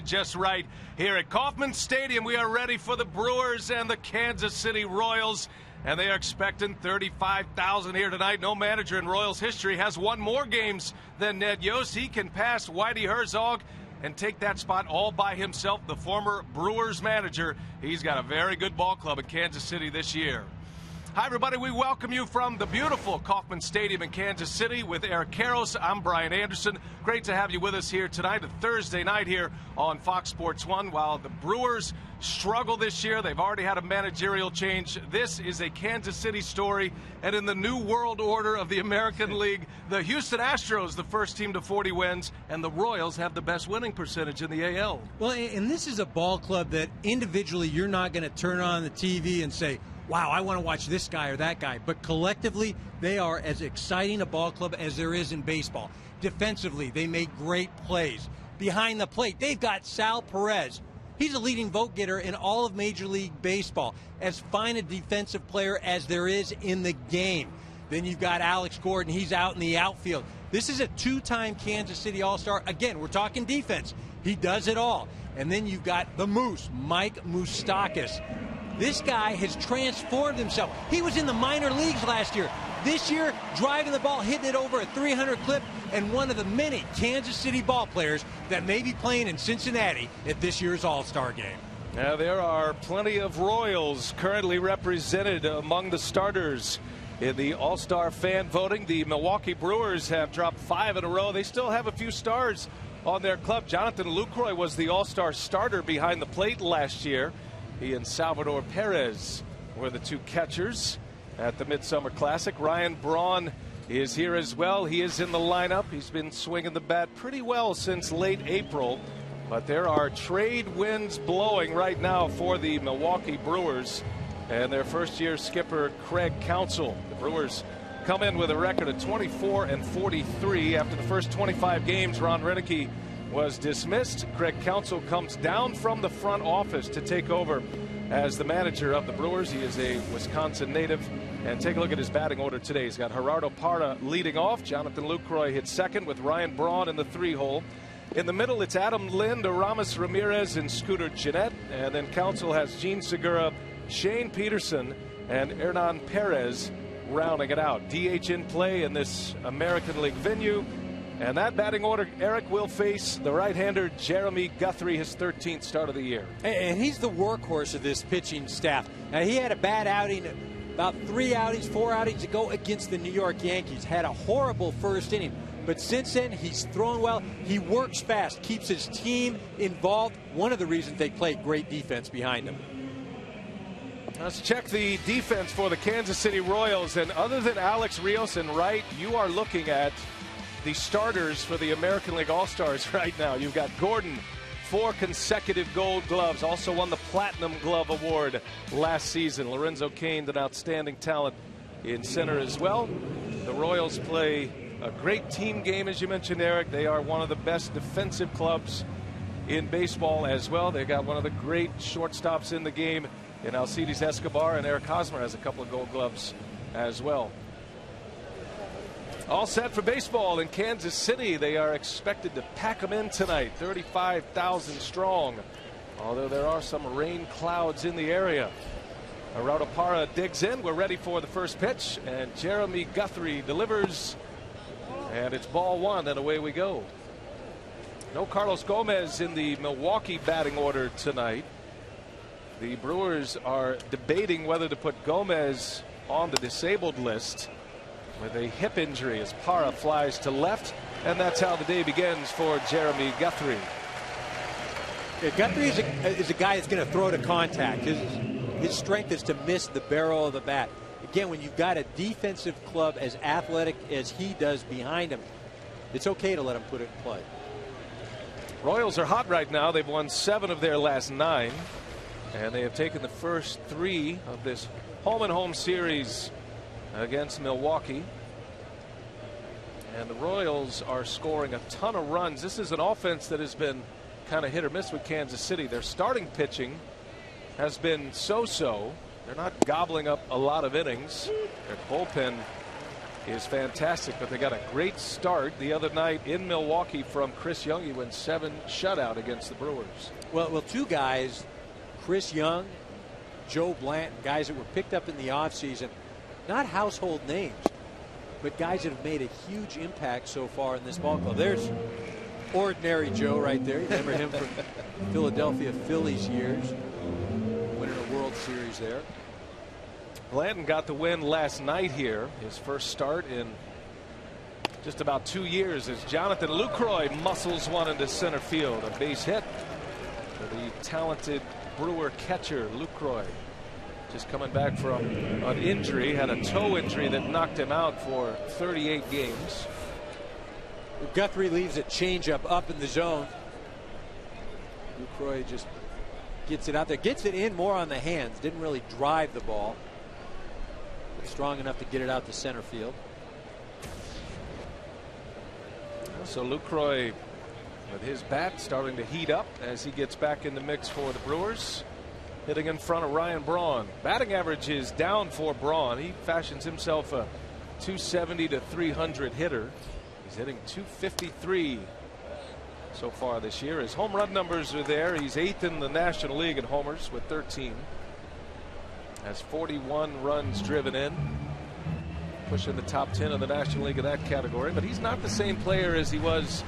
just right here at Kauffman Stadium. We are ready for the Brewers and the Kansas City Royals, and they are expecting 35,000 here tonight. No manager in Royals history has won more games than Ned Yost. He can pass Whitey Herzog and take that spot all by himself. The former Brewers manager, he's got a very good ball club in Kansas City this year. Hi, everybody. We welcome you from the beautiful Kauffman Stadium in Kansas City with Eric Karros. I'm Brian Anderson. Great to have you with us here tonight, a Thursday night here on Fox Sports 1. While the Brewers struggle this year, they've already had a managerial change. This is a Kansas City story, and in the new world order of the American League, the Houston Astros, the first team to 40 wins, and the Royals have the best winning percentage in the AL. Well, and this is a ball club that individually you're not going to turn on the TV and say, wow, I want to watch this guy or that guy. But collectively, they are as exciting a ball club as there is in baseball. Defensively, they make great plays. Behind the plate, they've got Sal Perez. He's a leading vote getter in all of Major League Baseball. As fine a defensive player as there is in the game. Then you've got Alex Gordon. He's out in the outfield. This is a two-time Kansas City All-Star. Again, we're talking defense. He does it all. And then you've got the Moose, Mike Moustakas. This guy has transformed himself. He was in the minor leagues last year. This year, driving the ball, hitting it over a 300 clip, and one of the many Kansas City ball players that may be playing in Cincinnati at this year's All-Star game. Now, there are plenty of Royals currently represented among the starters in the All-Star fan voting. The Milwaukee Brewers have dropped 5 in a row. They still have a few stars on their club. Jonathan Lucroy was the All-Star starter behind the plate last year. He and Salvador Perez were the two catchers at the Midsummer Classic. Ryan Braun is here as well. He is in the lineup. He's been swinging the bat pretty well since late April. But there are trade winds blowing right now for the Milwaukee Brewers and their first-year skipper Craig Counsell. The Brewers come in with a record of 24-43. After the first 25 games, Ron Renicky was dismissed. Craig Counsell comes down from the front office to take over as the manager of the Brewers. He is a Wisconsin native. And take a look at his batting order today. He's got Gerardo Parra leading off. Jonathan Lucroy hits second with Ryan Braun in the 3-hole. In the middle, it's Adam Lind, Aramis Ramirez, and Scooter Gennett. And then Counsell has Gene Segura, Shane Peterson, and Hernan Perez rounding it out. DH in play in this American League venue. And that batting order, Eric, will face the right-hander Jeremy Guthrie, his 13th start of the year. And he's the workhorse of this pitching staff. Now, he had a bad outing about 4 outings ago against the New York Yankees. Had a horrible first inning. But since then, he's thrown well. He works fast, keeps his team involved. One of the reasons they play great defense behind him. Let's check the defense for the Kansas City Royals. And other than Alex Rios and Wright, you are looking at the starters for the American League All-Stars right now. You've got Gordon, 4 consecutive Gold Gloves, also won the Platinum Glove Award last season. Lorenzo Cain, an outstanding talent in center as well. The Royals play a great team game, as you mentioned, Eric. They are one of the best defensive clubs in baseball as well. They got one of the great shortstops in the game in Alcides Escobar, and Eric Hosmer has a couple of Gold Gloves as well. All set for baseball in Kansas City. They are expected to pack them in tonight, 35,000 strong, although there are some rain clouds in the area. Gerardo Parra digs in. We're ready for the first pitch, and Jeremy Guthrie delivers, and it's ball 1, and away we go. No Carlos Gomez in the Milwaukee batting order tonight. The Brewers are debating whether to put Gomez on the disabled list with a hip injury as Parra flies to left, and that's how the day begins for Jeremy Guthrie. Yeah, Guthrie is a guy that's going to throw to contact. His strength is to miss the barrel of the bat. Again, when you've got a defensive club as athletic as he does behind him, it's okay to let him put it in play. Royals are hot right now. They've won 7 of their last 9, and they have taken the first 3 of this home-and-home series against Milwaukee. And the Royals are scoring a ton of runs. This is an offense that has been kind of hit or miss with Kansas City. Their starting pitching has been so-so. They're not gobbling up a lot of innings. Their bullpen is fantastic, but they got a great start the other night in Milwaukee from Chris Young. He went 7 shutout against the Brewers. Well, 2 guys, Chris Young, Joe Blanton, guys that were picked up in the offseason, not household names, but guys that have made a huge impact so far in this ball club. There's Ordinary Joe right there. You remember him from Philadelphia Phillies years, winning a World Series there. Blanton got the win last night here, his first start in just about 2 years, as Jonathan Lucroy muscles one into center field. A base hit for the talented Brewer catcher Lucroy, just coming back from an injury, had a toe injury that knocked him out for 38 games. Guthrie leaves a changeup up in the zone. Lucroy just gets it out there, gets it in more on the hands, didn't really drive the ball, but strong enough to get it out to center field. So Lucroy, with his bat, starting to heat up as he gets back in the mix for the Brewers, hitting in front of Ryan Braun. Batting average is down for Braun. He fashions himself a 270 to 300 hitter. He's hitting 253 so far this year. His home run numbers are there. He's 8th in the National League in homers with 13. Has 41 runs driven in, pushing the top 10 of the National League in that category. But he's not the same player as he was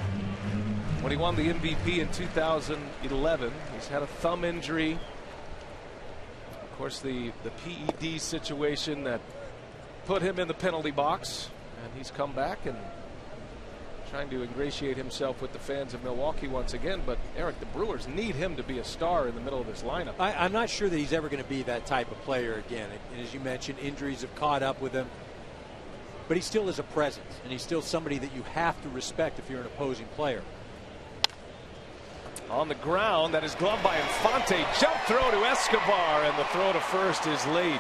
when he won the MVP in 2011. He's had a thumb injury. Of course, the PED situation that put him in the penalty box, and he's come back and trying to ingratiate himself with the fans of Milwaukee once again. But Eric, the Brewers need him to be a star in the middle of this lineup. I'm not sure that he's ever going to be that type of player again. And as you mentioned, injuries have caught up with him. But he still is a presence, and he's still somebody that you have to respect if you're an opposing player. On the ground, that is gloved by Infante. Jump throw to Escobar, and the throw to first is late.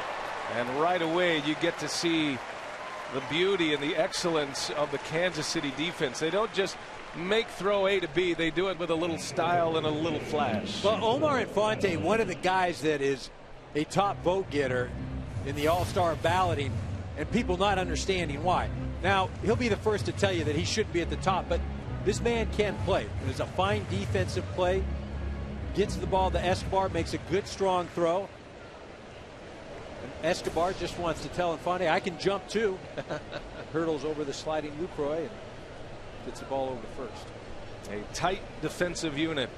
And right away you get to see the beauty and the excellence of the Kansas City defense. They don't just make throw A to B. They do it with a little style and a little flash. Well, Omar Infante, one of the guys that is a top vote getter in the All-Star balloting, and people not understanding why. Now, he'll be the first to tell you that he shouldn't be at the top, but this man can play. There's a fine defensive play. Gets the ball to Escobar, makes a good strong throw. And Escobar just wants to tell Infante, I can jump too. Hurdles over the sliding Lucroy and gets the ball over to first. A tight defensive unit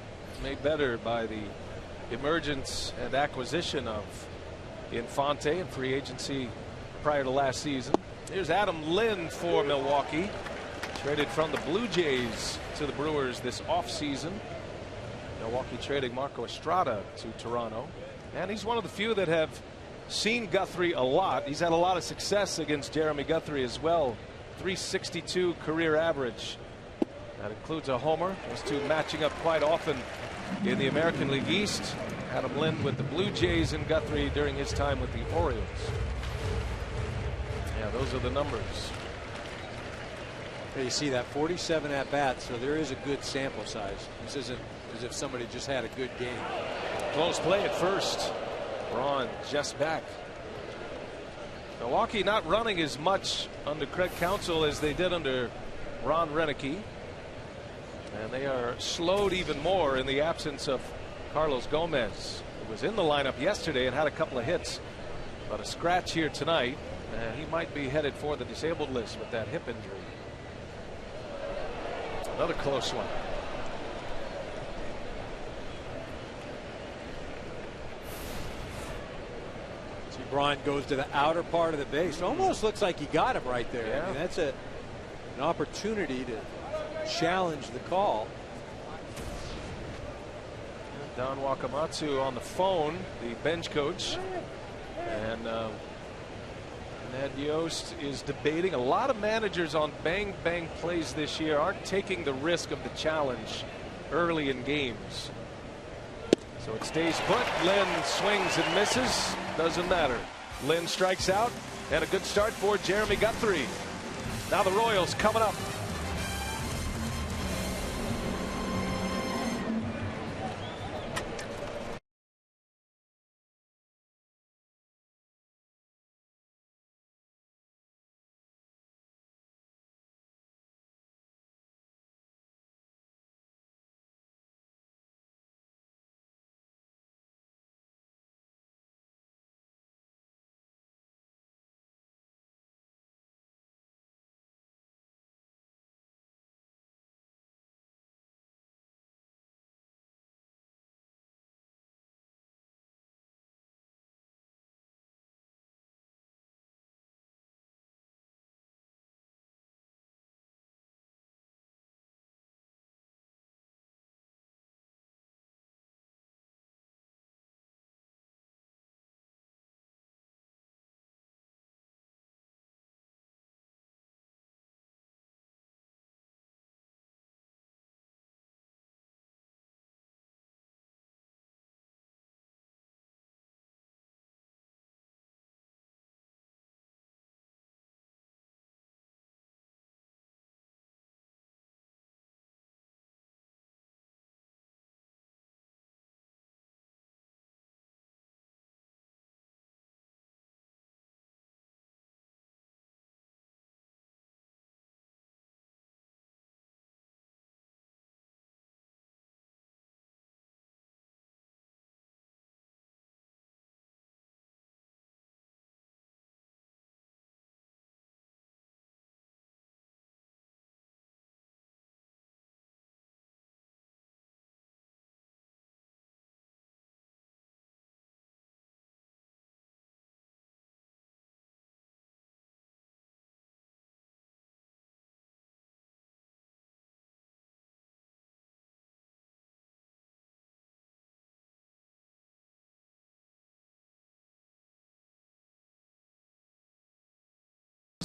made better by the emergence and acquisition of Infante in free agency prior to last season. Here's Adam Lind for Milwaukee, traded from the Blue Jays to the Brewers this offseason. Milwaukee trading Marco Estrada to Toronto, and he's one of the few that have seen Guthrie a lot. He's had a lot of success against Jeremy Guthrie as well. 362 career average. That includes a homer. Those two matching up quite often in the American League East. Adam Lind with the Blue Jays and Guthrie during his time with the Orioles. Yeah, those are the numbers. There you see that 47 at bats, so there is a good sample size. This isn't as if somebody just had a good game. Close play at first. Braun just back. Milwaukee not running as much under Craig Counsell as they did under Ron Renicky, and they are slowed even more in the absence of Carlos Gomez, who was in the lineup yesterday and had a couple of hits, but a scratch here tonight, and he might be headed for the disabled list with that hip injury. Another close one. Braun goes to the outer part of the base. Almost looks like he got him right there. Yeah. I mean, that's an opportunity to challenge the call. Don Wakamatsu on the phone, the bench coach, and Ned Yost is debating. A lot of managers on bang bang plays this year aren't taking the risk of the challenge early in games. So it stays put. Lynn swings and misses. Doesn't matter. Lynn strikes out, and a good start for Jeremy Guthrie. Now the Royals coming up.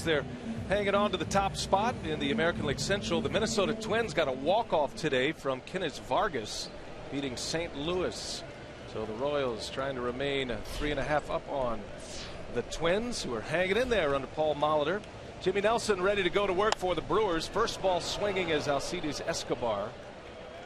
They're hanging on to the top spot in the American League Central. The Minnesota Twins got a walk-off today from Kenneth Vargas, beating St. Louis. So the Royals trying to remain 3.5 up on the Twins, who are hanging in there under Paul Molitor. Jimmy Nelson ready to go to work for the Brewers. First ball swinging is Alcides Escobar.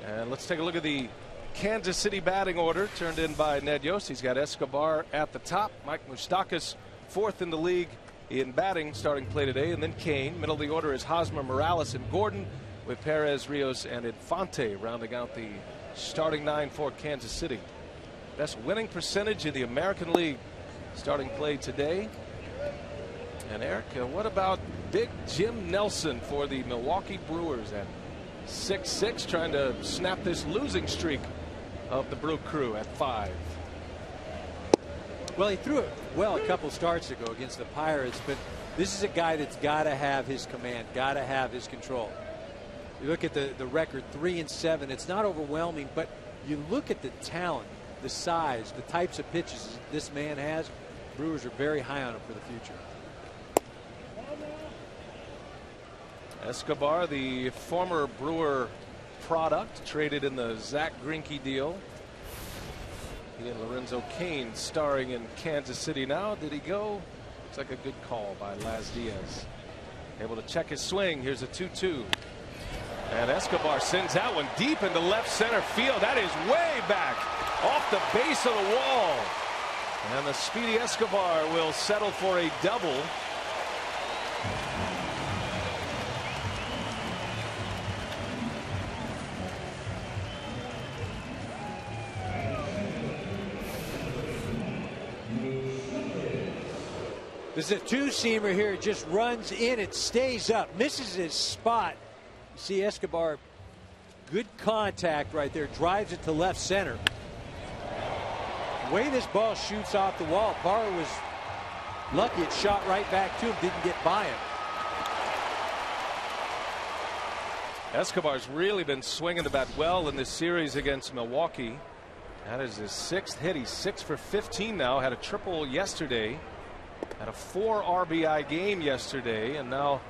And let's take a look at the Kansas City batting order turned in by Ned Yost. He's got Escobar at the top. Mike Moustakas fourth in the league in batting starting play today, and then Kane. Middle of the order is Hosmer, Morales, and Gordon, with Perez, Rios, and Infante rounding out the starting 9 for Kansas City. Best winning percentage in the American League starting play today. And Eric, what about Big Jim Nelson for the Milwaukee Brewers at 6-6, trying to snap this losing streak of the Brew Crew at 5? Well, he threw it well a couple starts ago against the Pirates, but this is a guy that's got to have his command, got to have his control. You look at the record, 3-7. It's not overwhelming, but you look at the talent, the size, the types of pitches this man has. Brewers are very high on him for the future. Escobar, the former Brewer product, traded in the Zach Greinke deal. He and Lorenzo Cain starring in Kansas City now. Did he go? Looks like a good call by Laz Diaz. Able to check his swing. Here's a 2-2. And Escobar sends that one deep into left center field. That is way back off the base of the wall. And the speedy Escobar will settle for a double. This is a two-seamer here. It just runs in. It stays up. Misses his spot. You see Escobar. Good contact right there. Drives it to left center. The way this ball shoots off the wall, Parra was lucky it shot right back to him. Didn't get by him. Escobar's really been swinging the bat well in this series against Milwaukee. That is his 6th hit. He's 6 for 15 now. Had a triple yesterday. Had a 4 RBI game yesterday, and now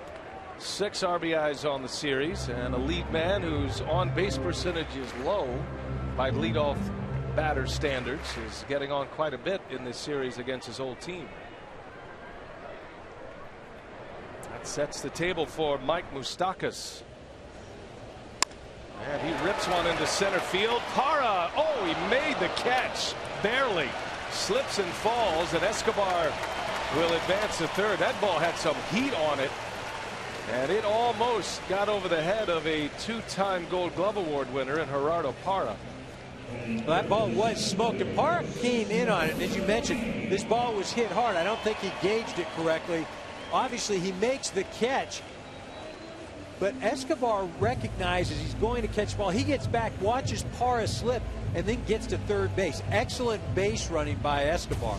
6 RBIs on the series, and a lead man whose on base percentage is low by leadoff batter standards is getting on quite a bit in this series against his old team. That sets the table for Mike Moustakas. And he rips one into center field. Parra, oh, he made the catch, barely. Slips and falls, and Escobar will advance to third. That ball had some heat on it, and it almost got over the head of a 2-time Gold Glove Award winner in Gerardo Parra. Well, that ball was smoked, and Parra came in on it. And as you mentioned, this ball was hit hard. I don't think he gauged it correctly. Obviously, he makes the catch, but Escobar recognizes he's going to catch the ball. He gets back, watches Parra slip, and then gets to third base. Excellent base running by Escobar.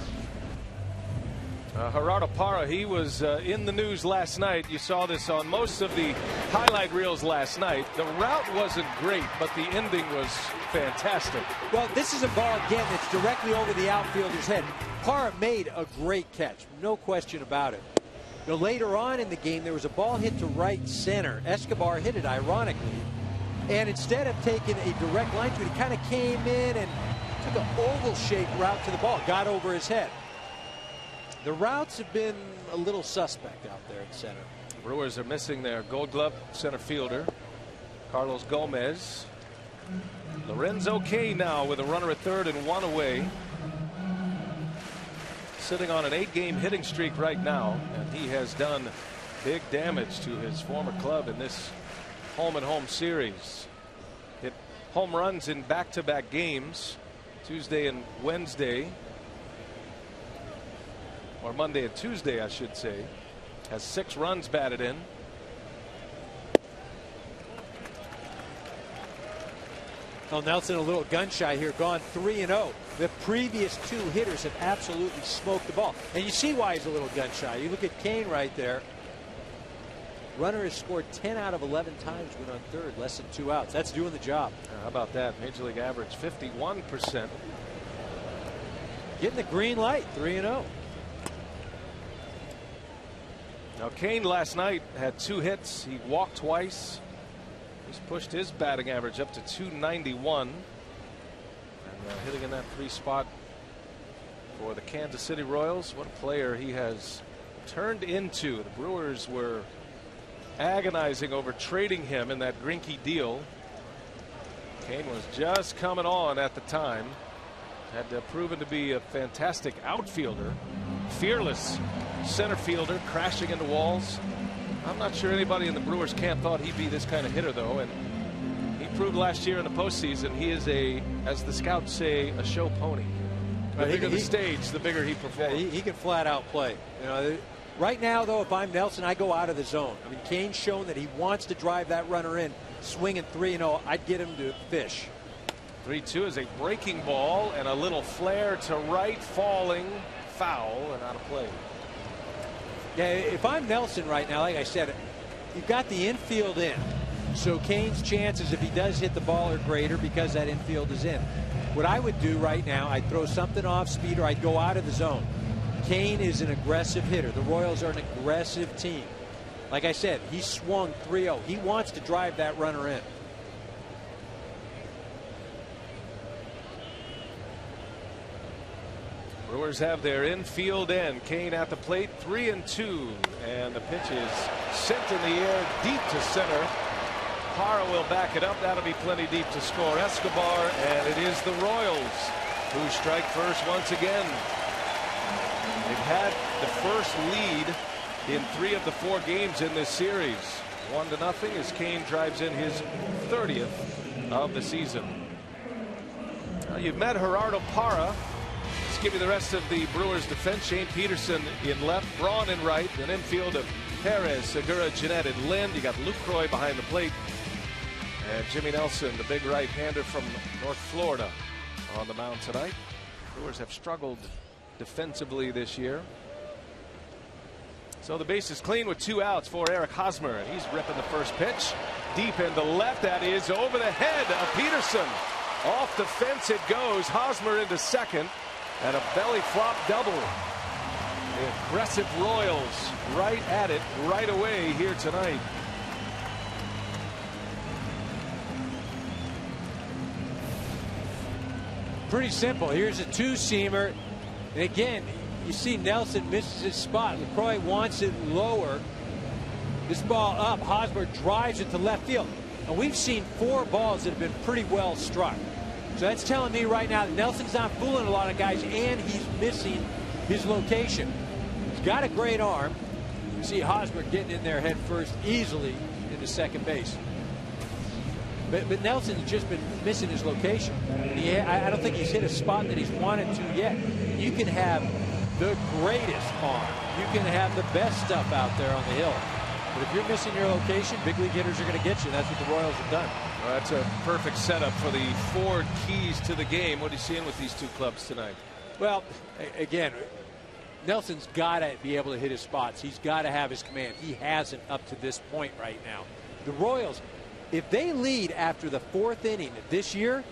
Gerardo Parra, he was in the news last night. You saw this on most of the highlight reels last night. The route wasn't great, but the ending was fantastic. Well, this is a ball, again, that's directly over the outfielder's head. Parra made a great catch, no question about it. You know, later on in the game, there was a ball hit to right center. Escobar hit it, ironically. And instead of taking a direct line to it, he kind of came in and took an oval-shaped route to the ball, got over his head. The routes have been a little suspect out there at center. Brewers are missing their Gold Glove center fielder, Carlos Gomez. Lorenzo Cain now with a runner at third and 1 away. Sitting on an 8-game hitting streak right now, and he has done big damage to his former club in this home-and-home series. Hit home runs in back-to-back games, Tuesday and Wednesday. Or Monday and Tuesday, I should say. Has 6 runs batted in. Well, Nelson a little gun shy here, gone 3-0. The previous 2 hitters have absolutely smoked the ball. And you see why he's a little gun shy. You look at Cain right there. Runner has scored 10 out of 11 times when on third, less than 2 outs. That's doing the job. How about that? Major League average 51%. Getting the green light, 3-0. Now Kane last night had 2 hits. He walked twice. He's pushed his batting average up to .291. And hitting in that 3 spot for the Kansas City Royals. What a player he has turned into. The Brewers were agonizing over trading him in that Greinke deal. Kane was just coming on at the time. Had proven to be a fantastic outfielder. Fearless center fielder, crashing into walls. I'm not sure anybody in the Brewers camp thought he'd be this kind of hitter, though, and he proved last year in the postseason he is as the scouts say, a show pony. The bigger the stage, the bigger he performs. Yeah, he can flat out play. You know, right now, though, if I'm Nelson, I go out of the zone. I mean, Kane's shown that he wants to drive that runner in. Swinging 3-0, I'd get him to fish. 3-2 is a breaking ball and a little flare to right, falling, foul, and out of play. Yeah, if I'm Nelson right now, like I said, you've got the infield in. So Kane's chances, if he does hit the ball, are greater because that infield is in. What I would do right now, I'd throw something off speed or I'd go out of the zone. Kane is an aggressive hitter. The Royals are an aggressive team. Like I said, he swung 3-0. He wants to drive that runner in. Brewers have their infield end. Kane at the plate, 3-2, and the pitch is sent in the air deep to center. Parra will back it up. That'll be plenty deep to score Escobar, and it is the Royals who strike first once again. They've had the first lead in 3 of the 4 games in this series. 1-0 as Kane drives in his 30th of the season. Now, you've met Gerardo Parra. Let's give you the rest of the Brewers defense. Shane Peterson in left, Braun in right, an infield of Perez, Segura, Jeanette, and Lind. You got Lucroy behind the plate, and Jimmy Nelson, the big right-hander from North Florida, on the mound tonight. Brewers have struggled defensively this year. So the base is clean with 2 outs for Eric Hosmer, and he's ripping the first pitch deep into left. That is over the head of Peterson. Off the fence it goes. Hosmer into second, and a belly flop double. The aggressive Royals right at it right away here tonight. Pretty simple. Here's a 2-seamer, and again, you see Nelson misses his spot. LaCroix wants it lower. This ball up. Hosmer drives it to left field. And we've seen 4 balls that have been pretty well struck. So that's telling me right now that Nelson's not fooling a lot of guys, and he's missing his location. He's got a great arm. You see Hosmer getting in there head first easily into second base. But Nelson's just been missing his location. I don't think he's hit a spot that he's wanted to yet. You can have the greatest arm. You can have the best stuff out there on the hill. But if you're missing your location, big league hitters are going to get you. That's what the Royals have done. Well, that's a perfect setup for the 4 keys to the game. What are you seeing with these 2 clubs tonight? Well, again, Nelson's got to be able to hit his spots. He's got to have his command. He hasn't up to this point right now. The Royals, if they lead after the 4th inning this year,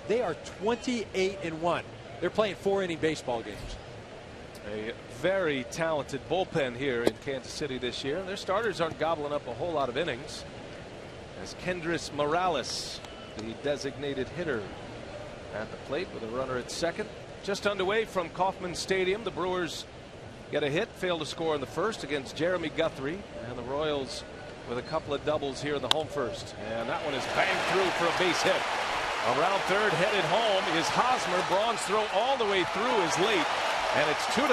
they are 28-1. They're playing 4-inning baseball games. A very talented bullpen here in Kansas City this year. Their starters aren't gobbling up a whole lot of innings, as Kendrys Morales, the designated hitter, at the plate with a runner at second. Just underway from Kauffman Stadium. The Brewers get a hit, fail to score in the first against Jeremy Guthrie, and the Royals with a couple of doubles here in the home first. And that one is banged through for a base hit. Around third, headed home is Hosmer. Braun's throw all the way through is late, and it's 2-0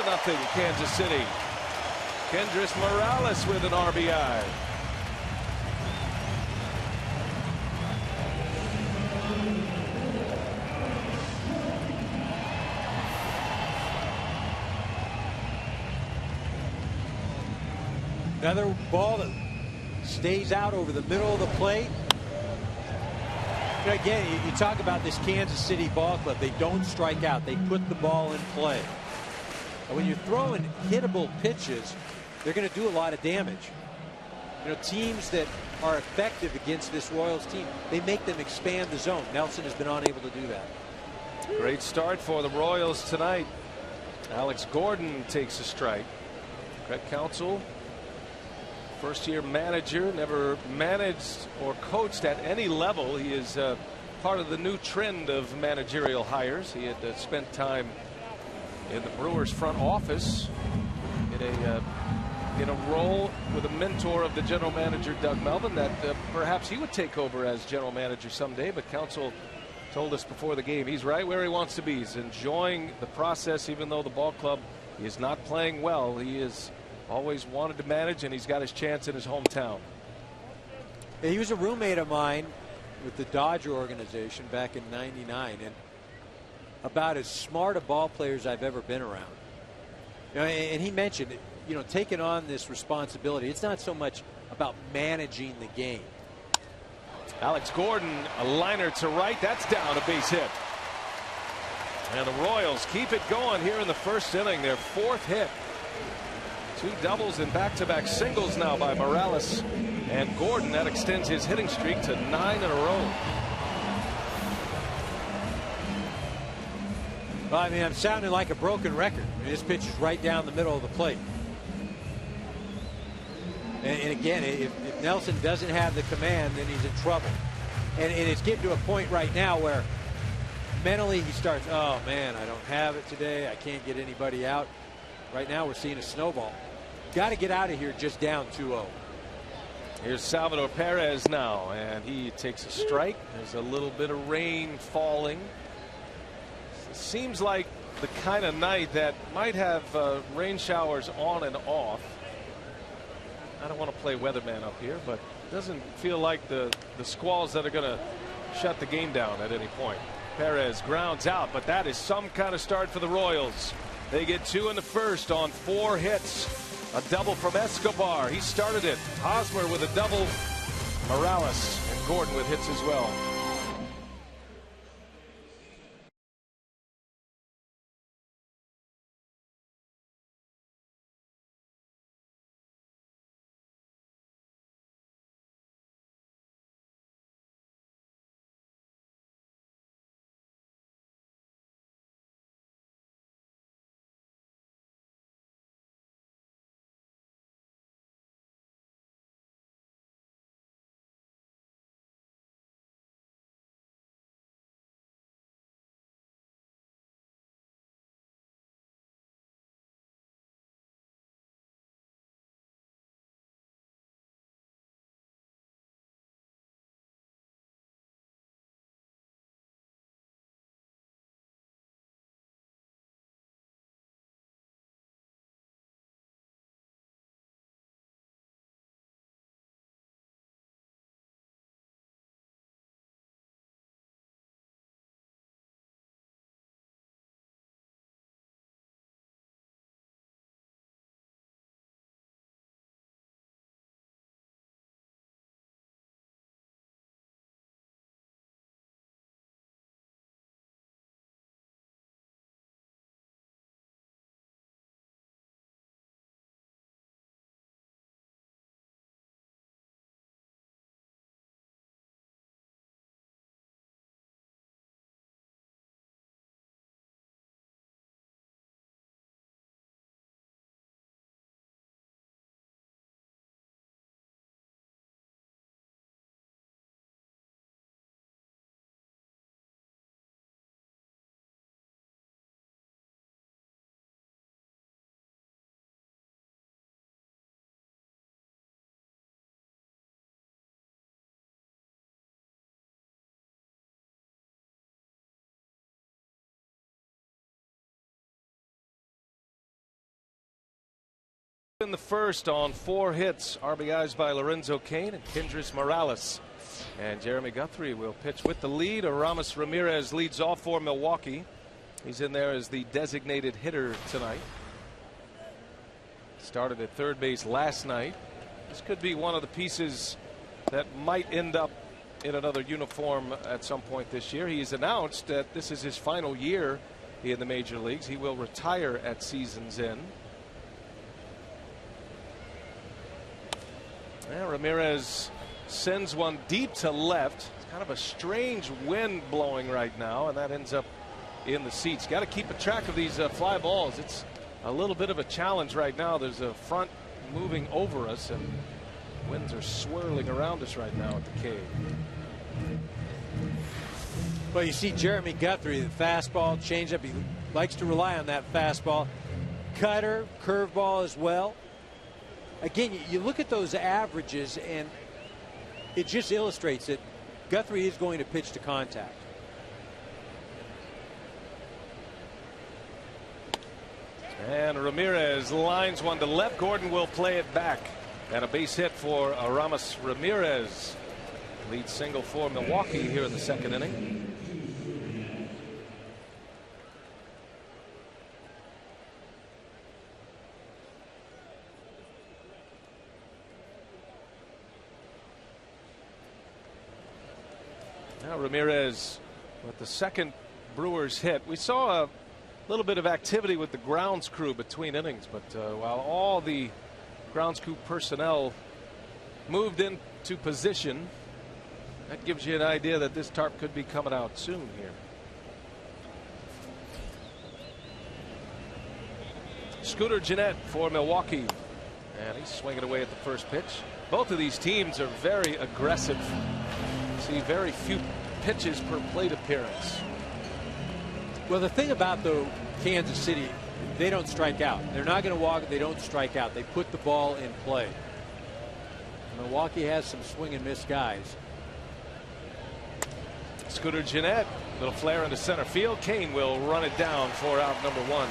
Kansas City. Kendrys Morales with an RBI. Another ball that stays out over the middle of the plate. Again, you talk about this Kansas City ball club. They don't strike out. They put the ball in play. And when you're throwing hittable pitches, they're going to do a lot of damage. You know, teams that are effective against this Royals team, they make them expand the zone. Nelson has been unable to do that. Great start for the Royals tonight. Alex Gordon takes a strike. Craig Counsell First-year manager, never managed or coached at any level. He is part of the new trend of managerial hires. He had spent time in the Brewers front office in a role with a mentor of the general manager Doug Melvin that perhaps he would take over as general manager someday. But Counsell told us before the game he's right where he wants to be. He's enjoying the process, even though the ball club is not playing well. He is always wanted to manage, and he's got his chance in his hometown. He was a roommate of mine with the Dodger organization back in '99, and about as smart a ball player as I've ever been around. You know, and he mentioned, you know, taking on this responsibility, it's not so much about managing the game. Alex Gordon, a liner to right. That's down, a base hit. And the Royals keep it going here in the first inning. Their fourth hit. 2 doubles and back-to-back singles now by Morales and Gordon. That extends his hitting streak to 9 in a row. Well, I mean, I'm sounding like a broken record. I mean, this pitch is right down the middle of the plate. And again, if Nelson doesn't have the command, then he's in trouble. And it's getting to a point right now where mentally he starts, oh man, I don't have it today. I can't get anybody out. Right now we're seeing a snowball. Got to get out of here just down 2-0. Here's Salvador Perez now, and he takes a strike. There's a little bit of rain falling. It seems like the kind of night that might have rain showers on and off. I don't want to play weatherman up here, but it doesn't feel like the squalls that are going to shut the game down at any point. Perez grounds out, but that is some kind of start for the Royals. They get 2 in the first on 4 hits. A double from Escobar. He started it. Hosmer with a double. Morales and Gordon with hits as well. In the first on 4 hits, RBIs by Lorenzo Cain and Kendrys Morales. And Jeremy Guthrie will pitch with the lead. Aramis Ramirez leads off for Milwaukee. He's in there as the designated hitter tonight. Started at third base last night. This could be one of the pieces that might end up in another uniform at some point this year. He's announced that this is his final year in the major leagues. He will retire at season's end. Yeah, Ramirez sends one deep to left. It's kind of a strange wind blowing right now, and that ends up in the seats. Got to keep a track of these fly balls. It's a little bit of a challenge right now. There's a front moving over us, and Winds are swirling around us right now at the Cave. Well, you see Jeremy Guthrie, the fastball, changeup. He likes to rely on that fastball. Cutter, curveball as well. Again, you look at those averages, and it just illustrates that Guthrie is going to pitch to contact. And Ramirez lines one to left. Gordon will play it back. And a base hit for Aramis Ramirez. Lead single for Milwaukee here in the second inning. Now Ramirez with the second Brewers hit. We saw a little bit of activity with the grounds crew between innings, but while all the grounds crew personnel moved into position, that gives you an idea that this tarp could be coming out soon here. Scooter Gennett for Milwaukee, and he's swinging away at the first pitch. Both of these teams are very aggressive. See very few pitches per plate appearance. Well, the thing about the Kansas City, they don't strike out. They're not going to walk. They don't strike out. They put the ball in play. Milwaukee has some swing and miss guys. Scooter Gennett, little flare into center field. Kane will run it down for out number one.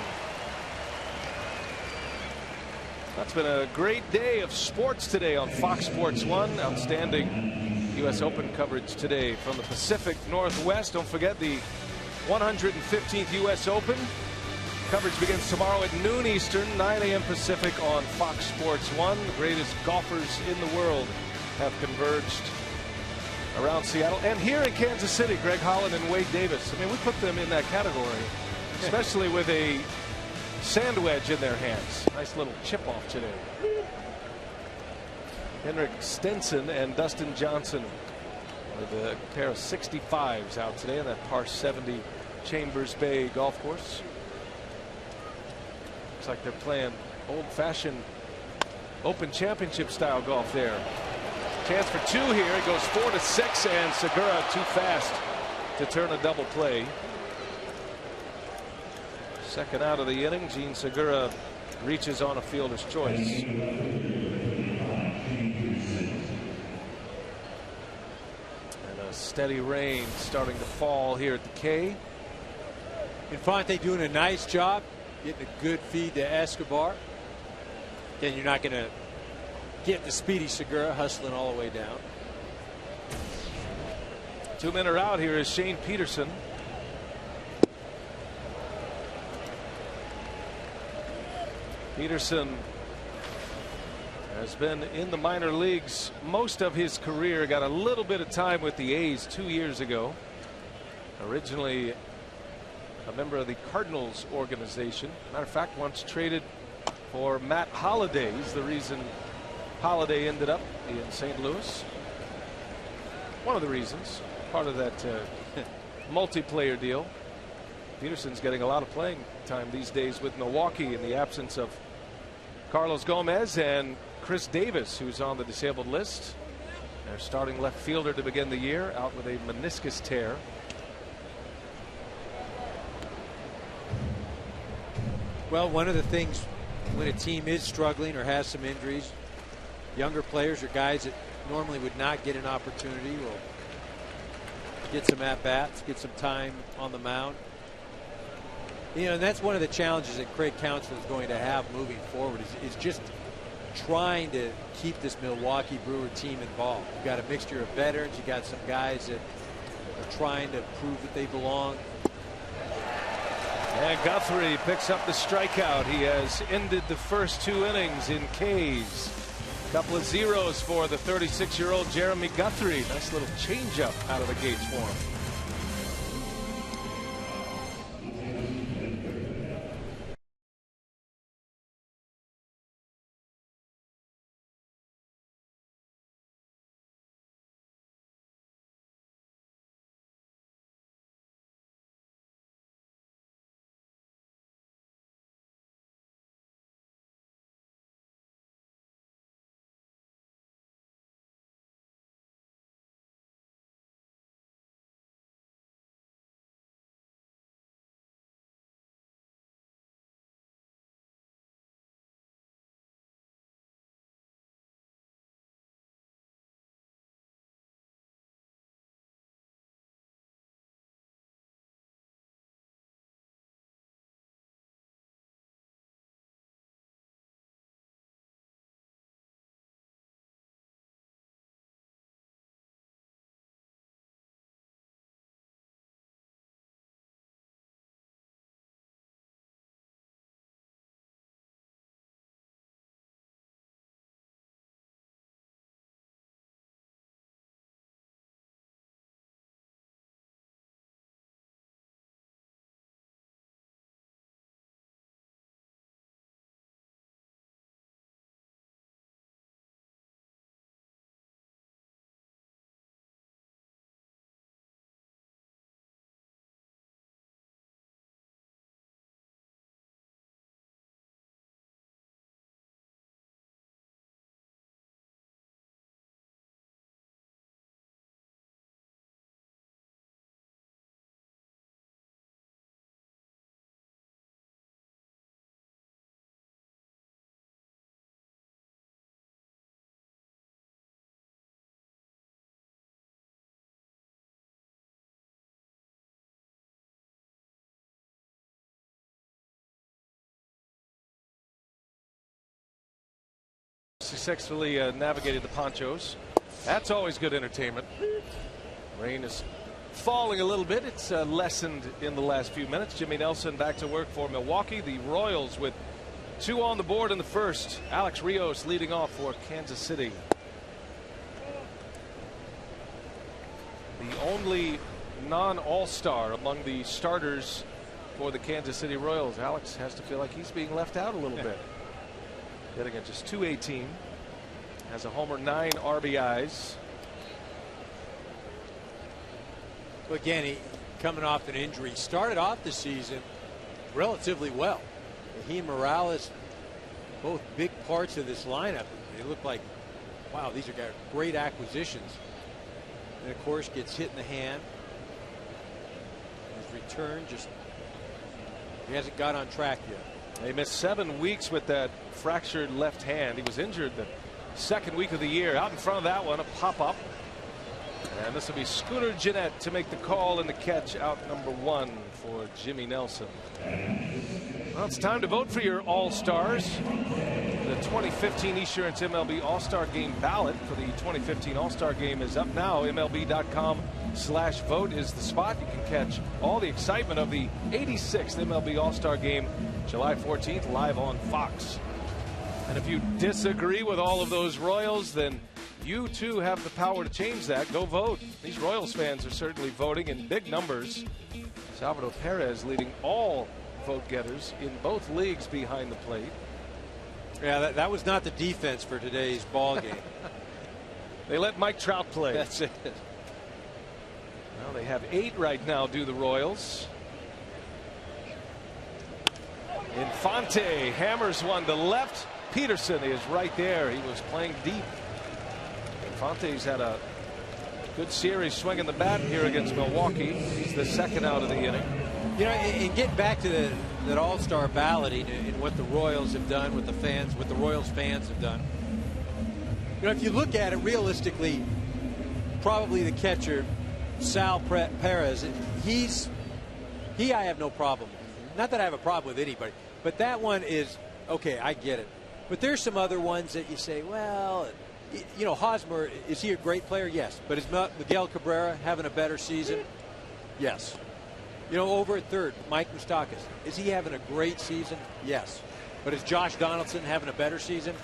That's been a great day of sports today on Fox Sports 1. Outstanding U.S. Open coverage today from the Pacific Northwest. Don't forget the 115th U.S. Open. Coverage begins tomorrow at noon Eastern, 9 a.m. Pacific on Fox Sports 1. The greatest golfers in the world have converged around Seattle and here in Kansas City. Greg Holland and Wade Davis. I mean, we put them in that category, especially with a sand wedge in their hands. Nice little chip off today. Henrik Stenson and Dustin Johnson with a pair of 65s out today on that par 70 Chambers Bay golf course. Looks like they're playing old-fashioned Open Championship style golf there. Chance for two here. It goes 4-6, and Segura too fast to turn a double play. Second out of the inning. Gene Segura reaches on a fielder's choice. And a steady rain starting to fall here at the K. Infante doing a nice job getting a good feed to Escobar. Again, you're not going to get the speedy Segura hustling all the way down. 2 men are out. Here is Shane Peterson. Peterson has been in the minor leagues most of his career. Got a little bit of time with the A's 2 years ago. Originally a member of the Cardinals organization. Matter of fact, once traded for Matt Holliday. He's the reason Holliday ended up in St. Louis. One of the reasons. Part of that multiplayer deal. Peterson's getting a lot of playing time these days with Milwaukee in the absence of Carlos Gomez and Chris Davis, who's on the disabled list. Their starting left fielder to begin the year, out with a meniscus tear. Well, one of the things when a team is struggling or has some injuries, younger players or guys that normally would not get an opportunity will get some at-bats, get some time on the mound. You know, and that's one of the challenges that Craig Counsell is going to have moving forward is just trying to keep this Milwaukee Brewer team involved. You've got a mixture of veterans. You got some guys that are trying to prove that they belong. And Guthrie picks up the strikeout. He has ended the first 2 innings in K's. Couple of zeros for the 36-year-old Jeremy Guthrie. Nice little changeup out of the gates for him. successfully navigated the ponchos. That's always good entertainment. Rain is falling a little bit. It's lessened in the last few minutes. Jimmy Nelson back to work for Milwaukee. The Royals with 2 on the board in the first. Alex Rios leading off for Kansas City. The only non-all-star among the starters for the Kansas City Royals. Alex has to feel like he's being left out a little bit. Hitting at just .218. Has a homer, 9 RBIs. Again, he coming off an injury. Started off the season relatively well. He and Morales, both big parts of this lineup. They look like, wow, these are great acquisitions. And of course, gets hit in the hand. His return just, he hasn't got on track yet. He missed 7 weeks with that fractured left hand. He was injured the second week of the year. Out in front of that one, a pop-up. And this will be Scooter Gennett to make the call and the catch, out number 1 for Jimmy Nelson. Well, it's time to vote for your All-Stars. The 2015 Esurance MLB All-Star Game ballot for the 2015 All-Star Game is up now. MLB.com/vote is the spot. You can catch all the excitement of the 86th MLB All-Star Game July 14th live on Fox. And if you disagree with all of those Royals, then you too have the power to change that. Go vote. These Royals fans are certainly voting in big numbers. Salvador Perez leading all vote getters in both leagues behind the plate. Yeah, that was not the defense for today's ball game. They let Mike Trout play. That's it. Well, they have 8 right now, do the Royals. Infante hammers one to left. Peterson is right there. He was playing deep. Infante's had a good series swinging the bat here against Milwaukee. He's the second out of the inning. You know, and get back to that All-Star balloting and what the Royals have done, what the Royals fans have done. You know, if you look at it realistically, probably the catcher, Sal Perez, I have no problem with. Not that I have a problem with anybody, but that one is, okay, I get it. But there's some other ones that you say, well, you know, Hosmer, is he a great player? Yes. But is Miguel Cabrera having a better season? Yes. You know, over at third, Mike Moustakas, is he having a great season? Yes. But is Josh Donaldson having a better season?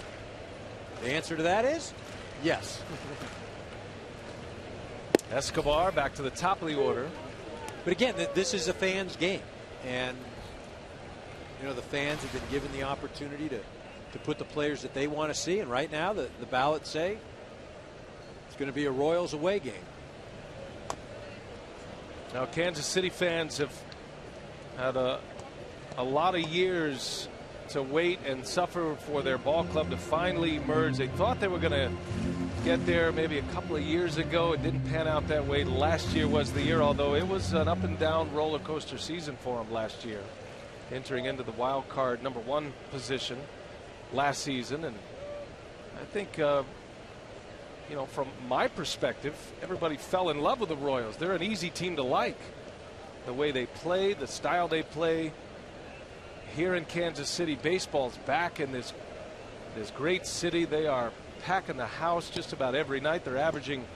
The answer to that is yes. Escobar back to the top of the order. But again, this is a fans' game. And, you know, the fans have been given the opportunity to put the players that they want to see. And right now, the ballots say it's going to be a Royals away game. Now, Kansas City fans have had a lot of years to wait and suffer for their ball club to finally emerge. They thought they were going to get there maybe a couple of years ago. It didn't pan out that way. Last year was the year, although it was an up and down roller coaster season for them last year, entering into the wild card #1 position last season. And I think you know, from my perspective, everybody fell in love with the Royals. They're an easy team to like. The way they play, the style they play. Here in Kansas City, baseball's back in this great city. They are packing the house just about every night. They're averaging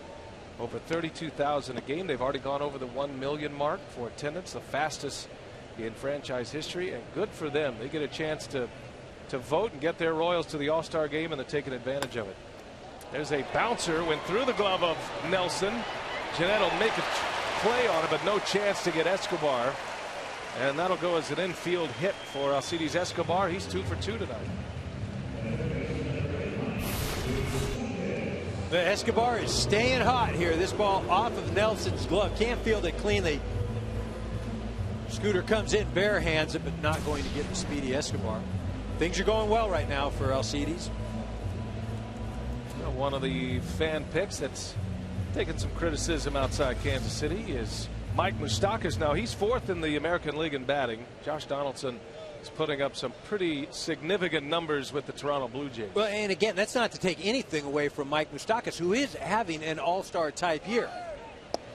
over 32,000 a game. They've already gone over the 1 million mark for attendance, the fastest in franchise history, and good for them. They get a chance to vote and get their Royals to the All-Star game, and they're taking advantage of it. There's a bouncer, went through the glove of Nelson. Gennett will make a play on it, but no chance to get Escobar. And that'll go as an infield hit for Alcides Escobar. He's 2 for 2 tonight. The Escobar is staying hot here. This ball off of Nelson's glove. Can't field it cleanly. Scooter comes in, bare hands it, but not going to get the speedy Escobar. Things are going well right now for Alcides. One of the fan picks that's taken some criticism outside Kansas City is Mike Moustakas. Now he's 4th in the American League in batting. Josh Donaldson is putting up some pretty significant numbers with the Toronto Blue Jays. Well, and again, that's not to take anything away from Mike Moustakas, who is having an all-star type year.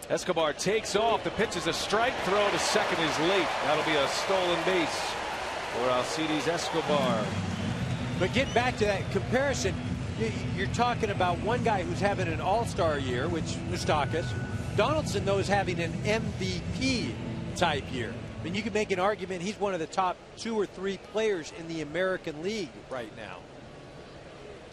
Escobar takes off. The pitch is a strike. Throw to second is late. That'll be a stolen base for Alcides Escobar. But get back to that comparison. You're talking about one guy who's having an all-star year, which Moustakas. Donaldson, though, is having an MVP type year. I mean, you can make an argument he's one of the top 2 or 3 players in the American League right now.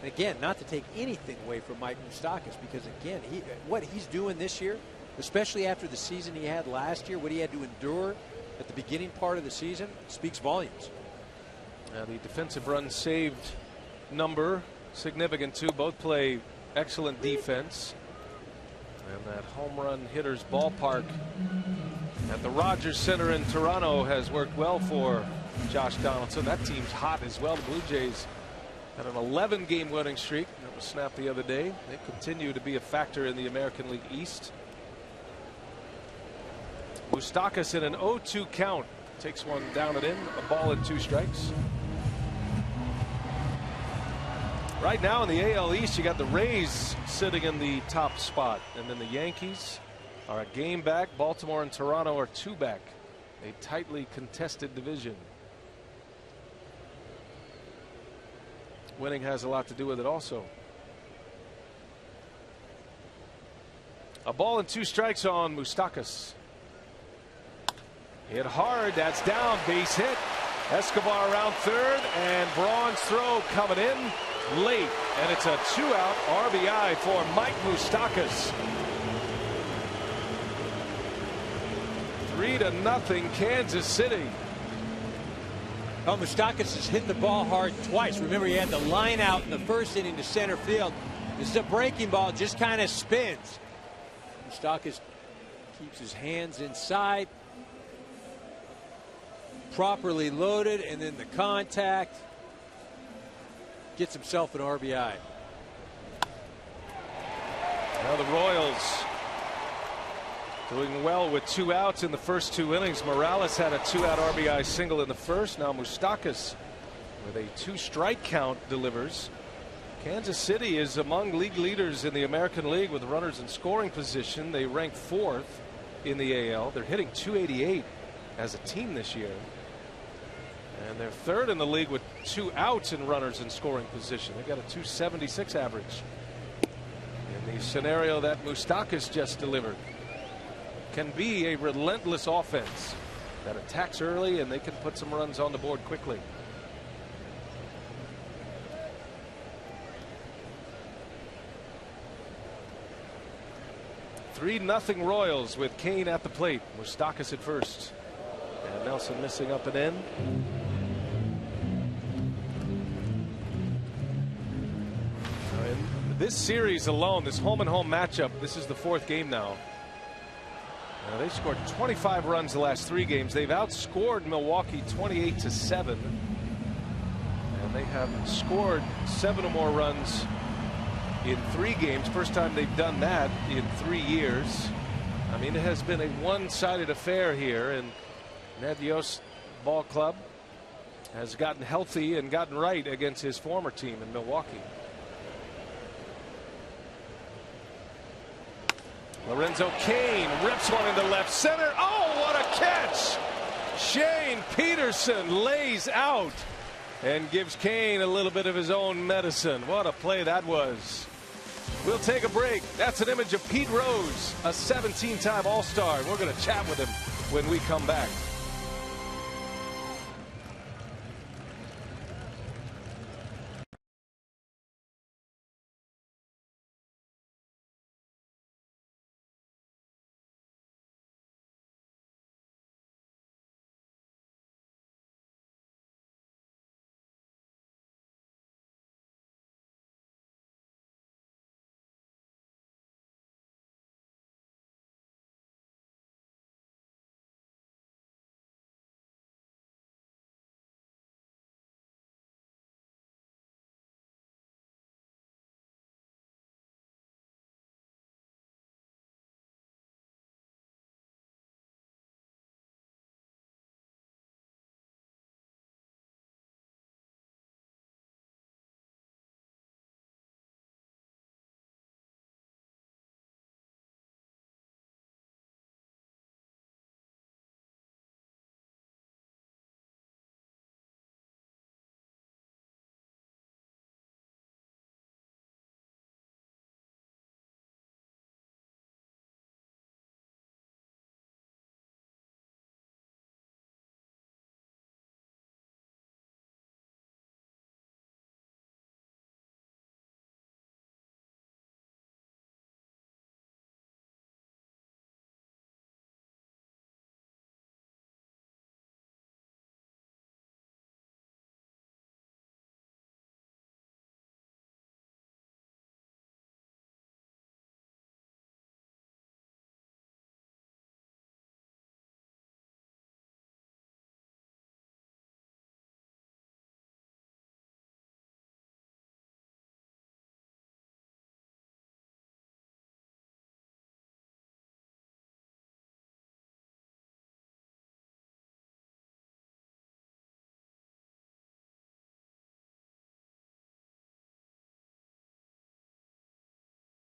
And again, not to take anything away from Mike Moustakas, because again, what he's doing this year, especially after the season he had last year, what he had to endure at the beginning part of the season, speaks volumes. Now the defensive run saved number significant too. Both play excellent defense. And that home run hitter's ballpark at the Rogers Center in Toronto has worked well for Josh Donaldson. That team's hot as well. The Blue Jays had an 11-game winning streak that was snapped the other day. They continue to be a factor in the American League East. Moustakas in an 0-2 count takes one down and in, a ball and 2 strikes. Right now in the AL East, you got the Rays sitting in the top spot, and then the Yankees are a game back. Baltimore and Toronto are 2 back. A tightly contested division. Winning has a lot to do with it also. A ball and 2 strikes on Moustakas. Hit hard, that's down, base hit. Escobar around third, and Braun's throw coming in late, and it's a 2-out RBI for Mike Moustakas. 3-0 Kansas City. Well, Moustakas has hit the ball hard twice. Remember, he had the line out in the first inning to center field. This is a breaking ball, just kind of spins. Moustakas keeps his hands inside, properly loaded, and then the contact gets himself an RBI. Now the Royals doing well with 2 outs in the first 2 innings. Morales had a 2-out RBI single in the first. Now Moustakas with a 2-strike count delivers. Kansas City is among league leaders in the American League with runners in scoring position. They rank 4th in the AL. They're hitting .288 as a team this year. And they're 3rd in the league with 2 outs and runners in scoring position. They got a .276 average. In the scenario that Moustakas just delivered, can be a relentless offense that attacks early, and they can put some runs on the board quickly. (3-0) Royals with Kane at the plate. Moustakas at first, and Nelson missing up and in. In this series alone, this home and home matchup, this is the 4th game now. They scored 25 runs the last 3 games. They've outscored Milwaukee 28-7, and they have scored 7 or more runs in 3 games. First time they've done that in 3 years. I mean, it has been a one-sided affair here, and Ned Yost ball club has gotten healthy and gotten right against his former team in Milwaukee. Lorenzo Cain rips one into left center. Oh, what a catch! Shane Peterson lays out and gives Cain a little bit of his own medicine. What a play that was. We'll take a break. That's an image of Pete Rose, a 17-time All-Star. We're going to chat with him when we come back.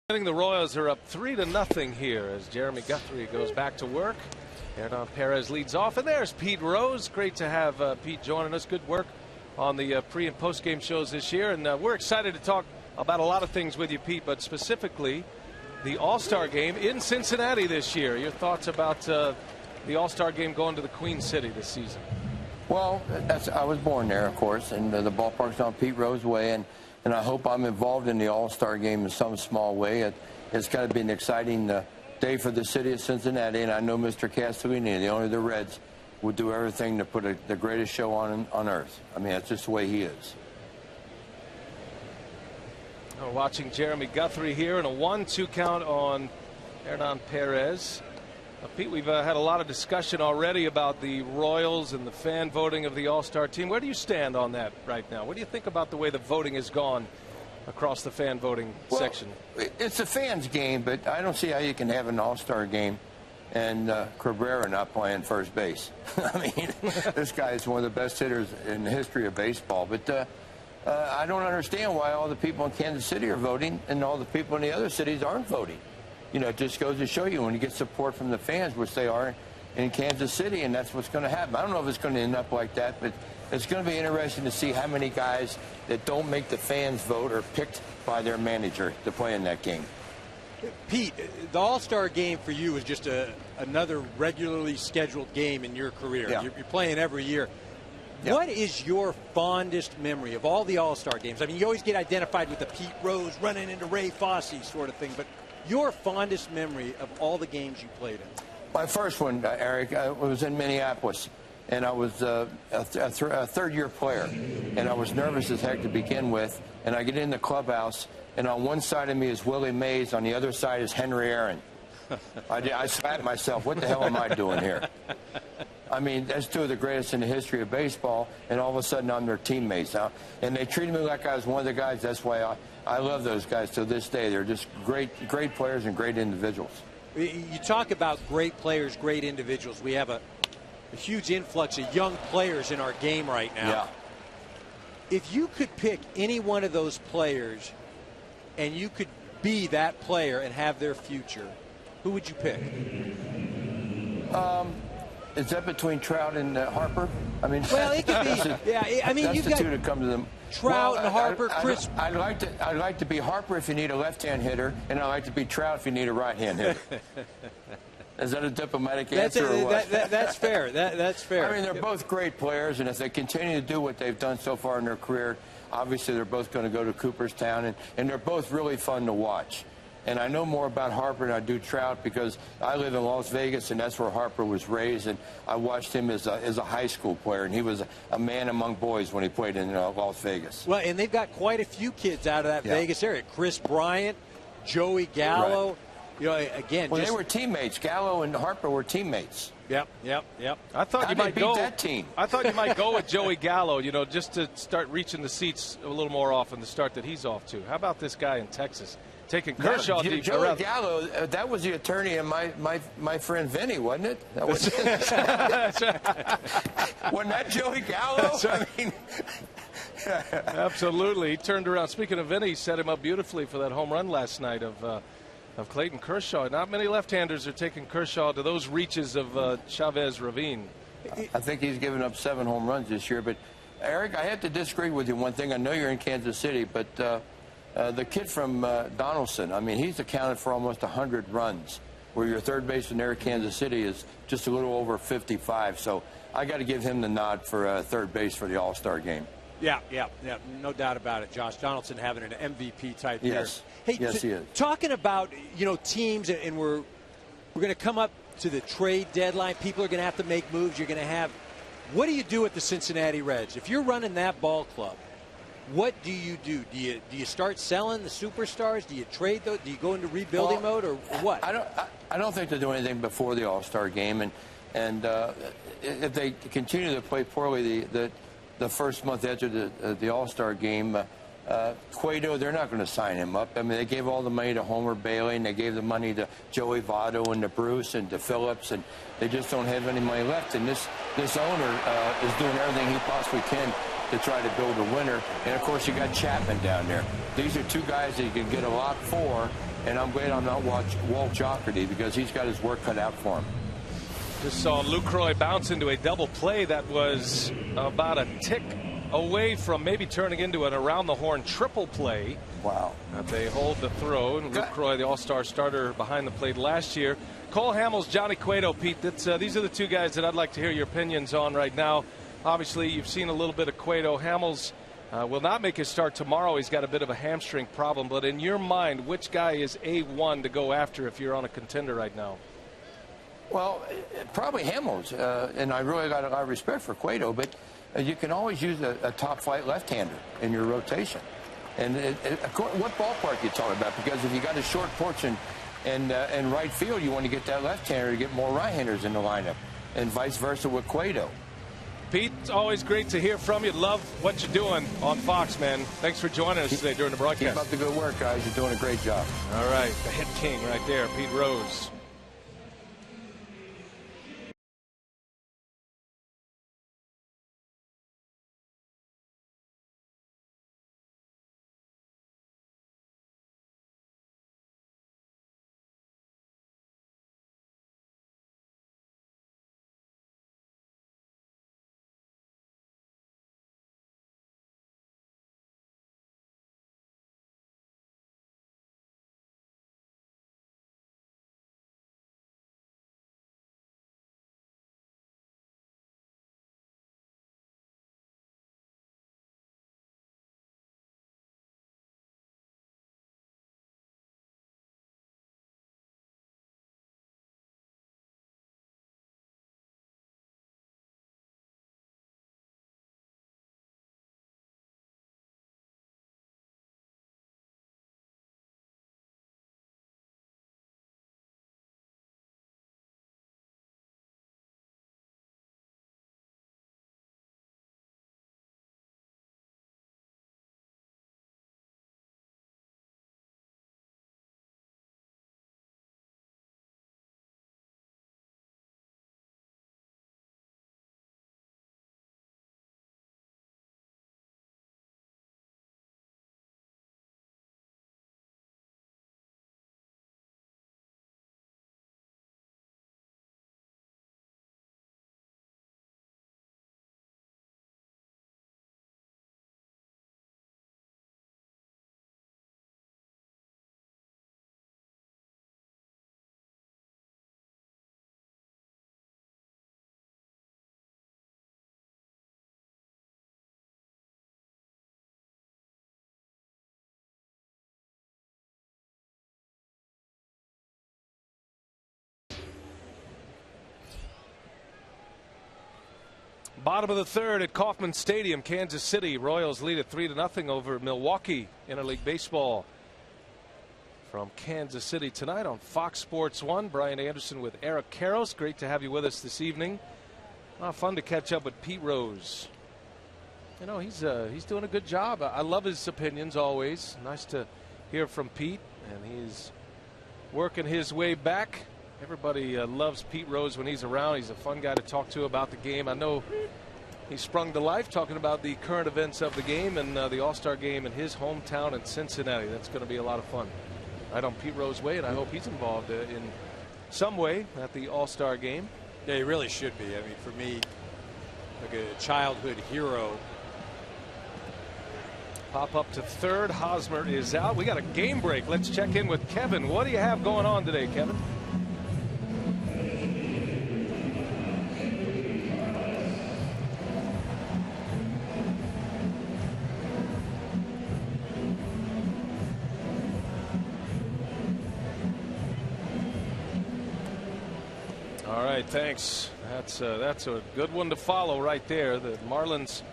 The Royals are up 3-0 here as Jeremy Guthrie goes back to work. Hernan Perez leads off, and there's Pete Rose. Great to have Pete joining us. Good work on the pre- and post-game shows this year, and we're excited to talk about a lot of things with you, Pete, but specifically the All-Star game in Cincinnati this year. Your thoughts about the All-Star game going to the Queen City this season? Well, I was born there, of course, and the ballpark's on Pete Rose Way, and I hope I'm involved in the All-Star game in some small way. It's got to be an exciting day for the city of Cincinnati, and I know Mr. Castellini, the owner of the Reds, would do everything to put the greatest show on earth. I mean, that's just the way he is. We're watching Jeremy Guthrie here and a 1-2 count on Hernan Perez. Pete, we've had a lot of discussion already about the Royals and the fan voting of the All-Star team. Where do you stand on that right now? What do you think about the way the voting has gone across the fan voting section? It's a fans game, but I don't see how you can have an All-Star game and Cabrera not playing first base. I mean, this guy is one of the best hitters in the history of baseball. But I don't understand why all the people in Kansas City are voting and all the people in the other cities aren't voting. You know, it just goes to show you when you get support from the fans, which they are in Kansas City, and that's what's going to happen. I don't know if it's going to end up like that, but it's going to be interesting to see how many guys that don't make the fans vote are picked by their manager to play in that game. Pete, the All-Star game for you is just another regularly scheduled game in your career. Yeah. You're playing every year. Yeah. What is your fondest memory of all the All-Star games? I mean, you always get identified with the Pete Rose running into Ray Fosse sort of thing, but your fondest memory of all the games you played in? My first one, Eric, was in Minneapolis, and I was a third-year player, and I was nervous as heck to begin with, and I get in the clubhouse, and on one side of me is Willie Mays, on the other side is Henry Aaron. I slapped myself, what the hell am I doing here? I mean, that's two of the greatest in the history of baseball, and all of a sudden I'm their teammates now. And they treated me like I was one of the guys. That's why I love those guys to this day. They're just great players and great individuals. You talk about great players, great individuals. We have a huge influx of young players in our game right now. Yeah. If you could pick any one of those players and you could be that player and have their future, who would you pick? Is that between Trout and Harper? I mean, well, it could be. Yeah, I mean, you've the got two that come to them. Trout and Harper, Chris. I'd like to be Harper if you need a left-hand hitter, and I'd like to be Trout if you need a right-hand hitter. Is that a diplomatic answer or what? That's fair. That's fair. I mean, they're both great players, and if they continue to do what they've done so far in their career, obviously they're both going to go to Cooperstown, and they're both really fun to watch. And I know more about Harper than I do Trout because I live in Las Vegas, and that's where Harper was raised. And I watched him as a high school player, and he was a man among boys when he played in Las Vegas. Well, and they've got quite a few kids out of that Vegas area. Chris Bryant, Joey Gallo. Right. You know, again, they were teammates. Gallo and Harper were teammates. Yep. I thought you might beat go that team. I thought you might go with Joey Gallo, you know, just to start reaching the seats a little more often, the start that he's off to. How about this guy in Texas taking Kershaw deep? Joey Gallo, that was the attorney of my friend Vinny, wasn't it? That was That's right. Wasn't that Joey Gallo? That's right. I mean, absolutely. He turned around. Speaking of Vinny, he set him up beautifully for that home run last night of Clayton Kershaw. Not many left-handers are taking Kershaw to those reaches of Chavez Ravine. I think he's given up 7 home runs this year. But, Eric, I have to disagree with you one thing. I know you're in Kansas City, but the kid from Donaldson, I mean, he's accounted for almost 100 runs, where your third baseman there at Kansas City is just a little over 55. So I got to give him the nod for third base for the All-Star game. Yeah, no doubt about it. Josh Donaldson having an MVP type year. Hey, yes, he is. Talking about teams, and we're going to come up to the trade deadline. People are going to have to make moves. You're going to have. What do you do with the Cincinnati Reds if you're running that ball club? What do you do? Do you start selling the superstars? Do you trade those? Do you go into rebuilding mode or what? I don't think they'll do anything before the All-Star game, and if they continue to play poorly the first month after the All-Star game, Cueto, they're not going to sign him up. I mean, they gave all the money to Homer Bailey, and they gave the money to Joey Votto and to Bruce and to Phillips, and they just don't have any money left. And this owner is doing everything he possibly can to try to build a winner. And, of course, you got Chapman down there. These are two guys that you can get a lot for, and I'm glad I'm not Walt Jocketty because he's got his work cut out for him. Just saw Lucroy bounce into a double play that was about a tick away from maybe turning into an around-the-horn triple play. Wow. They hold the throw, and Lucroy, the all-star starter behind the plate last year. Cole Hamels, Johnny Cueto, Pete, these are the two guys that I'd like to hear your opinions on right now. Obviously, you've seen a little bit of Cueto. Hamels will not make his start tomorrow. He's got a bit of a hamstring problem. But in your mind, which guy is A1 to go after if you're on a contender right now? Well, probably Hamels. And I really got a lot of respect for Cueto. But you can always use a top-flight left-hander in your rotation. And what ballpark you talking about? Because if you got a short porch in right field, you want to get that left-hander to get more right-handers in the lineup. And vice versa with Cueto. Pete, it's always great to hear from you. Love what you're doing on Fox, man. Thanks for joining us today during the broadcast. Keep up the good work, guys. You're doing a great job. All right, the hit king right there, Pete Rose. Bottom of the third at Kauffman Stadium, Kansas City. Royals lead at 3-0 over Milwaukee. Interleague Baseball from Kansas City tonight on Fox Sports 1. Brian Anderson with Eric Karros. Great to have you with us this evening. Fun to catch up with Pete Rose. You know, he's doing a good job. I love his opinions always. Nice to hear from Pete, and he's working his way back. Everybody loves Pete Rose when he's around. He's a fun guy to talk to about the game. I know he sprung to life talking about the current events of the game and the All-Star game in his hometown in Cincinnati. That's going to be a lot of fun. Right on Pete Rose's way, and I hope he's involved in some way at the All-Star game. Yeah, he really should be. I mean, for me, like a childhood hero. Pop up to third. Hosmer is out. We got a game break. Let's check in with Kevin. What do you have going on today, Kevin? All right, thanks. That's a good one to follow right there. The Marlins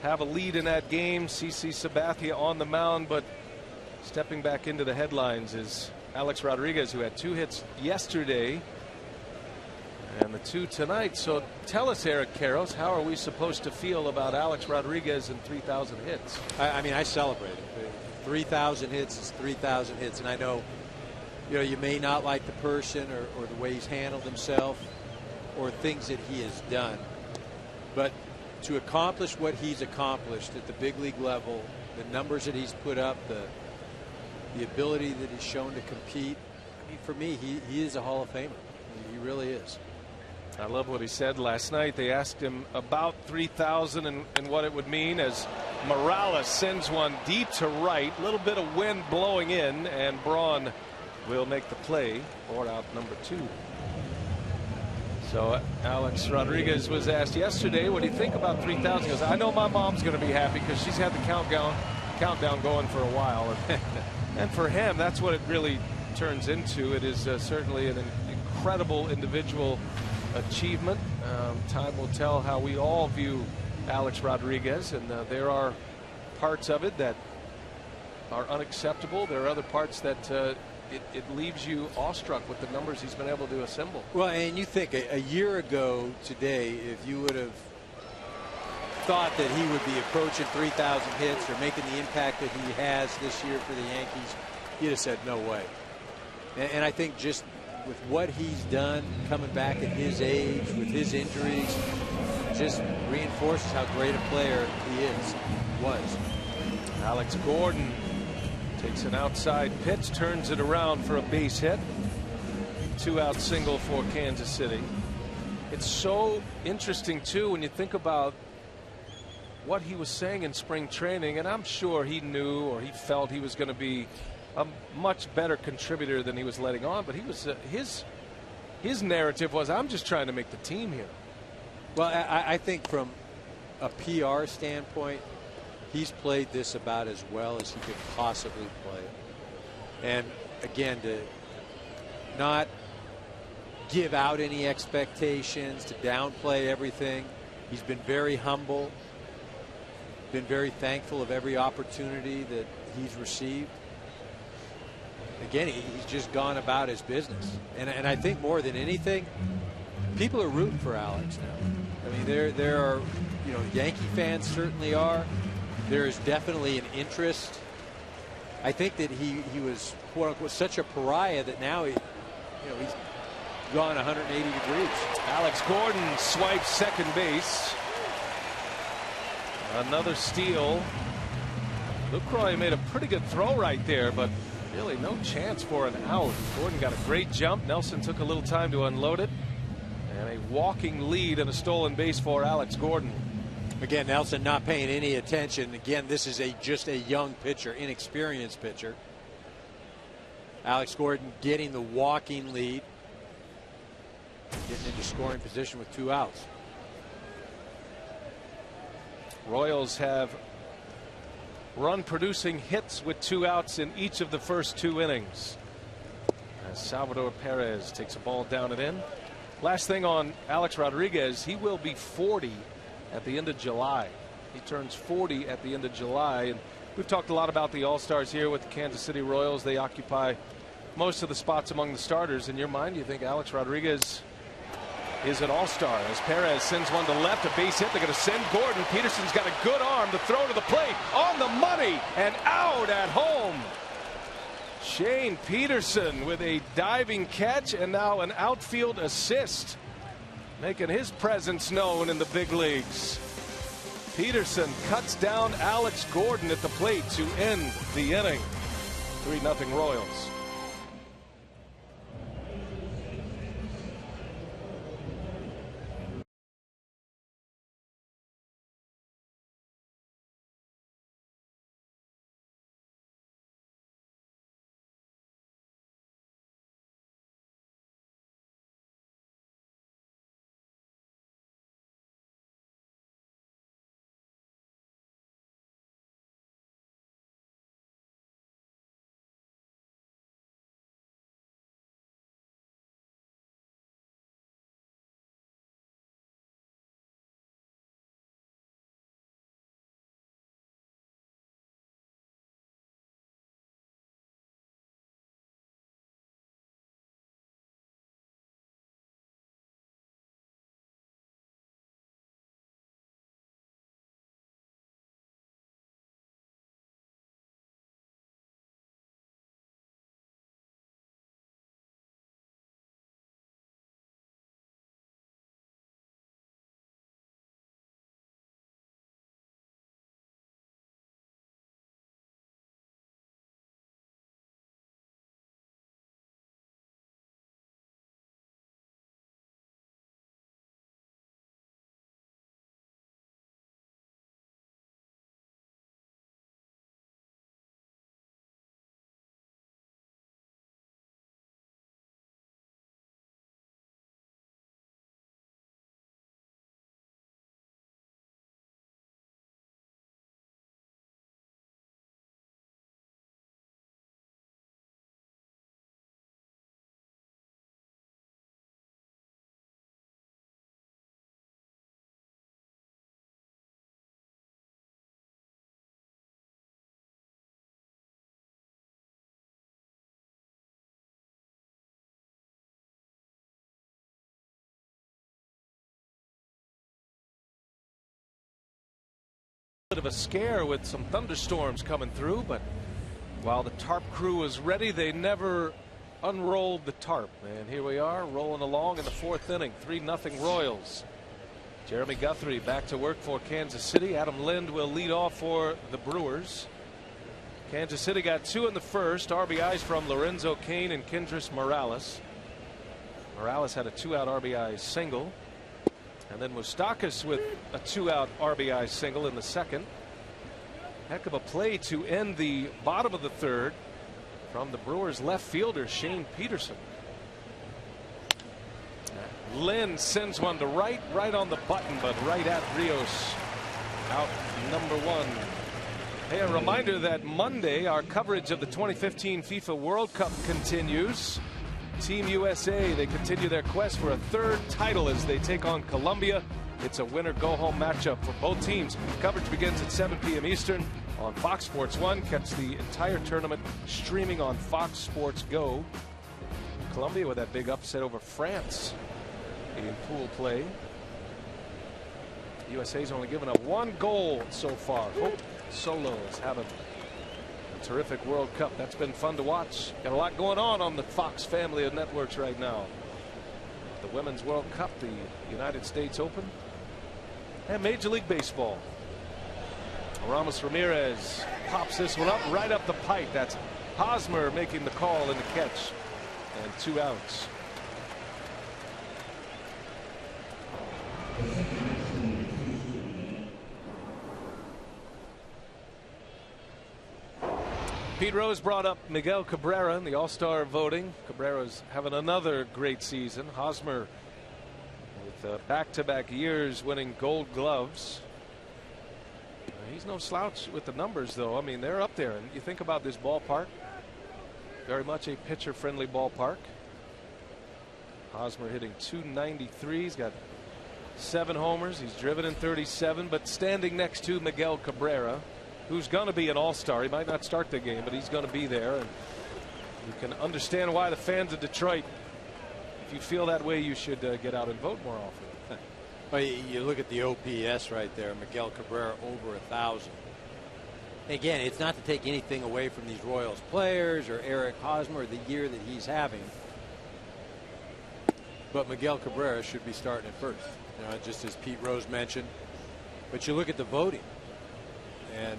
have a lead in that game. CC Sabathia on the mound, but stepping back into the headlines is Alex Rodriguez, who had 2 hits yesterday and the 2 tonight. So tell us, Eric Karros, how are we supposed to feel about Alex Rodriguez and 3,000 hits? I mean, I celebrate it. 3,000 hits is 3,000 hits, and I know, you may not like the person or the way he's handled himself or things that he has done, but to accomplish what he's accomplished at the big league level, the numbers that he's put up, the ability that he's shown to compete. I mean, for me, he is a Hall of Famer. He really is. I love what he said last night. They asked him about 3,000 and what it would mean as Morales sends one deep to right. A little bit of wind blowing in, and Braun will make the play for out number 2. So Alex Rodriguez was asked yesterday, what do you think about 3,000? He goes, I know my mom's going to be happy because she's had the countdown going for a while. And for him, that's what it really turns into. It is certainly an incredible individual achievement. Time will tell how we all view Alex Rodriguez, and there are parts of it that are unacceptable. There are other parts that it leaves you awestruck with the numbers he's been able to assemble. Well, and you think a year ago today, if you would have thought that he would be approaching 3,000 hits or making the impact that he has this year for the Yankees, you'd have said no way. And I think just with what he's done coming back at his age with his injuries just reinforces how great a player he was. Alex Gordon takes an outside pitch, turns it around for a base hit. 2-out single for Kansas City. It's so interesting too when you think about what he was saying in spring training, and I'm sure he knew or he felt he was going to be a much better contributor than he was letting on, but he was his narrative was, I'm just trying to make the team here. Well, I think from a PR standpoint, he's played this about as well as he could possibly play. And again, to not give out any expectations, to downplay everything. He's been very humble, been very thankful of every opportunity that he's received. Again, he's just gone about his business. And I think more than anything, people are rooting for Alex now. I mean, there are, Yankee fans certainly are. There is definitely an interest. I think that he was, quote unquote, such a pariah that now he's gone 180 degrees. Alex Gordon swipes second base. Another steal. Lucroy made a pretty good throw right there, but really no chance for an out. Gordon got a great jump. Nelson took a little time to unload it. And a walking lead and a stolen base for Alex Gordon. Again, Nelson not paying any attention. Again, this is just a young pitcher, inexperienced pitcher. Alex Gordon getting the walking lead. Getting into scoring position with 2 outs. Royals have run producing hits with 2 outs in each of the first 2 innings. As Salvador Perez takes a ball down and in. Last thing on Alex Rodriguez, he will be 40 at the end of July. He turns 40 at the end of July. And we've talked a lot about the All-Stars here with the Kansas City Royals. They occupy most of the spots among the starters. In your mind, you think Alex Rodriguez is an all-star as Perez sends one to left, a base hit. They're going to send Gordon. Peterson's got a good arm to throw to the plate, on the money and out at home. Shane Peterson with a diving catch and now an outfield assist, making his presence known in the big leagues. Peterson cuts down Alex Gordon at the plate to end the inning. 3-0 Royals. Bit of a scare with some thunderstorms coming through, but while the tarp crew was ready, they never unrolled the tarp. And here we are rolling along in the 4th inning. 3-0 Royals. Jeremy Guthrie back to work for Kansas City. Adam Lind will lead off for the Brewers. Kansas City got 2 in the first. RBIs from Lorenzo Cain and Kendrys Morales. Morales had a 2-out RBI single. And then Moustakas with a 2-out RBI single in the second. Heck of a play to end the bottom of the 3rd from the Brewers left fielder Shane Peterson. Lynn sends one to right on the button, but right at Rios. Out number 1. Hey, a reminder that Monday our coverage of the 2015 FIFA World Cup continues. Team USA, they continue their quest for a 3rd title as they take on Colombia. It's a winner go home matchup for both teams. Coverage begins at 7 p.m. Eastern on Fox Sports 1. Catch the entire tournament streaming on Fox Sports Go. Colombia with that big upset over France in pool play. USA's only given up 1 goal so far. Hope Solo is having a terrific World Cup. That's been fun to watch. Got a lot going on the Fox family of networks right now. The Women's World Cup, the United States Open, and Major League Baseball. Ramos Ramirez pops this one up right up the pipe. That's Hosmer making the call and the catch, and 2 outs. Pete Rose brought up Miguel Cabrera in the All-Star voting. Cabrera's having another great season. Hosmer with back-to-back years winning Gold Gloves. He's no slouch with the numbers, though. I mean, they're up there. And you think about this ballpark, very much a pitcher-friendly ballpark. Hosmer hitting .293. He's got 7 homers. He's driven in 37, but standing next to Miguel Cabrera, who's going to be an all-star. He might not start the game, but he's going to be there. And you can understand why the fans of Detroit, if you feel that way, you should get out and vote more often. Well, you look at the OPS right there. Miguel Cabrera over 1,000. Again, it's not to take anything away from these Royals players or Eric Hosmer, the year that he's having. But Miguel Cabrera should be starting at first, just as Pete Rose mentioned. But you look at the voting, and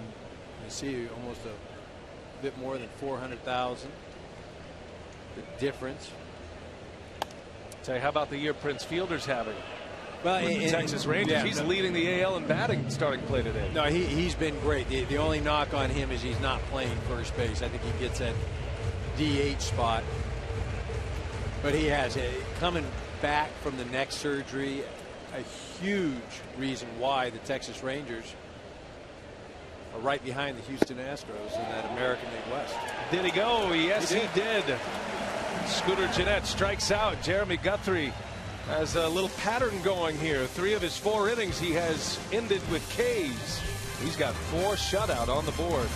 you see almost a bit more than 400,000. The difference. Say, how about the year Prince Fielder's having? Well, with the Texas Rangers, yeah, he's leading the AL in batting starting play today. No, he's been great. The only knock on him is he's not playing first base. I think he gets that DH spot. But he has coming back from the neck surgery, a huge reason why the Texas Rangers are right behind the Houston Astros in that American League West. Did he go? Yes, he did. Scooter Gennett strikes out. Jeremy Guthrie has a little pattern going here. 3 of his 4 innings he has ended with Ks. He's got 4 shutout on the board.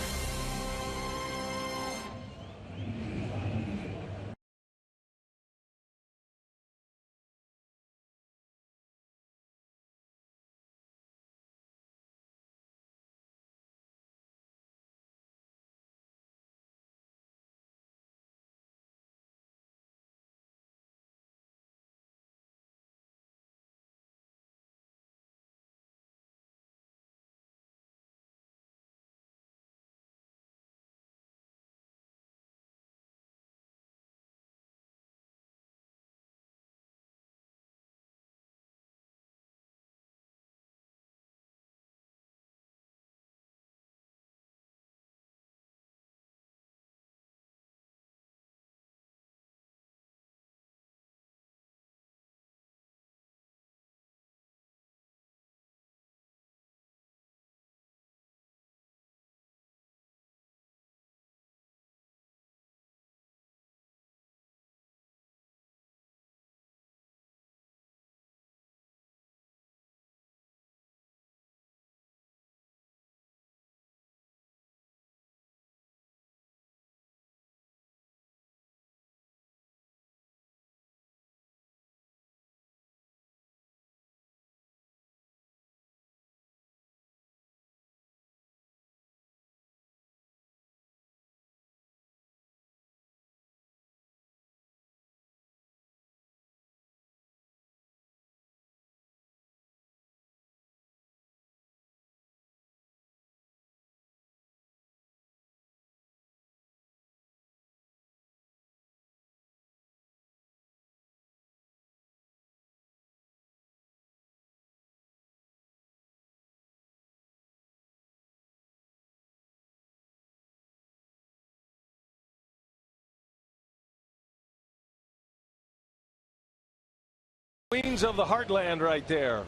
Queens of the Heartland right there.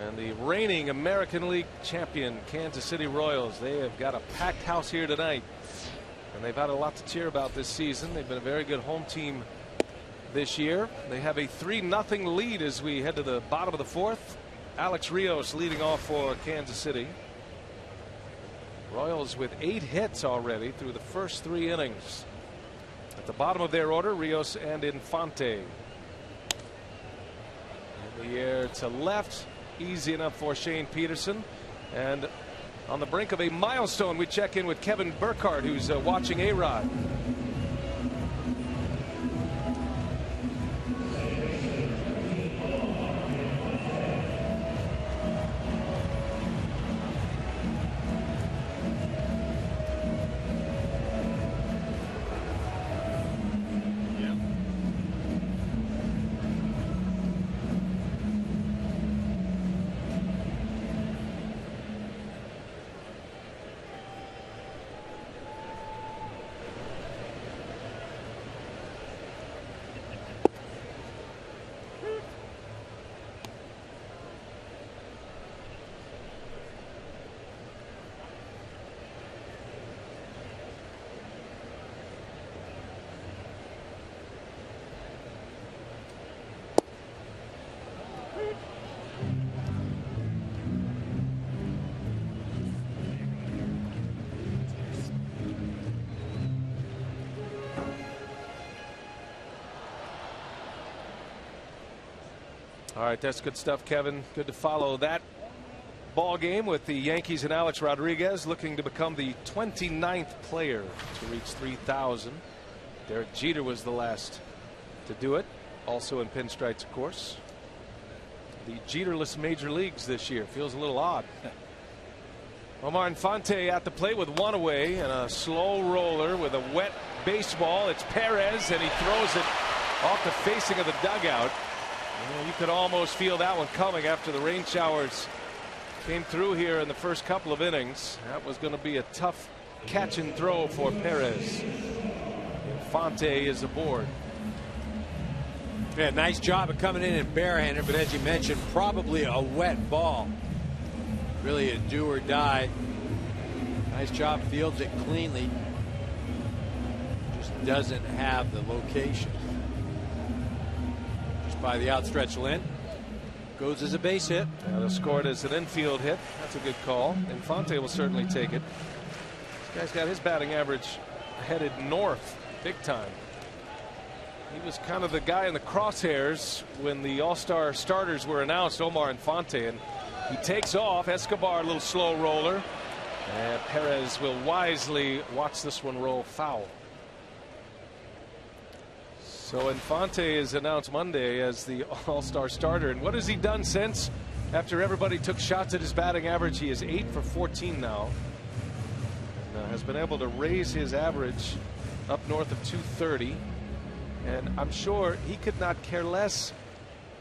And the reigning American League champion Kansas City Royals. They have got a packed house here tonight. And they've had a lot to cheer about this season. They've been a very good home team this year. They have a 3-0 lead as we head to the bottom of the fourth. Alex Rios leading off for Kansas City. Royals with 8 hits already through the first 3 innings. At the bottom of their order, Rios and Infante. In the air to left. Easy enough for Shane Peterson. And on the brink of a milestone, we check in with Kevin Burkhardt, who's watching A-Rod. All right, that's good stuff, Kevin. Good to follow that ball game with the Yankees and Alex Rodriguez looking to become the 29th player to reach 3,000. Derek Jeter was the last to do it, also in pinstripes, of course. The Jeterless major leagues this year feels a little odd. Omar Infante at the plate with 1 away and a slow roller with a wet baseball. It's Perez, and he throws it off the facing of the dugout. You could almost feel that one coming after the rain showers came through here in the first couple of innings. That was going to be a tough catch and throw for Perez. Infante is aboard. Yeah, nice job of coming in barehanded, but as you mentioned, probably a wet ball. Really a do or die. Nice job, fields it cleanly. Just doesn't have the location. By the outstretched line. Goes as a base hit. They'll score it as an infield hit. That's a good call. Infante will certainly take it. This guy's got his batting average headed north big time. He was kind of the guy in the crosshairs when the all-star starters were announced, Omar Infante, and he takes off. Escobar, a little slow roller, and Perez will wisely watch this one roll foul. So Infante is announced Monday as the all-star starter. And what has he done since? After everybody took shots at his batting average, he is 8 for 14 now. And has been able to raise his average up north of 230. And I'm sure he could not care less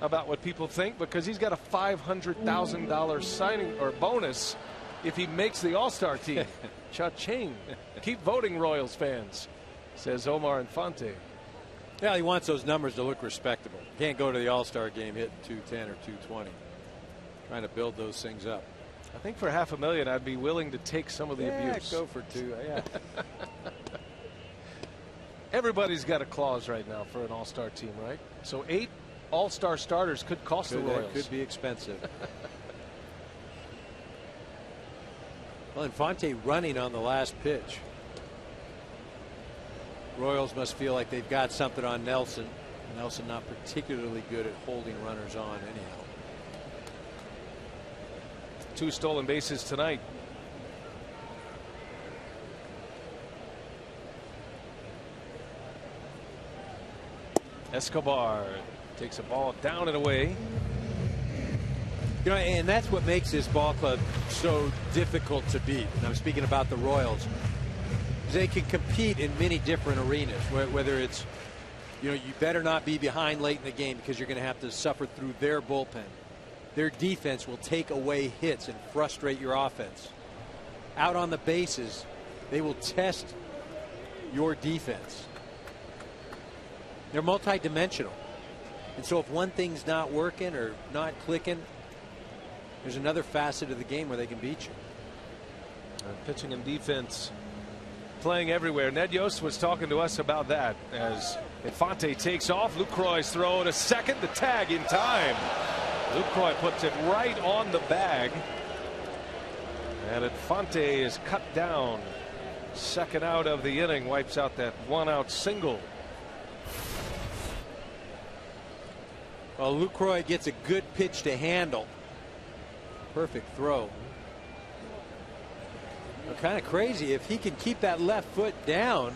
about what people think, because he's got a $500,000 signing or bonus if he makes the all-star team. Cha-ching. Keep voting, Royals fans, says Omar Infante. Yeah, he wants those numbers to look respectable. Can't go to the All-Star game hitting 210 or 220. Trying to build those things up. I think for $500,000 I'd be willing to take some of the abuse. Go for 2. Yeah. Everybody's got a clause right now for an all-star team, right? So 8 all-star starters could cost the Royals. Could be expensive. Well, Infante running on the last pitch. Royals must feel like they've got something on Nelson. Nelson not particularly good at holding runners on anyhow. 2 stolen bases tonight. Escobar takes a ball down and away. You know, and that's what makes this ball club so difficult to beat. And I'm speaking about the Royals. They can compete in many different arenas, whether it's, you know, you better not be behind late in the game because you're going to have to suffer through their bullpen. Their defense will take away hits and frustrate your offense. Out on the bases, they will test your defense. They're multidimensional. And so if one thing's not working or not clicking, there's another facet of the game where they can beat you. Pitching and defense playing everywhere. Ned Yost was talking to us about that as Infante takes off. Lucroy's throw to second. The tag in time. Lucroy puts it right on the bag. And Infante is cut down. Second out of the inning. Wipes out that 1-out single. Well, Lucroy gets a good pitch to handle. Perfect throw. Kind of crazy. If he can keep that left foot down,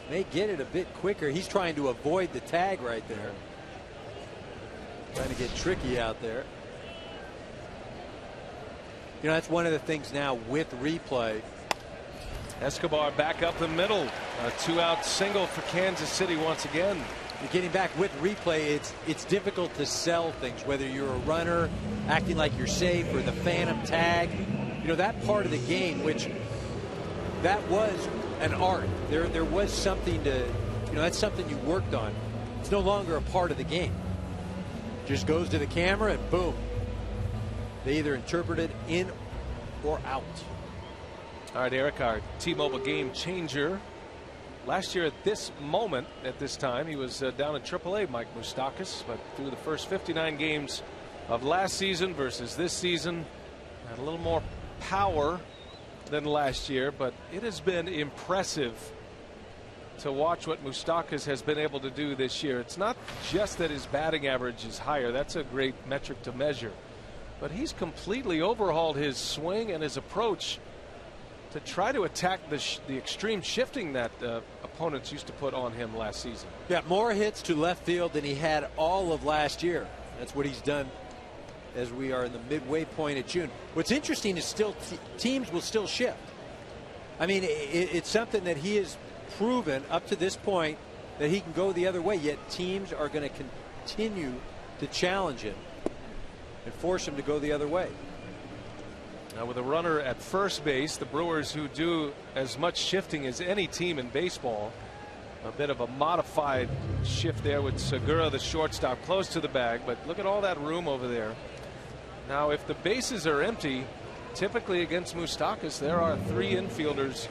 may get it a bit quicker. He's trying to avoid the tag right there. Trying to get tricky out there. You know, that's one of the things now with replay. Escobar back up the middle. A 2-out single for Kansas City once again. You're getting back with replay. It's difficult to sell things, whether you're a runner acting like you're safe or the phantom tag. You know, that part of the game, which that was an art. There was something to, you know, that's something you worked on. It's no longer a part of the game. Just goes to the camera and boom. They either interpret it in or out. All right, Eric, our T-Mobile game changer. Last year at this moment, at this time, he was down in AAA, Mike Moustakas, but through the first 59 games of last season versus this season, had a little more power than last year, but it has been impressive to watch what Moustakas has been able to do this year. It's not just that his batting average is higher. That's a great metric to measure. But he's completely overhauled his swing and his approach to try to attack the extreme shifting that opponents used to put on him last season. Yeah, more hits to left field than he had all of last year. That's what he's done as we are in the midway point of June. What's interesting is still teams will still shift. I mean, it's something that he has proven up to this point that he can go the other way, yet teams are going to continue to challenge him and force him to go the other way. Now with a runner at first base, the Brewers, who do as much shifting as any team in baseball, a bit of a modified shift there with Segura, the shortstop, close to the bag, but look at all that room over there. Now if the bases are empty, typically against Moustakas there are 3 infielders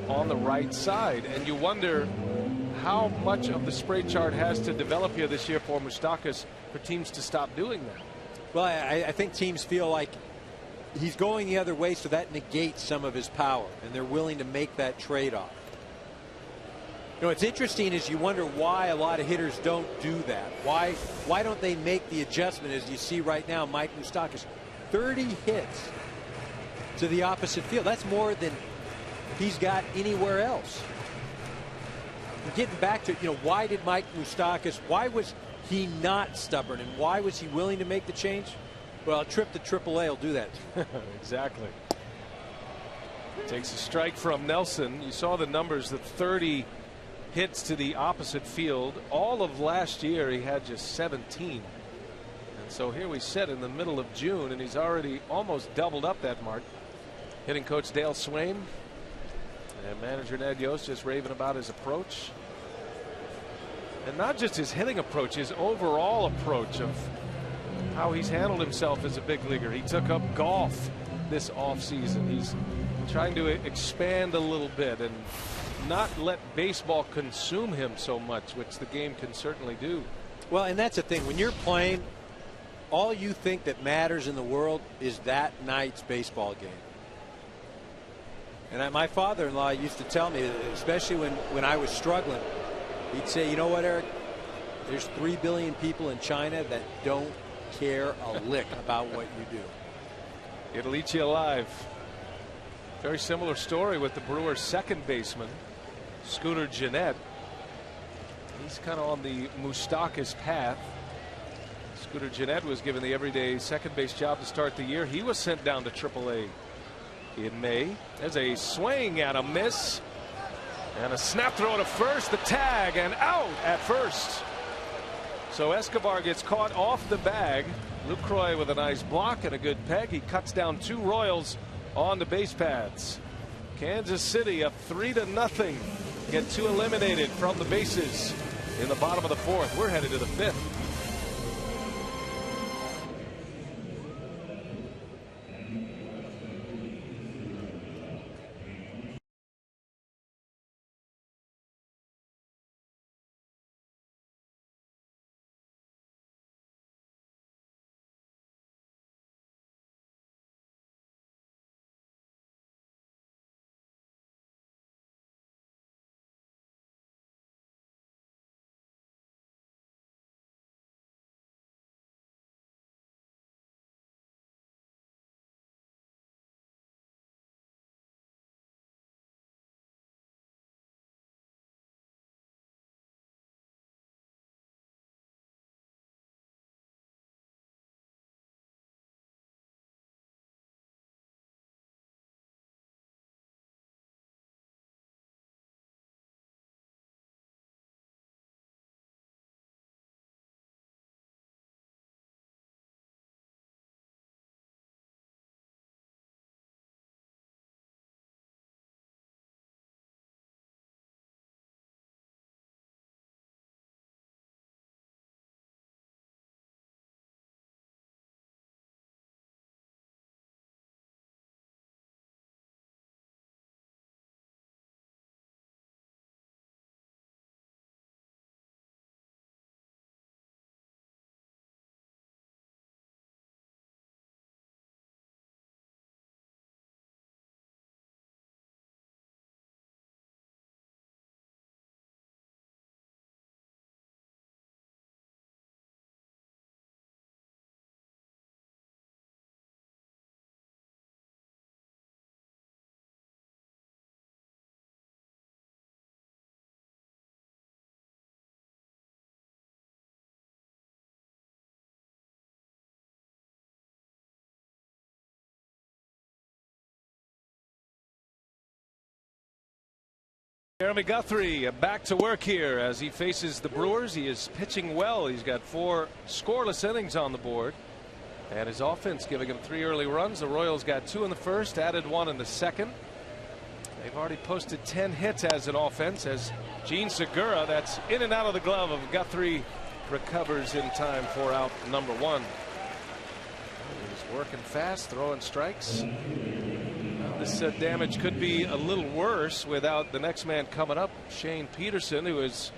on the right side, and you wonder how much of the spray chart has to develop here this year for Moustakas for teams to stop doing that. Well, I think teams feel like he's going the other way, so that negates some of his power, and they're willing to make that trade-off. You know, what's interesting is you wonder why a lot of hitters don't do that. Why don't they make the adjustment, as you see right now, Mike Moustakas, 30 hits to the opposite field. That's more than he's got anywhere else. And getting back to, you know, why did Mike Moustakas, why was he not stubborn, and why was he willing to make the change? Well, a trip to AAA will do that. Exactly. Takes a strike from Nelson. You saw the numbers, the 30 hits to the opposite field. All of last year he had just 17. And so here we sit in the middle of June, and he's already almost doubled up that mark. Hitting coach Dale Swain and manager Ned Yost just raving about his approach. And not just his hitting approach, his overall approach of how he's handled himself as a big leaguer. He took up golf this offseason. He's trying to expand a little bit and not let baseball consume him so much, which the game can certainly do. Well, and that's the thing. When you're playing, all you think that matters in the world is that night's baseball game. And my father-in-law used to tell me, especially when I was struggling, he'd say, you know what, Eric, there's 3 billion people in China that don't care a lick about what you do. It'll eat you alive. Very similar story with the Brewers' second baseman, Scooter Gennett. He's kind of on the Moustakas path. Scooter Gennett was given the everyday second base job to start the year. He was sent down to AAA in May. There's a swing and a miss, and a snap throw to first, the tag, and out at first. So Escobar gets caught off the bag. Lucroy with a nice block and a good peg. He cuts down 2 Royals on the base paths. Kansas City up 3-0. Get 2 eliminated from the bases in the bottom of the 4th. We're headed to the 5th. Jeremy Guthrie back to work here as he faces the Brewers. He is pitching well. He's got 4 scoreless innings on the board, and his offense giving him 3 early runs. The Royals got 2 in the first, added 1 in the second. They've already posted 10 hits as an offense, as Gene Segura, that's in and out of the glove of Guthrie, recovers in time for out number 1. He's working fast, throwing strikes. This damage could be a little worse without the next man coming up, Shane Peterson, who has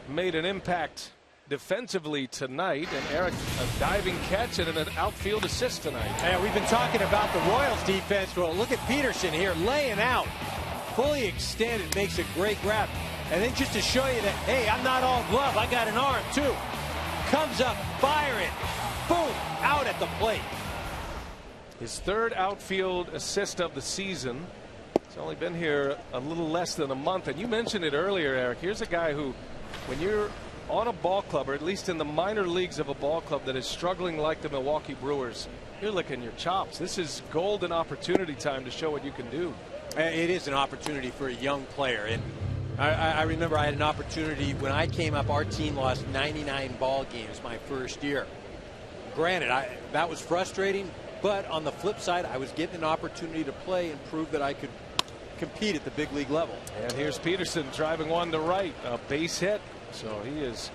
made an impact defensively tonight. And Eric, a diving catch and an outfield assist tonight. Yeah, we've been talking about the Royals defense. Well, look at Peterson here laying out, fully extended, makes a great grab. And then just to show you that, hey, I'm not all glove, I got an arm too. Comes up, firing, boom, out at the plate. His 3rd outfield assist of the season. He's only been here a little less than a month. And you mentioned it earlier, Eric. Here's a guy who, when you're on a ball club, or at least in the minor leagues of a ball club that is struggling like the Milwaukee Brewers, you're licking your chops. This is golden opportunity time to show what you can do. It is an opportunity for a young player. And I remember I had an opportunity when I came up. Our team lost 99 ball games my first year. Granted, that was frustrating. But on the flip side, I was getting an opportunity to play and prove that I could compete at the big league level. And here's Peterson driving one to right, a base hit. So he is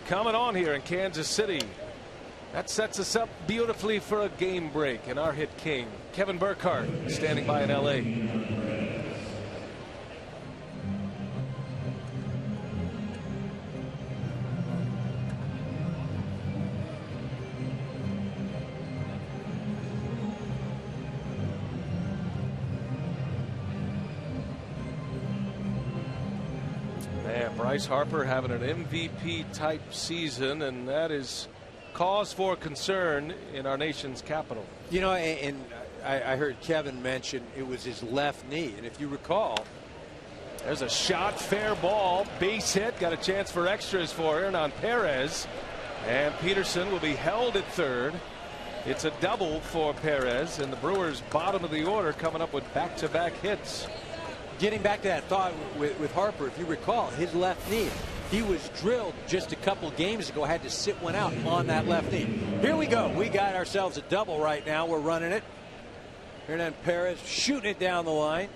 coming on here in Kansas City. That sets us up beautifully for a game break. And our hit king, Kevin Burkhardt, standing by in L.A. Bryce Harper having an MVP type season, and that is cause for concern in our nation's capital. You know, and I heard Kevin mention it was his left knee, and if you recall, there's a shot, fair ball, base hit, got a chance for extras for Hernan Perez, and Peterson will be held at 3rd. It's a double for Perez, and the Brewers bottom of the order coming up with back-to-back hits. Getting back to that thought with Harper, if you recall, his left knee, he was drilled just a couple games ago, had to sit one out on that left knee. Here we go. We got ourselves a double right now. We're running it. Hernan Perez shooting it down the line.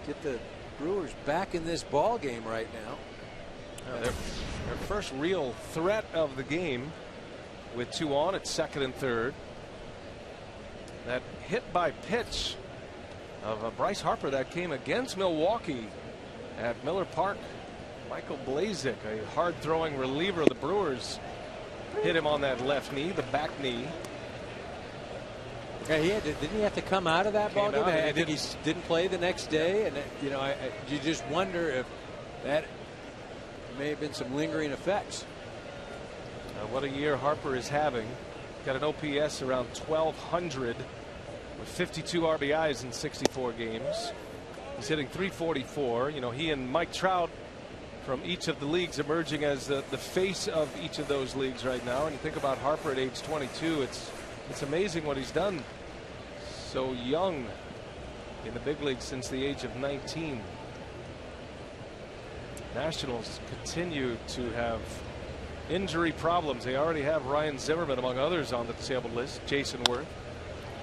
Get the Brewers back in this ball game right now. Their first real threat of the game with 2 on at 2nd and 3rd. That hit by pitch of Bryce Harper that came against Milwaukee at Miller Park. Michael Blazek, a hard-throwing reliever of the Brewers, hit him on that left knee, the back knee. Yeah, didn't he have to come out of that ball game? I think he didn't play the next day, and you know, you just wonder if that may have been some lingering effects. What a year Harper is having. Got an OPS around 1,200 with 52 RBIs in 64 games. He's hitting .344. You know, he and Mike Trout from each of the leagues emerging as the face of each of those leagues right now. And you think about Harper at age 22, it's amazing what he's done so young in the big leagues since the age of 19. Nationals continue to have injury problems. They already have Ryan Zimmerman among others on the disabled list. Jason Worth.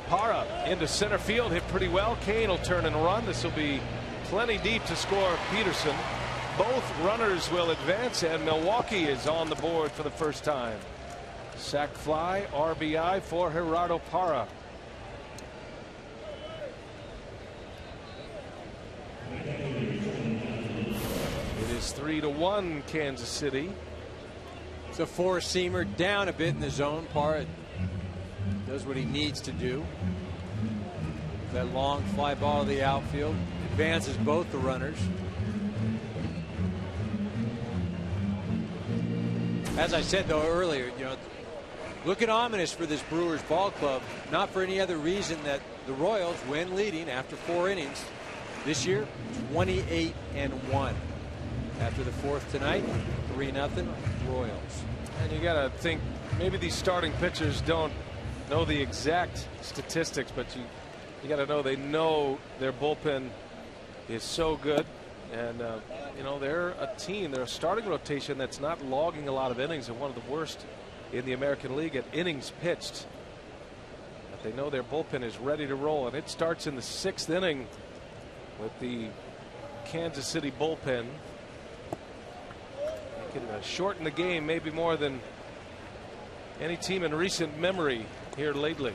Parra into center field, hit pretty well. Kane will turn and run. This will be plenty deep to score Peterson. Both runners will advance, and Milwaukee is on the board for the first time. Sac fly, RBI for Gerardo Parra. It is 3-1 Kansas City. It's a four-seamer down a bit in the zone. Parra does what he needs to do. That long fly ball to the outfield advances both the runners. As I said though earlier, you know, looking ominous for this Brewers ball club, not for any other reason that the Royals win leading after 4 innings this year, 28-1 after the 4th tonight, 3-0 Royals. And you got to think maybe these starting pitchers don't know the exact statistics, but you got to know they know their bullpen is so good. And, you know, they're a team, they're a starting rotation that's not logging a lot of innings, and one of the worst in the American League at innings pitched. But they know their bullpen is ready to roll, and it starts in the 6th inning with the Kansas City bullpen. They can shorten the game maybe more than any team in recent memory here lately.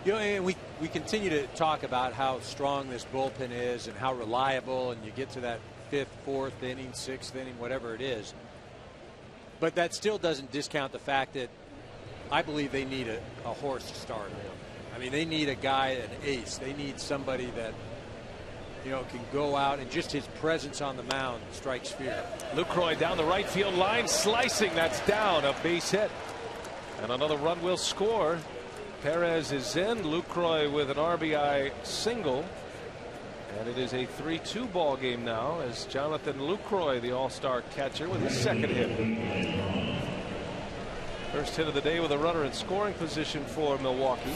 You know, and we continue to talk about how strong this bullpen is and how reliable, and you get to that 5th, 4th inning, 6th inning, whatever it is. But that still doesn't discount the fact that I believe they need a horse to start. I mean, they need a guy, an ace. They need somebody that, you know, can go out and just his presence on the mound strikes fear. Lucroy down the right field line, slicing. That's down, a base hit. And another run will score. Perez is in. Lucroy with an RBI single. And it is a 3-2 ball game now as Jonathan Lucroy, the all-star catcher, with his 2nd hit. First hit of the day with a runner in scoring position for Milwaukee.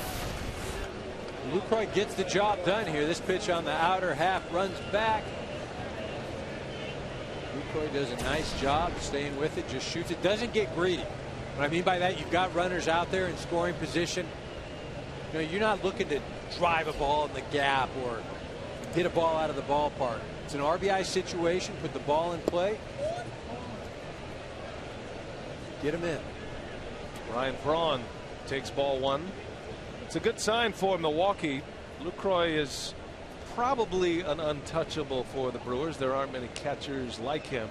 Lucroy gets the job done here. This pitch on the outer half runs back. Lucroy does a nice job staying with it, just shoots it, doesn't get greedy. What I mean by that, you've got runners out there in scoring position. You know, you're not looking to drive a ball in the gap or hit a ball out of the ballpark. It's an RBI situation. Put the ball in play. Get him in. Ryan Braun takes ball 1. It's a good sign for Milwaukee. Lucroy is probably an untouchable for the Brewers. There aren't many catchers like him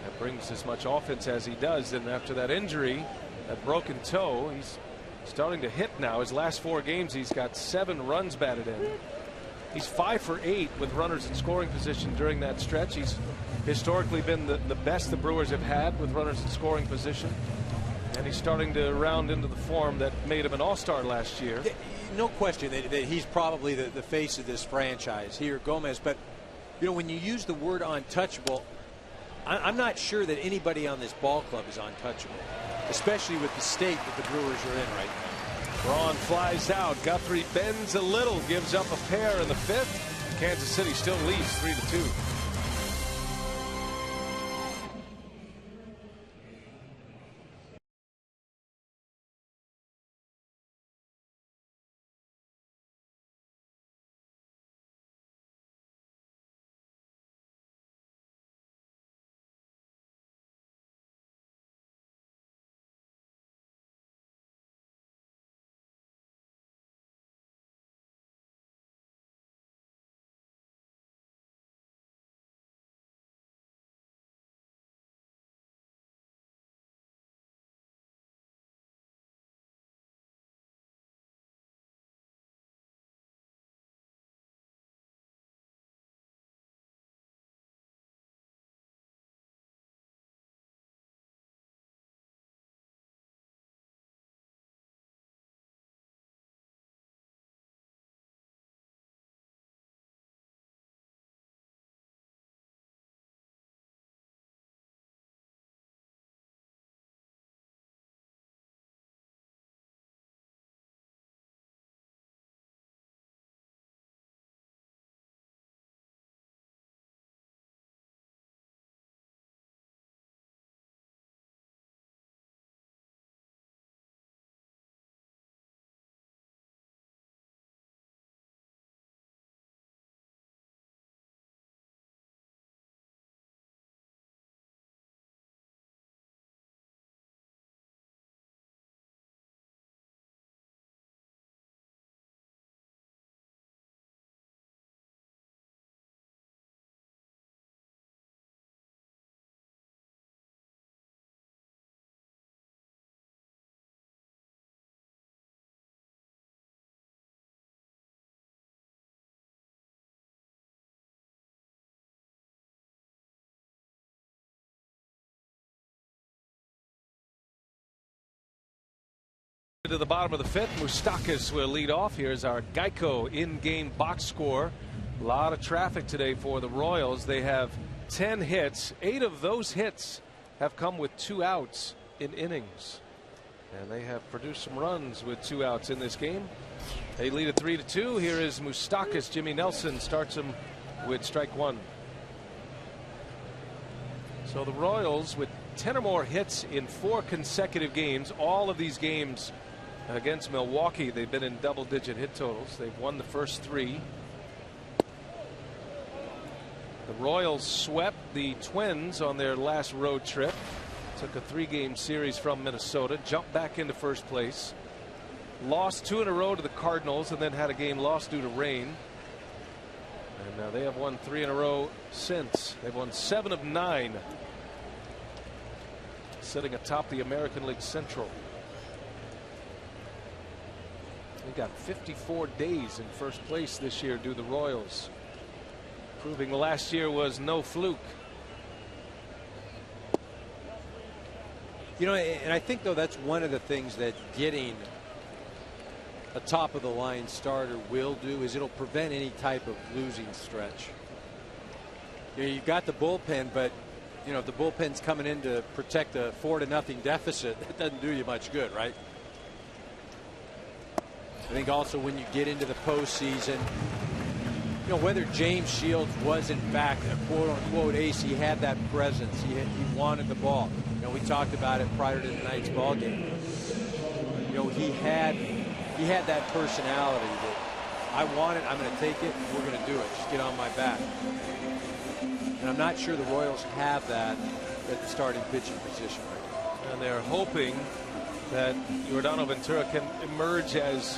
that brings as much offense as he does. And after that injury, that broken toe, he's starting to hit now. His last 4 games, he's got 7 runs batted in. He's 5 for 8 with runners in scoring position during that stretch. He's historically been the best the Brewers have had with runners in scoring position. And he's starting to round into the form that made him an all-star last year. No question that he's probably the face of this franchise here, Gomez. But, you know, when you use the word untouchable, I'm not sure that anybody on this ball club is untouchable, especially with the state that the Brewers are in right now. Braun flies out. Guthrie bends a little, gives up a pair in the 5th. Kansas City still leads 3-2. To the bottom of the 5th, Moustakas will lead off. Here's our Geico in-game box score. A lot of traffic today for the Royals. They have 10 hits. 8 of those hits have come with 2 outs in innings. And they have produced some runs with 2 outs in this game. They lead at 3-2. Here is Moustakas. Jimmy Nelson starts him with strike one. So the Royals with 10 or more hits in 4 consecutive games. All of these games against Milwaukee, they've been in double-digit hit totals. They've won the first 3. The Royals swept the Twins on their last road trip. Took a 3-game series from Minnesota, jumped back into first place, lost 2 in a row to the Cardinals, and then had a game lost due to rain. And they have won 3 in a row since. They've won 7 of 9, sitting atop the American League Central. They got 54 days in first place this year, do the Royals, proving last year was no fluke. You know, and I think, though, that's one of the things that getting a top of the line starter will do, is it'll prevent any type of losing stretch. You know, you've got the bullpen, but you know, if the bullpen's coming in to protect a 4-0 deficit, that doesn't do you much good, right? I think also when you get into the postseason, you know, whether James Shields was in fact a quote-unquote ace, he had that presence. He wanted the ball. You know, we talked about it prior to tonight's ball game. You know, he had that personality that I want it, I'm going to take it, we're going to do it. Just get on my back. And I'm not sure the Royals have that at the starting pitching position right now. And they're hoping that Yordano Ventura can emerge as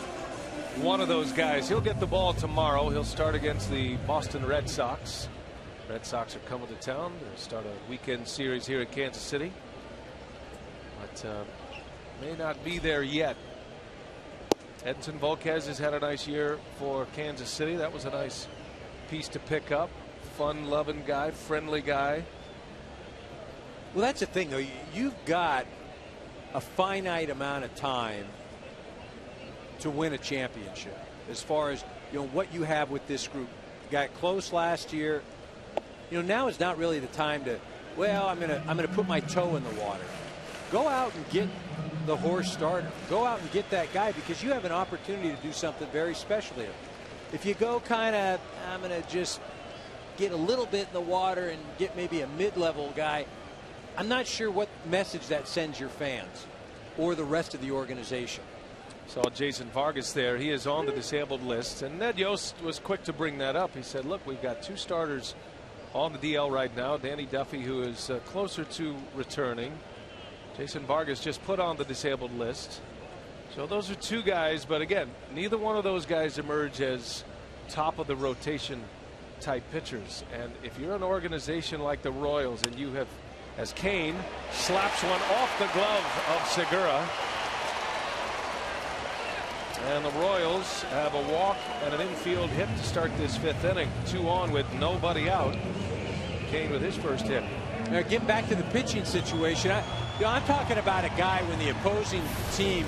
one of those guys. He'll get the ball tomorrow. He'll start against the Boston Red Sox. Red Sox are coming to town. They'll start a weekend series here in Kansas City. But may not be there yet. Edinson Volquez has had a nice year for Kansas City. That was a nice piece to pick up. Fun loving guy, friendly guy. Well, that's the thing, though. You've got a finite amount of time to win a championship. As far as, you know, what you have with this group. You got close last year. You know, now is not really the time to, well, I'm gonna put my toe in the water. Go out and get the horse starter. Go out and get that guy, because you have an opportunity to do something very special here. If you go kind of, I'm going to just get a little bit in the water and get maybe a mid-level guy, I'm not sure what message that sends your fans or the rest of the organization. Saw Jason Vargas there. He is on the disabled list, and Ned Yost was quick to bring that up. He said, look, we've got 2 starters on the DL right now. Danny Duffy, who is closer to returning. Jason Vargas just put on the disabled list. So those are 2 guys, but again, neither one of those guys emerge as top of the rotation type pitchers. And if you're an organization like the Royals, and you have, as Kane slaps one off the glove of Segura, and the Royals have a walk and an infield hit to start this 5th inning. 2 on with nobody out. Kane with his first hit. Now, getting back to the pitching situation, I'm talking about a guy when the opposing team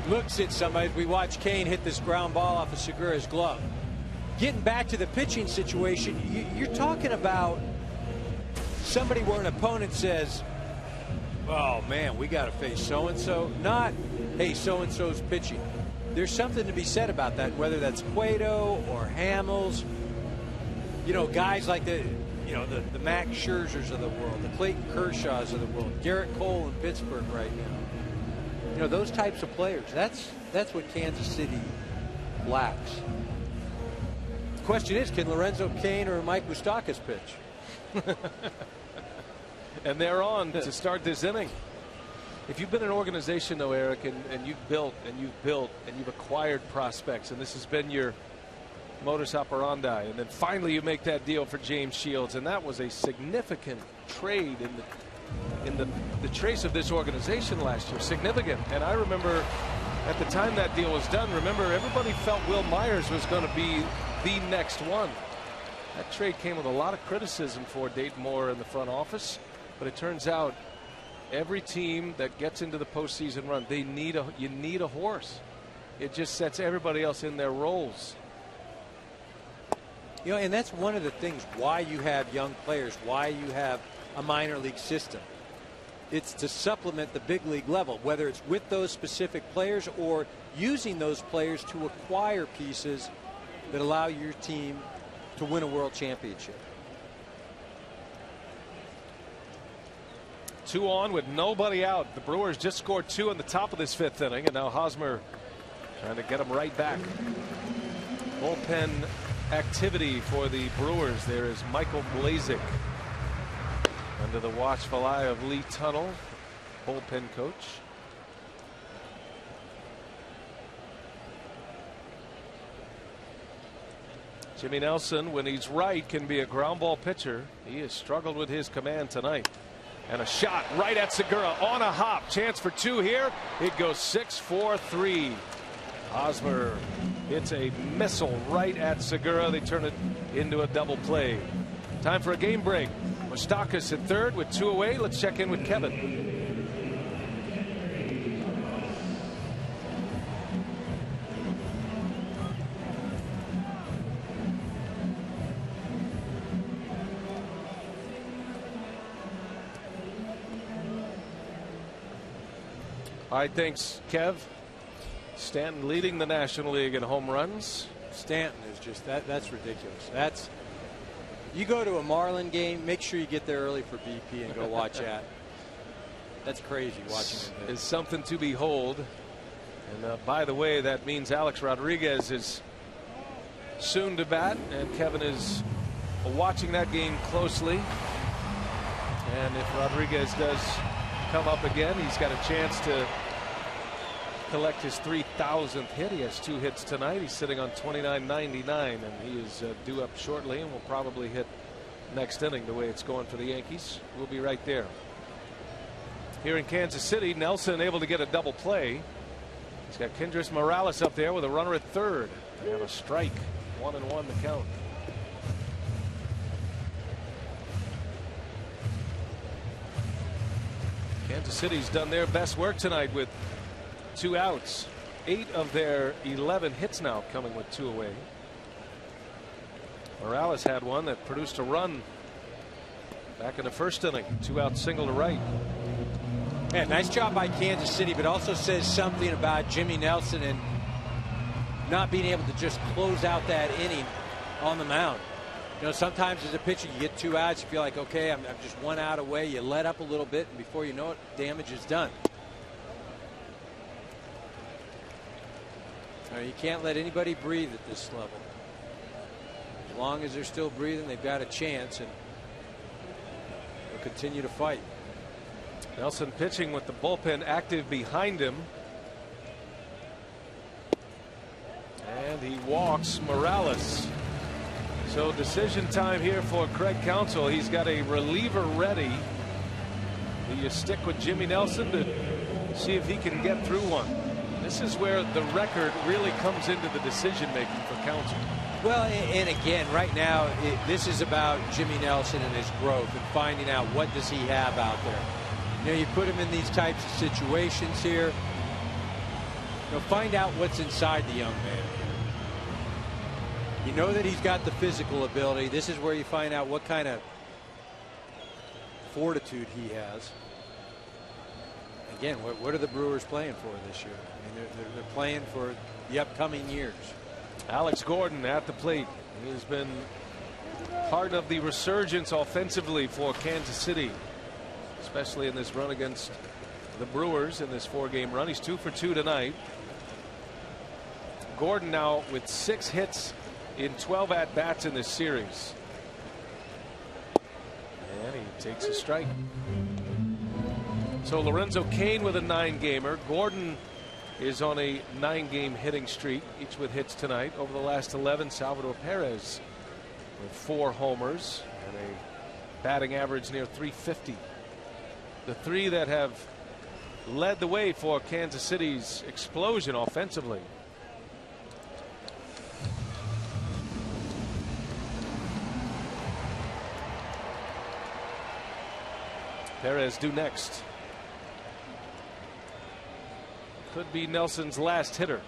looks at somebody. We watch Kane hit this ground ball off of Segura's glove. Getting back to the pitching situation, you're talking about somebody where an opponent says, oh man, we got to face so-and-so. Not, hey, so-and-so's pitching. There's something to be said about that, whether that's Cueto or Hamels. You know, guys like the Max Scherzers of the world, the Clayton Kershaws of the world, Garrett Cole in Pittsburgh right now. You know, those types of players. That's what Kansas City lacks. The question is, can Lorenzo Cain or Mike Moustakas pitch? And they're on to start this inning. If you've been an organization, though, Eric, and you've built and you've acquired prospects, and this has been your modus operandi, and then finally you make that deal for James Shields, and that was a significant trade in the trace of this organization last year. Significant. And I remember at the time that deal was done, remember, everybody felt Will Myers was going to be the next one. That trade came with a lot of criticism for Dayton Moore in the front office, but it turns out every team that gets into the postseason run, you need a horse. It just sets everybody else in their roles. You know, and that's one of the things why you have young players, why you have a minor league system. It's to supplement the big league level, whether it's with those specific players or using those players to acquire pieces that allow your team to win a world championship. 2 on with nobody out. The Brewers just scored 2 in the top of this 5th inning, and now Hosmer trying to get them right back. Bullpen activity for the Brewers. There is Michael Blazek under the watchful eye of Lee Tunnell, bullpen coach. Jimmy Nelson, when he's right, can be a ground ball pitcher. He has struggled with his command tonight. And a shot right at Segura on a hop. Chance for 2 here. It goes 6-4-3. Hosmer hits a missile right at Segura. They turn it into a double play. Time for a game break. Moustakas at third with 2 away. Let's check in with Kevin. All right, thanks, Kev. Stanton leading the National League in home runs. Stanton is just that's ridiculous. You go to a Marlin game, make sure you get there early for BP and go watch that. That's crazy watching it. Is something to behold. And by the way, that means Alex Rodriguez is soon to bat, and Kevin is watching that game closely. And if Rodriguez does come up again, he's got a chance to collect his 3,000th hit. He has 2 hits tonight. He's sitting on 29.99, and he is due up shortly and will probably hit next inning the way it's going for the Yankees. We'll be right there. Here in Kansas City, Nelson able to get a double play. He's got Kendrys Morales up there with a runner at third and a strike. 1-1 the count. Kansas City's done their best work tonight with 2 outs. 8 of their 11 hits now coming with 2 away. Morales had one that produced a run back in the first inning. 2-out single to right. Yeah, nice job by Kansas City, but also says something about Jimmy Nelson and not being able to just close out that inning on the mound. You know, sometimes as a pitcher, you get 2 outs, you feel like, okay, I'm just 1 out away. You let up a little bit, and before you know it, damage is done. You can't let anybody breathe at this level. As long as they're still breathing, they've got a chance, and they'll continue to fight. Nelson pitching with the bullpen active behind him. And he walks Morales. So decision time here for Craig Counsell. He's got a reliever ready. Do you stick with Jimmy Nelson to see if he can get through one? This is where the record really comes into the decision making for Counsell. Well, and again, right now, this is about Jimmy Nelson and his growth and finding out what does he have out there. You know, you put him in these types of situations here. You know, find out what's inside the young man. You know that he's got the physical ability. This is where you find out what kind of fortitude he has. Again, what are the Brewers playing for this year? I mean, they're playing for the upcoming years. Alex Gordon at the plate. He has been part of the resurgence offensively for Kansas City, especially in this run against the Brewers in this 4-game run. He's 2 for 2 tonight. Gordon now with 6 hits in 12 at-bats in this series. And he takes a strike. So Lorenzo Cain with a 9-gamer. Gordon is on a 9-game hitting streak, each with hits tonight. Over the last 11, Salvador Perez with 4 homers and a batting average near .350. The 3 that have led the way for Kansas City's explosion offensively. Perez due next. Could be Nelson's last hitter.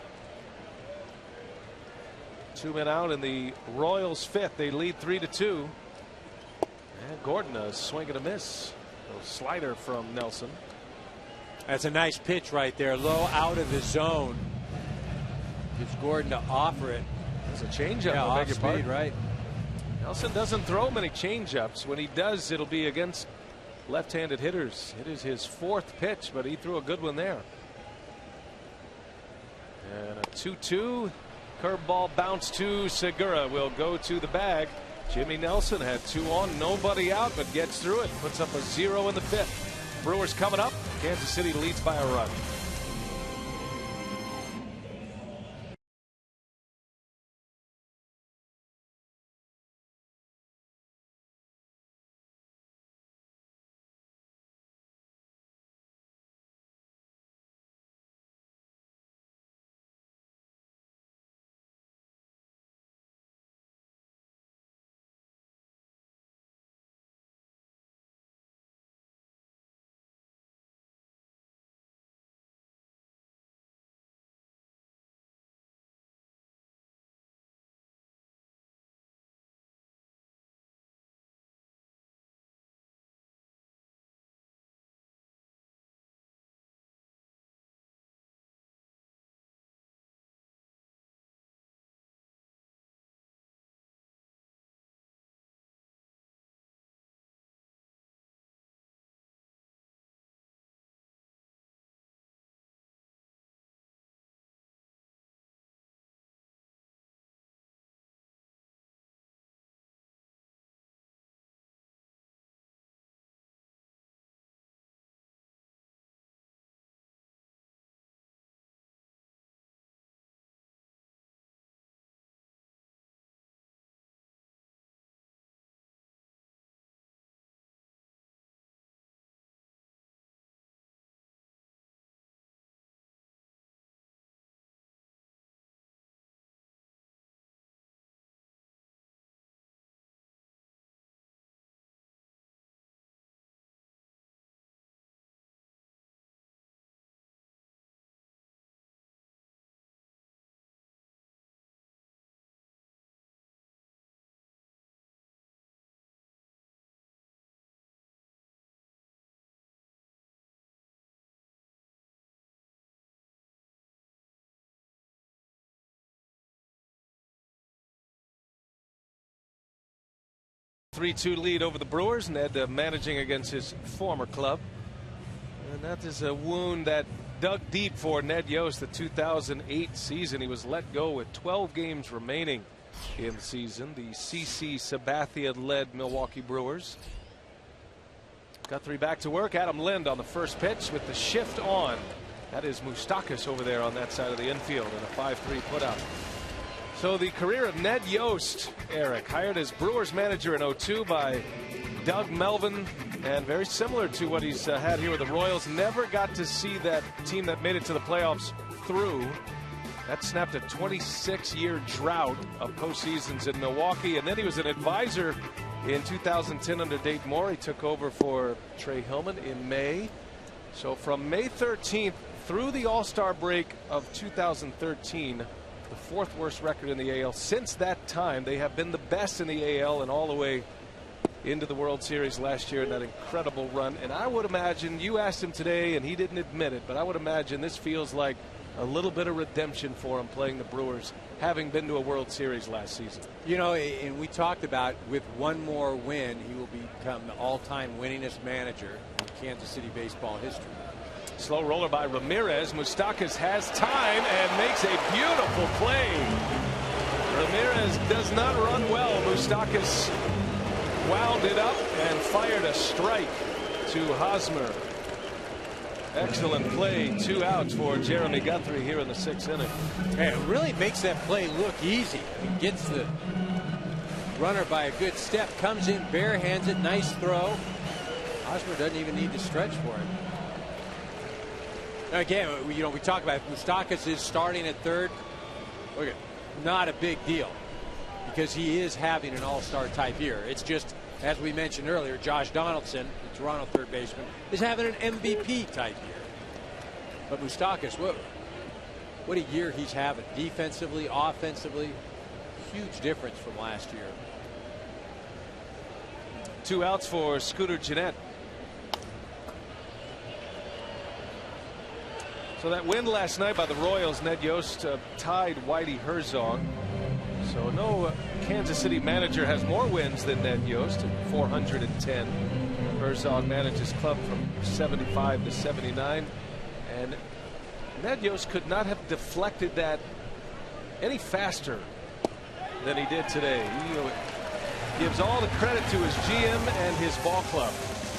2 men out in the Royals' 5th. They lead 3-2. And Gordon a swing and a miss. A slider from Nelson. That's a nice pitch right there. Low out of the zone. Gives Gordon to offer it. It's a changeup. Yeah, off speed, right? Nelson doesn't throw many changeups. When he does, it'll be against left-handed hitters. It is his 4th pitch, but he threw a good one there. And a 2-2. Curveball bounce to Segura will go to the bag. Jimmy Nelson had 2 on, nobody out, but gets through it. Puts up a 0 in the 5th. Brewers coming up. Kansas City leads by a run. Three-2 lead over the Brewers. Ned managing against his former club. And that is a wound that dug deep for Ned Yost. The 2008 season, he was let go with 12 games remaining in the season. The CC Sabathia-led Milwaukee Brewers. Guthrie back to work. Adam Lind on the first pitch with the shift on. That is Moustakas over there on that side of the infield in a 5-3 putout. So the career of Ned Yost, Eric, hired as Brewers manager in 2002 by Doug Melvin, and very similar to what he's had here with the Royals. Never got to see that team that made it to the playoffs through. That snapped a 26-year drought of postseasons in Milwaukee, and then he was an advisor in 2010 under Dayton Moore. He took over for Trey Hillman in May. So from May 13th through the All-Star break of 2013, the 4th worst record in the AL. Since that time, they have been the best in the AL and all the way into the World Series last year in that incredible run. And I would imagine, you asked him today and he didn't admit it, but I would imagine this feels like a little bit of redemption for him playing the Brewers, having been to a World Series last season. You know, and we talked about with one more win, he will become the all-time winningest manager in Kansas City baseball history. Slow roller by Ramirez. Moustakas has time and makes a beautiful play. Ramirez does not run well. Moustakas wound it up and fired a strike to Hosmer. Excellent play. 2 outs for Jeremy Guthrie here in the 6th inning. Hey, it really makes that play look easy. He gets the runner by a good step, comes in, barehands it, nice throw. Hosmer doesn't even need to stretch for it. Now again, we talk about Moustakas is starting at third. Look at, not a big deal because he is having an all-star type year. It's just, as we mentioned earlier, Josh Donaldson, the Toronto third baseman, is having an MVP type year. But Moustakas, what a year he's having, defensively, offensively, huge difference from last year. 2 outs for Scooter Gennett. So that win last night by the Royals, Ned Yost tied Whitey Herzog. So no Kansas City manager has more wins than Ned Yost at 410. Herzog managed his club from 75 to 79, and Ned Yost could not have deflected that any faster than he did today. He gives all the credit to his GM and his ball club.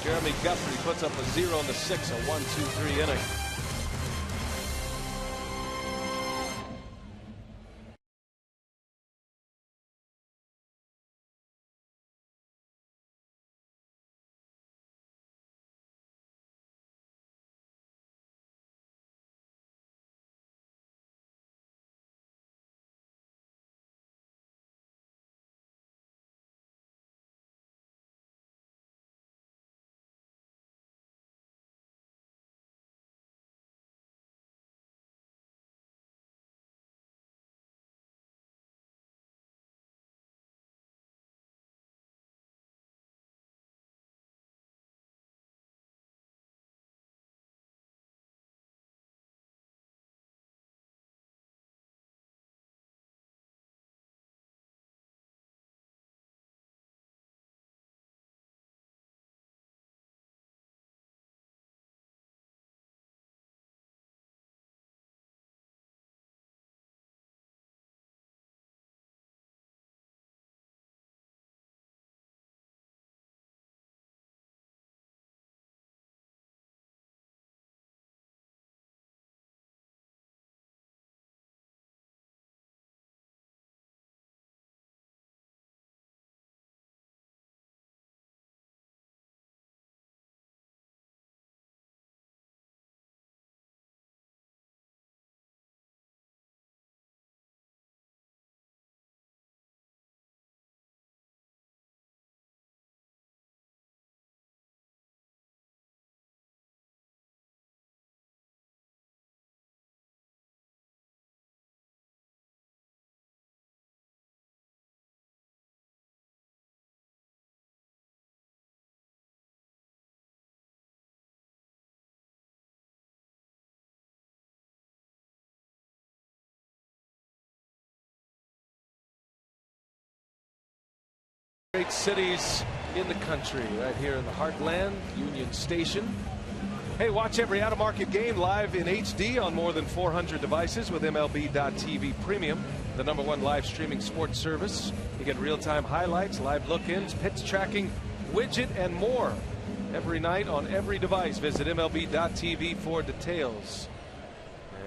Jeremy Guthrie puts up a 0 in the 6th, a 1-2-3 inning. Great cities in the country, right here in the heartland, Union Station. Hey, watch every out-of-market game live in HD on more than 400 devices with MLB.TV Premium, the #1 live streaming sports service. You get real-time highlights, live look-ins, pitch tracking, widget, and more every night on every device. Visit MLB.TV for details.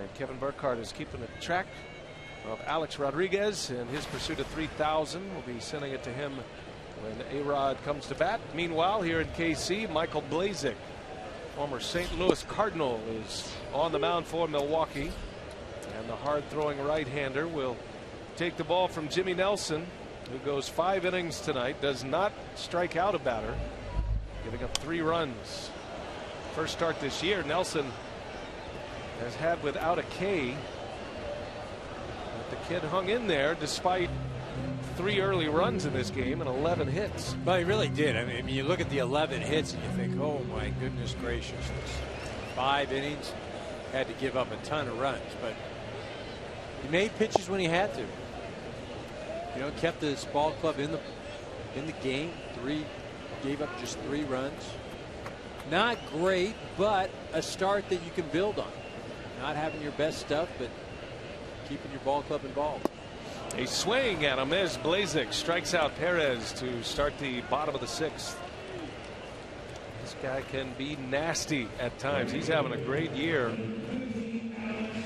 And Kevin Burkhardt is keeping a track of Alex Rodriguez in his pursuit of 3,000. We'll be sending it to him when A-Rod comes to bat. Meanwhile, here in KC, Michael Blazek, former St. Louis Cardinal, is on the mound for Milwaukee. And the hard-throwing right-hander will take the ball from Jimmy Nelson, who goes 5 innings tonight, does not strike out a batter, giving up 3 runs. First start this year, Nelson has had without a K. But the kid hung in there despite 3 early runs in this game and 11 hits. Well, he really did. I mean, you look at the 11 hits and you think, oh my goodness gracious, 5 innings, had to give up a ton of runs, but he made pitches when he had to. You know, kept his ball club in the game. Gave up just 3 runs. Not great, but a start that you can build on. Not having your best stuff, but keeping your ball club involved. A swing at him as Blazek strikes out Perez to start the bottom of the 6th. This guy can be nasty at times. He's having a great year.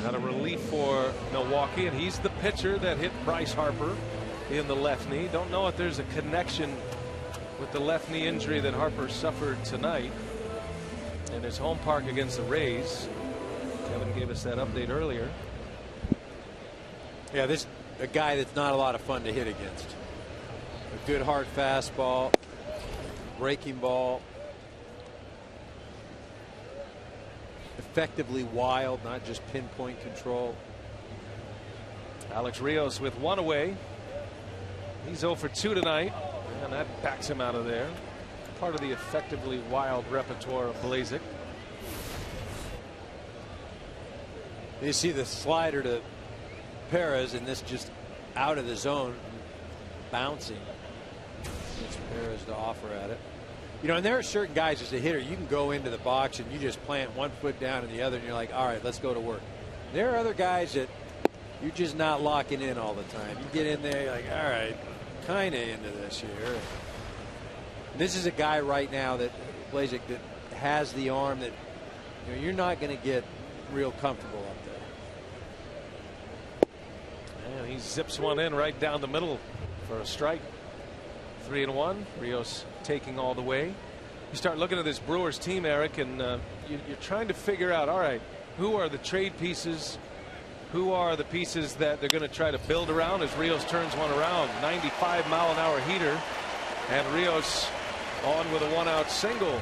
Out of relief for Milwaukee, and he's the pitcher that hit Bryce Harper in the left knee. Don't know if there's a connection with the left knee injury that Harper suffered tonight in his home park against the Rays. Kevin gave us that update earlier. Yeah, this a guy that's not a lot of fun to hit against. A good hard fastball, breaking ball, effectively wild, not just pinpoint control. Alex Rios with 1 away. He's 0 for 2 tonight, and that backs him out of there. Part of the effectively wild repertoire of Blazek. You see the slider to Perez, and this just out of the zone. bouncing. It's Ramirez to offer at it. You know, and there are certain guys as a hitter, you can go into the box and you just plant one foot down and the other, and you're like, all right, let's go to work. There are other guys that you're just not locking in all the time. You get in there, you're like, all right, kind of into this here. And this is a guy right now that Blazek that has the arm that you're not going to get real comfortable up there. And he zips one in right down the middle for a strike. 3-1. Rios taking all the way. You start looking at this Brewers team, Eric, and you're trying to figure out, all right, who are the trade pieces? Who are the pieces that they're going to try to build around as Rios turns one around? 95-mile-an-hour heater, and Rios on with a 1-out single.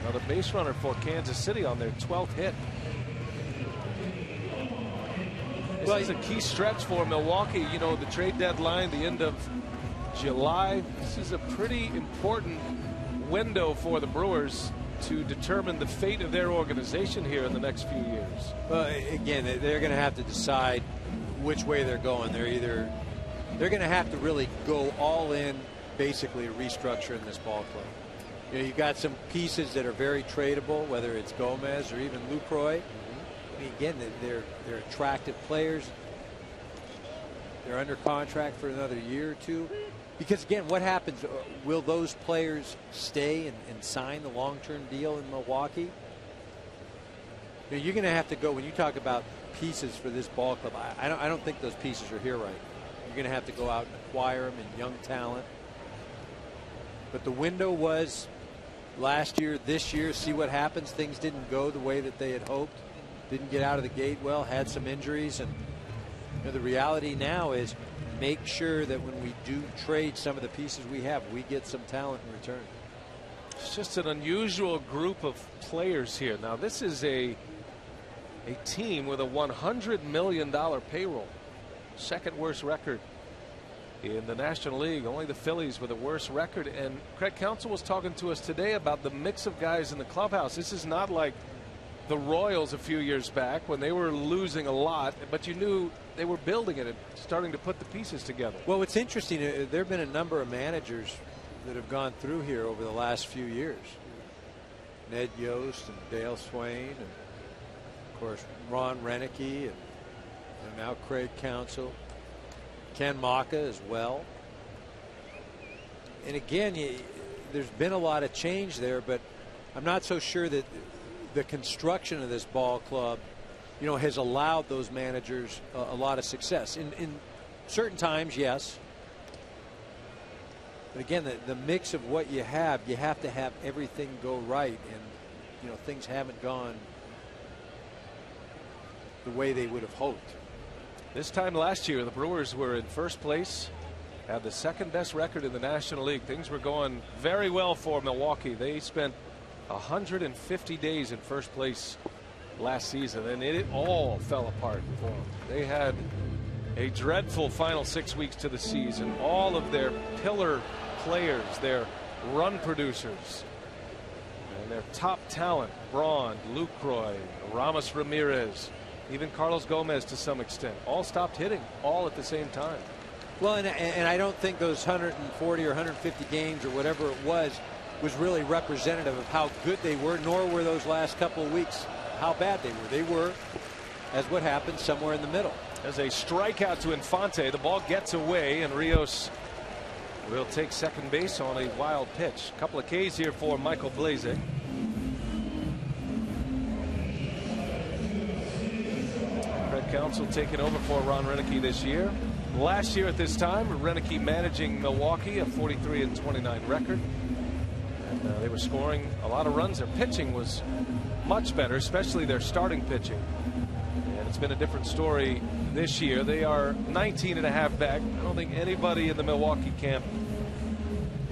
Another base runner for Kansas City on their 12th hit. This is a key stretch for Milwaukee. You know, the trade deadline, the end of July. This is a pretty important window for the Brewers to determine the fate of their organization here in the next few years. Well, again, they're going to have to decide which way they're going. They're going to have to really go all in, basically restructuring this ball club. You know, you've got some pieces that are very tradable, whether it's Gomez or even Lucroy. I mean, again, they're attractive players. They're under contract for another year or two. Because, again, what happens? Will those players stay and sign the long-term deal in Milwaukee? You know, you're going to have to go, when you talk about pieces for this ball club, I don't think those pieces are here right now. You're going to have to go out and acquire them and young talent. But the window was last year, this year, see what happens. Things didn't go the way that they had hoped. Didn't get out of the gate well, had some injuries. And you know, the reality now is make sure that when we do trade some of the pieces we have, we get some talent in return. It's just an unusual group of players here. Now, this is a team with a $100 million payroll. Second worst record in the National League. Only the Phillies with a worse record. And Craig Counsell was talking to us today about the mix of guys in the clubhouse. This is not like the Royals a few years back when they were losing a lot, but you knew they were building it and starting to put the pieces together. Well, it's interesting. There have been a number of managers that have gone through here over the last few years. Ned Yost and Dale Swain, and of course Ron Renicky, and now Craig Counsell, Ken Maka as well. And again, there's been a lot of change there, but I'm not so sure that the construction of this ball club, you know, has allowed those managers a lot of success. In certain times, yes. But again, the mix of what you have to have everything go right. And, you know, things haven't gone the way they would have hoped. This time last year, the Brewers were in first place, had the second best record in the National League. Things were going very well for Milwaukee. They spent 150 days in first place last season, and it all fell apart for them. They had a dreadful final 6 weeks to the season. All of their pillar players, their run producers, and their top talent, Braun, Lucroy, Ramos Ramirez, even Carlos Gomez to some extent, all stopped hitting all at the same time. Well, and I don't think those 140 or 150 games or whatever it was really representative of how good they were, nor were those last couple of weeks how bad they were. They were, as what happened, somewhere in the middle. As a strikeout to Infante, the ball gets away, and Rios will take second base on a wild pitch. A couple of Ks here for Michael Blazek. Craig Counsell taking over for Ron Renicky this year. Last year at this time, Renicky managing Milwaukee, a 43-29 record. They were scoring a lot of runs. Their pitching was much better, especially their starting pitching. And it's been a different story this year. They are 19.5 back. I don't think anybody in the Milwaukee camp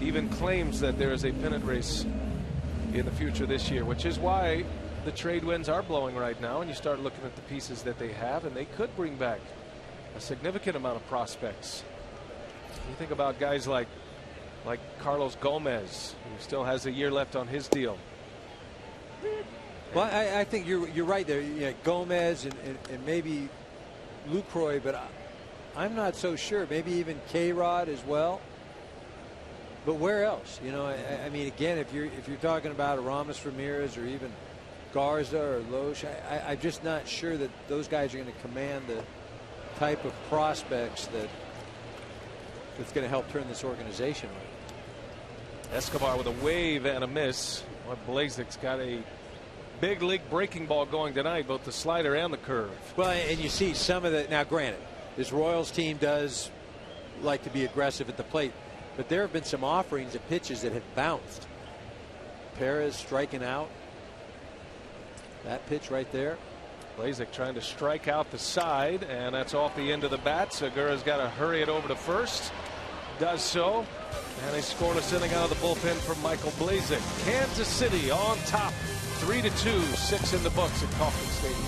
even claims that there is a pennant race in the future this year, which is why the trade winds are blowing right now. And you start looking at the pieces that they have, and they could bring back a significant amount of prospects. You think about guys like Carlos Gomez, who still has a year left on his deal. Well, I think you're right there. You know, Gomez and maybe Lucroy, but I'm not so sure. Maybe even K-Rod as well. But where else? You know, I mean, again, if you're talking about Aramis Ramirez or even Garza or Loesch, I'm just not sure that those guys are going to command the type of prospects that's going to help turn this organization around. Escobar with a wave and a miss. Well, Blazek's got a big league breaking ball going tonight, both the slider and the curve. Well, and you see some of the, now granted, this Royals team does like to be aggressive at the plate, but there have been some offerings of pitches that have bounced. Perez striking out. That pitch right there. Blazek trying to strike out the side, and that's off the end of the bat. Segura's got to hurry it over to first. Does so. And a scoreless inning out of the bullpen from Michael Blazek. Kansas City on top, 3-2, 6 in the books at Kauffman Stadium.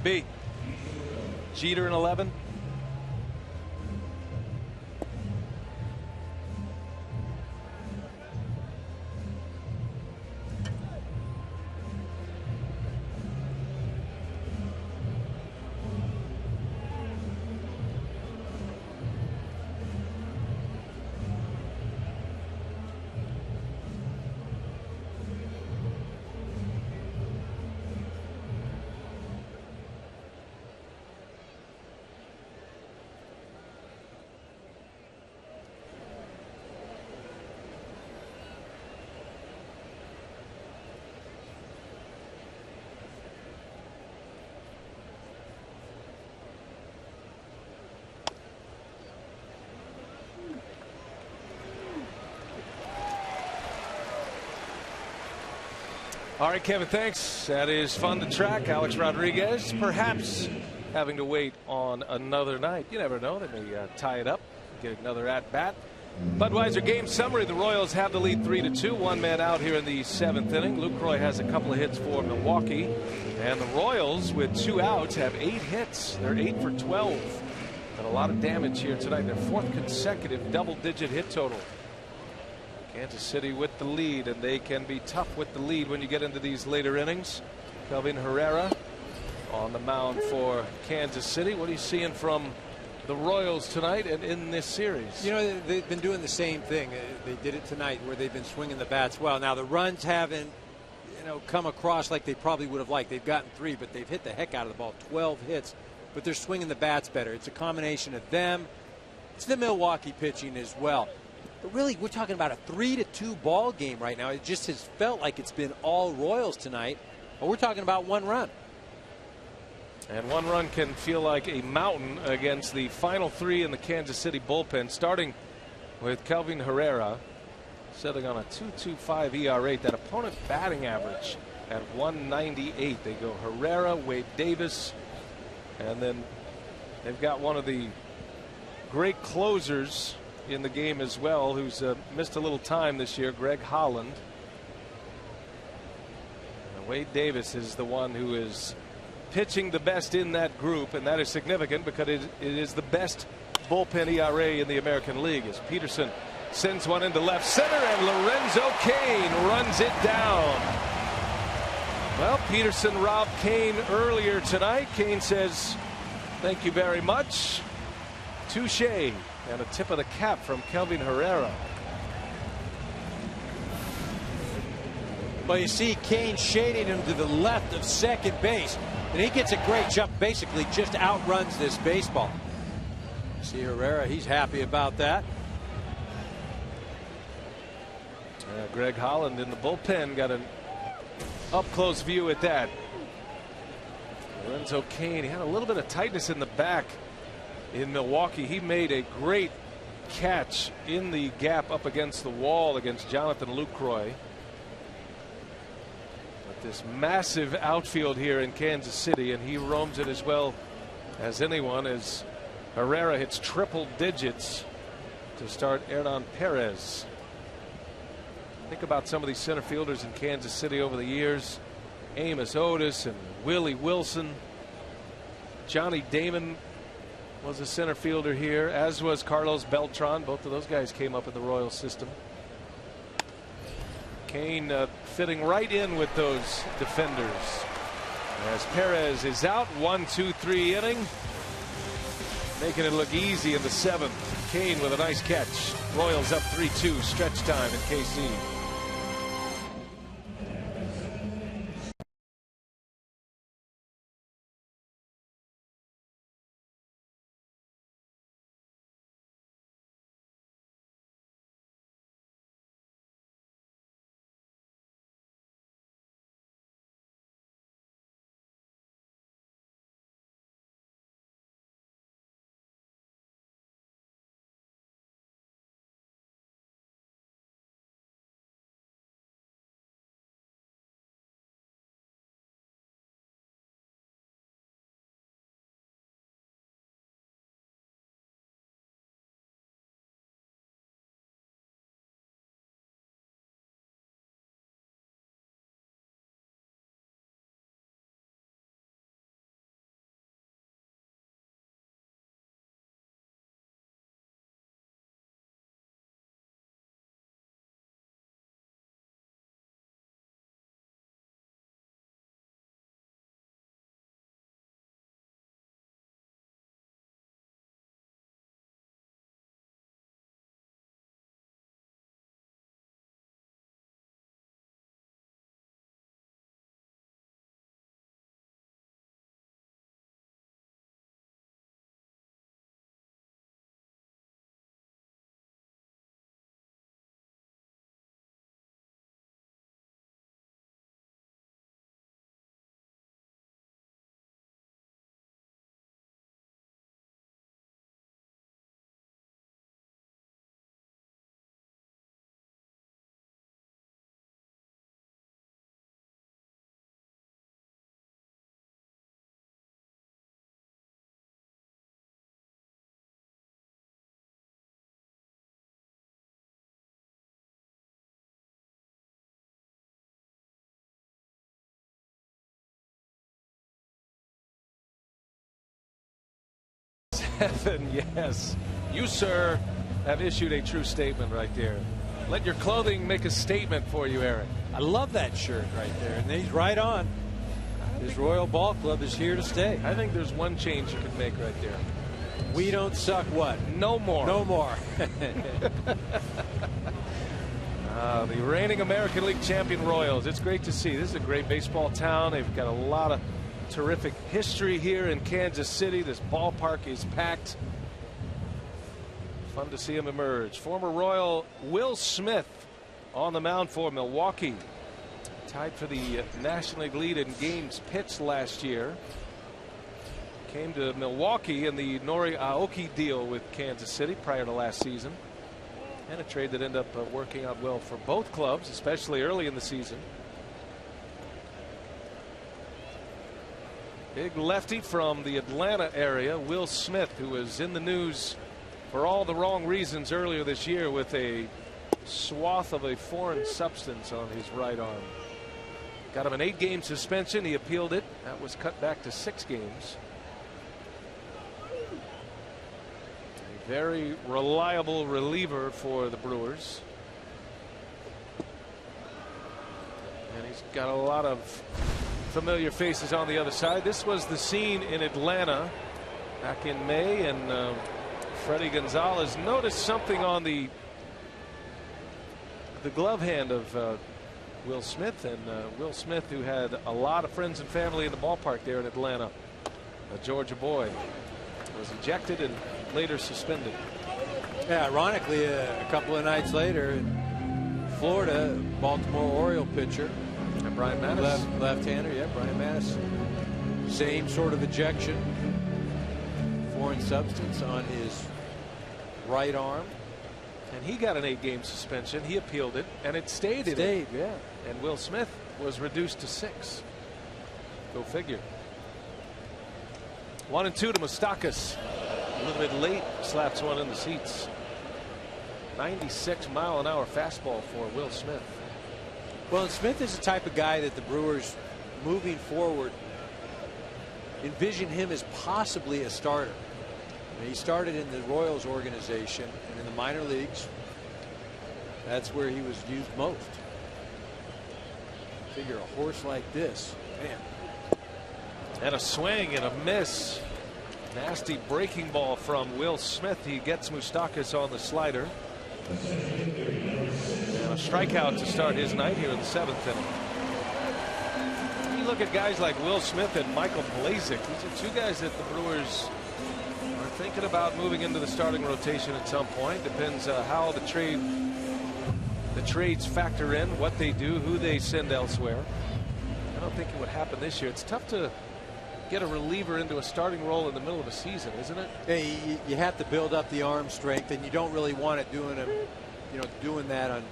B. Jeter in 11. All right, Kevin, thanks. That is fun to track. Alex Rodriguez perhaps having to wait on another night. You never know. They may tie it up, get another at-bat. Budweiser game summary. The Royals have the lead 3-2. One man out here in the 7th inning. Lucroy has a couple of hits for Milwaukee. And the Royals, with 2 outs, have 8 hits. They're 8 for 12. And a lot of damage here tonight. Their 4th consecutive double-digit hit total. Kansas City with the lead, and they can be tough with the lead when you get into these later innings. Kelvin Herrera on the mound for Kansas City. What are you seeing from the Royals tonight and in this series? You know, they've been doing the same thing. They did it tonight where they've been swinging the bats well. Now, the runs haven't, come across like they probably would have liked. They've gotten 3, but they've hit the heck out of the ball. 12 hits, but they're swinging the bats better. It's a combination of them. It's the Milwaukee pitching as well. But really, we're talking about a 3-2 ball game right now. It just has felt like it's been all Royals tonight. But we're talking about 1 run. And 1 run can feel like a mountain against the final 3 in the Kansas City bullpen, starting with Kelvin Herrera, sitting on a 2.25 ERA. That opponent batting average at 198. They go Herrera, Wade Davis, and then they've got one of the great closers in the game as well, who's missed a little time this year, Greg Holland. And Wade Davis is the one who is pitching the best in that group, and that is significant because it is the best bullpen ERA in the American League. As Peterson sends one into left center, and Lorenzo Cain runs it down. Well, Peterson robbed Cain earlier tonight. Cain says, "Thank you very much. Touché." And a tip of the cap from Kelvin Herrera. Well, you see Cain shading him to the left of second base, and he gets a great jump, basically just outruns this baseball. See Herrera, he's happy about that. Greg Holland in the bullpen got an up-close view at that. Lorenzo Cain, he had a little bit of tightness in the back in Milwaukee. He made a great catch in the gap up against the wall against Jonathan Lucroy. But this massive outfield here in Kansas City, and he roams it as well as anyone, as Herrera hits triple digits to start Hernan Perez. Think about some of these center fielders in Kansas City over the years. Amos Otis and Willie Wilson. Johnny Damon was a center fielder here, as was Carlos Beltran. Both of those guys came up in the Royals system. Cain fitting right in with those defenders. As Perez is out, 1-2-3 inning. Making it look easy in the 7th. Cain with a nice catch. Royals up 3-2, stretch time in KC. Yes, you, sir, have issued a true statement right there. Let your clothing make a statement for you, Eric. I love that shirt right there, and he's right on. His Royal Ball Club is here to stay. I think there's one change you could make right there. We don't suck what? No more. No more. The reigning American League champion Royals. It's great to see. This is a great baseball town. They've got a lot of terrific history here in Kansas City. This ballpark is packed. Fun to see him emerge. Former Royal Will Smith on the mound for Milwaukee. Tied for the National League lead in games pitched last year. Came to Milwaukee in the Nori Aoki deal with Kansas City prior to last season. And a trade that ended up working out well for both clubs, especially early in the season. Big lefty from the Atlanta area, Will Smith, who was in the news for all the wrong reasons earlier this year with a swath of a foreign substance on his right arm. Got him an 8-game suspension. He appealed it. That was cut back to 6 games. A very reliable reliever for the Brewers. And he's got a lot of familiar faces on the other side. This was the scene in Atlanta back in May, and Freddie Gonzalez noticed something on the glove hand of Will Smith, and Will Smith, who had a lot of friends and family in the ballpark there in Atlanta, a Georgia boy, was ejected and later suspended. Yeah, ironically, a couple of nights later in Florida, Baltimore Oriole pitcher, Brian Mattis, left-hander, yeah, Brian Mattis, same sort of ejection, foreign substance on his right arm. And he got an 8-game suspension. He appealed it, and it stayed. Yeah. And Will Smith was reduced to 6. Go figure. 1-2 to Moustakas. A little bit late, slaps one in the seats. 96-mile-an-hour fastball for Will Smith. Well, and Smith is the type of guy that the Brewers, moving forward, envision him as possibly a starter. He started in the Royals organization, and in the minor leagues, that's where he was used most. Figure a horse like this, man. And a swing and a miss. Nasty breaking ball from Will Smith. He gets Moustakas on the slider. And a strikeout to start his night here in the 7th inning. You look at guys like Will Smith and Michael Blazek. These are 2 guys that the Brewers are thinking about moving into the starting rotation at some point. Depends how the trades factor in, what they do, who they send elsewhere. I don't think it would happen this year. It's tough to get a reliever into a starting role in the middle of a season, isn't it? Hey, you have to build up the arm strength, and you don't really want it doing that on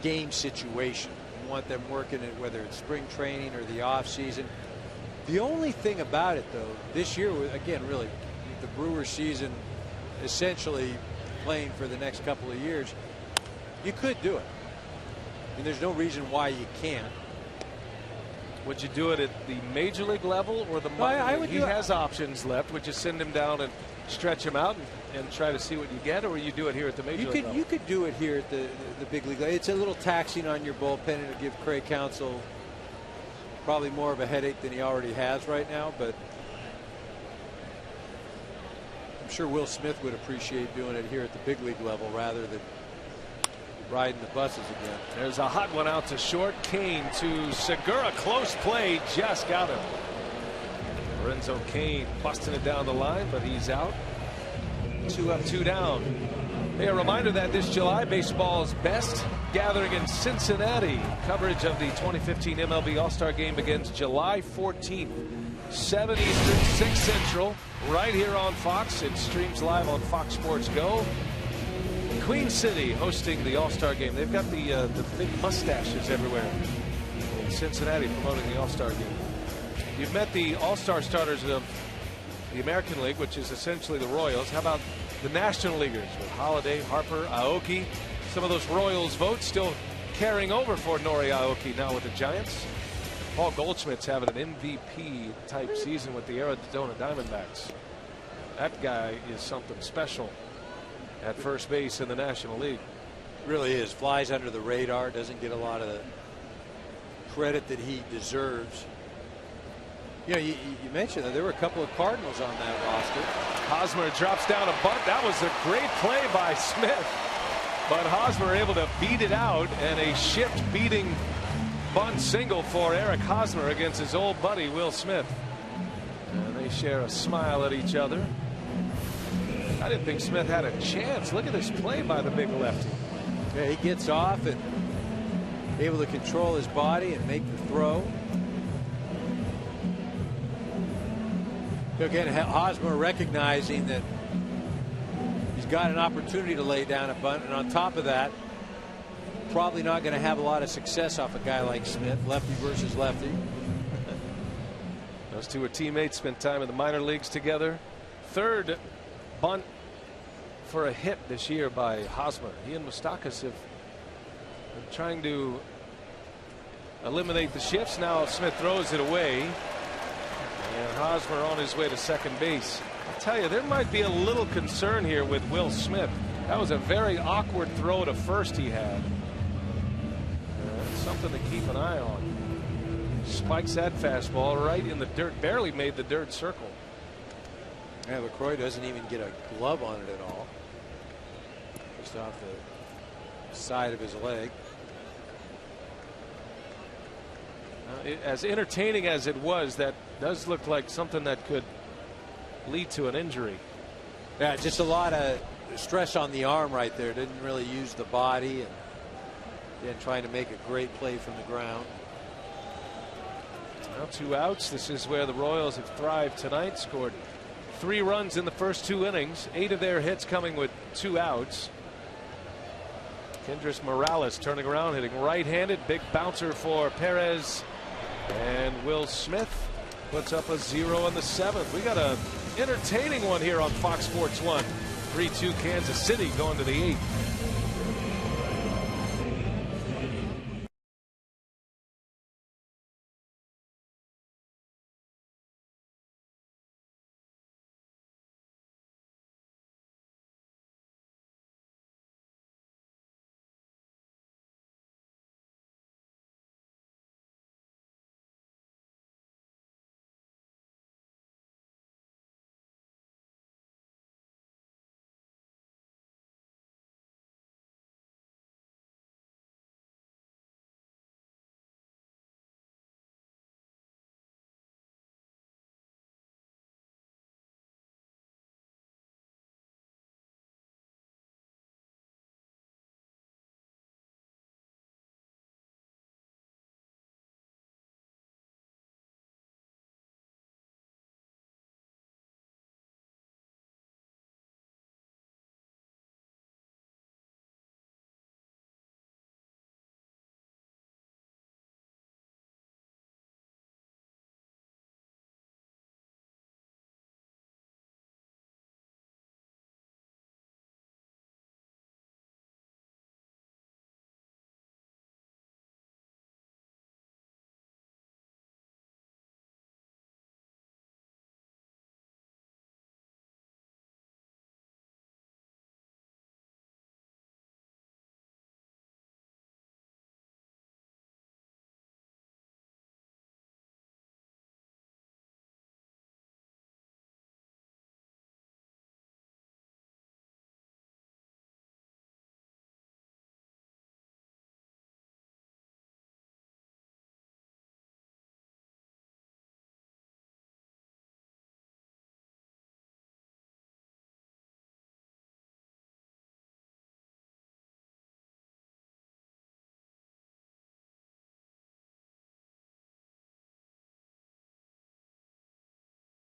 game situation. You want them working it, whether it's spring training or the off season. The only thing about it, though, this year, again, really, the Brewers season essentially playing for the next couple of years, you could do it. I mean, there's no reason why you can't. Would you do it at the major league level or the minor league? He has options left. Would you send him down and stretch him out and try to see what you get, or would you do it here at the major league level? You could do it here at the big league. It's a little taxing on your bullpen, and it'll give Craig Counsell probably more of a headache than he already has right now, but I'm sure Will Smith would appreciate doing it here at the big league level rather than riding the buses again. There's a hot one out to short. Kane to Segura. Close play. Just got him. Lorenzo Kane busting it down the line, but he's out. 2 up, 2 down. Hey, a reminder that this July, baseball's best gathering in Cincinnati. Coverage of the 2015 MLB All-Star Game begins July 14th. 7 Eastern, 6 Central, right here on Fox. It streams live on Fox Sports Go. Queen City hosting the All-Star Game. They've got the big mustaches everywhere in Cincinnati promoting the All-Star Game. You've met the All-Star starters of the American League, which is essentially the Royals. How about the National Leaguers with Holiday, Harper, Aoki? Some of those Royals votes still carrying over for Nori Aoki now with the Giants. Paul Goldschmidt's having an MVP type season with the Arizona Diamondbacks. That guy is something special at first base in the National League. Really is. Flies under the radar. Doesn't get a lot of the credit that he deserves. You know, you mentioned that there were a couple of Cardinals on that roster. Hosmer drops down a bunt. That was a great play by Smith. But Hosmer able to beat it out, and a shift beating bunt single for Eric Hosmer against his old buddy Will Smith. And they share a smile at each other. I didn't think Smith had a chance. Look at this play by the big lefty. Yeah, he gets off and able to control his body and make the throw. Again, Hosmer recognizing that he's got an opportunity to lay down a bunt, and on top of that, probably not going to have a lot of success off a guy like Smith, lefty versus lefty. Those two are teammates, spent time in the minor leagues together. Third bunt for a hit this year by Hosmer. He and Moustakas have been trying to eliminate the shifts. Now Smith throws it away, and Hosmer on his way to second base. I'll tell you, there might be a little concern here with Will Smith. That was a very awkward throw to first he had. Something to keep an eye on. Spikes that fastball right in the dirt, barely made the dirt circle. Yeah, LaCroix doesn't even get a glove on it at all. Just off the side of his leg. As entertaining as it was, that does look like something that could lead to an injury. Yeah, just a lot of stress on the arm right there. Didn't really use the body, and again, trying to make a great play from the ground. Now 2 outs. This is where the Royals have thrived tonight. Scored 3 runs in the first 2 innings. 8 of their hits coming with 2 outs. Kendrys Morales turning around, hitting right-handed. Big bouncer for Perez. And Will Smith puts up a 0 in the 7th. We got a entertaining one here on Fox Sports 1. 3-2 Kansas City going to the 8th.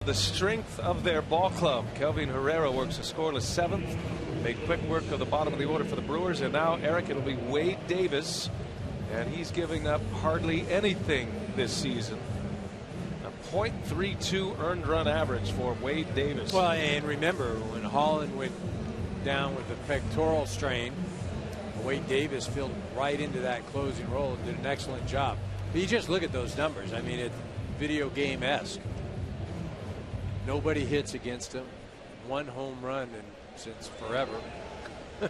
The strength of their ball club. Kelvin Herrera works a scoreless 7th. Made quick work of the bottom of the order for the Brewers. And now, Eric, it'll be Wade Davis. And he's giving up hardly anything this season. A .32 earned run average for Wade Davis. Well, and remember, when Holland went down with the pectoral strain, Wade Davis filled right into that closing role and did an excellent job. But you just look at those numbers. I mean, it's video game-esque. Nobody hits against him. 1 home run since forever. Yeah,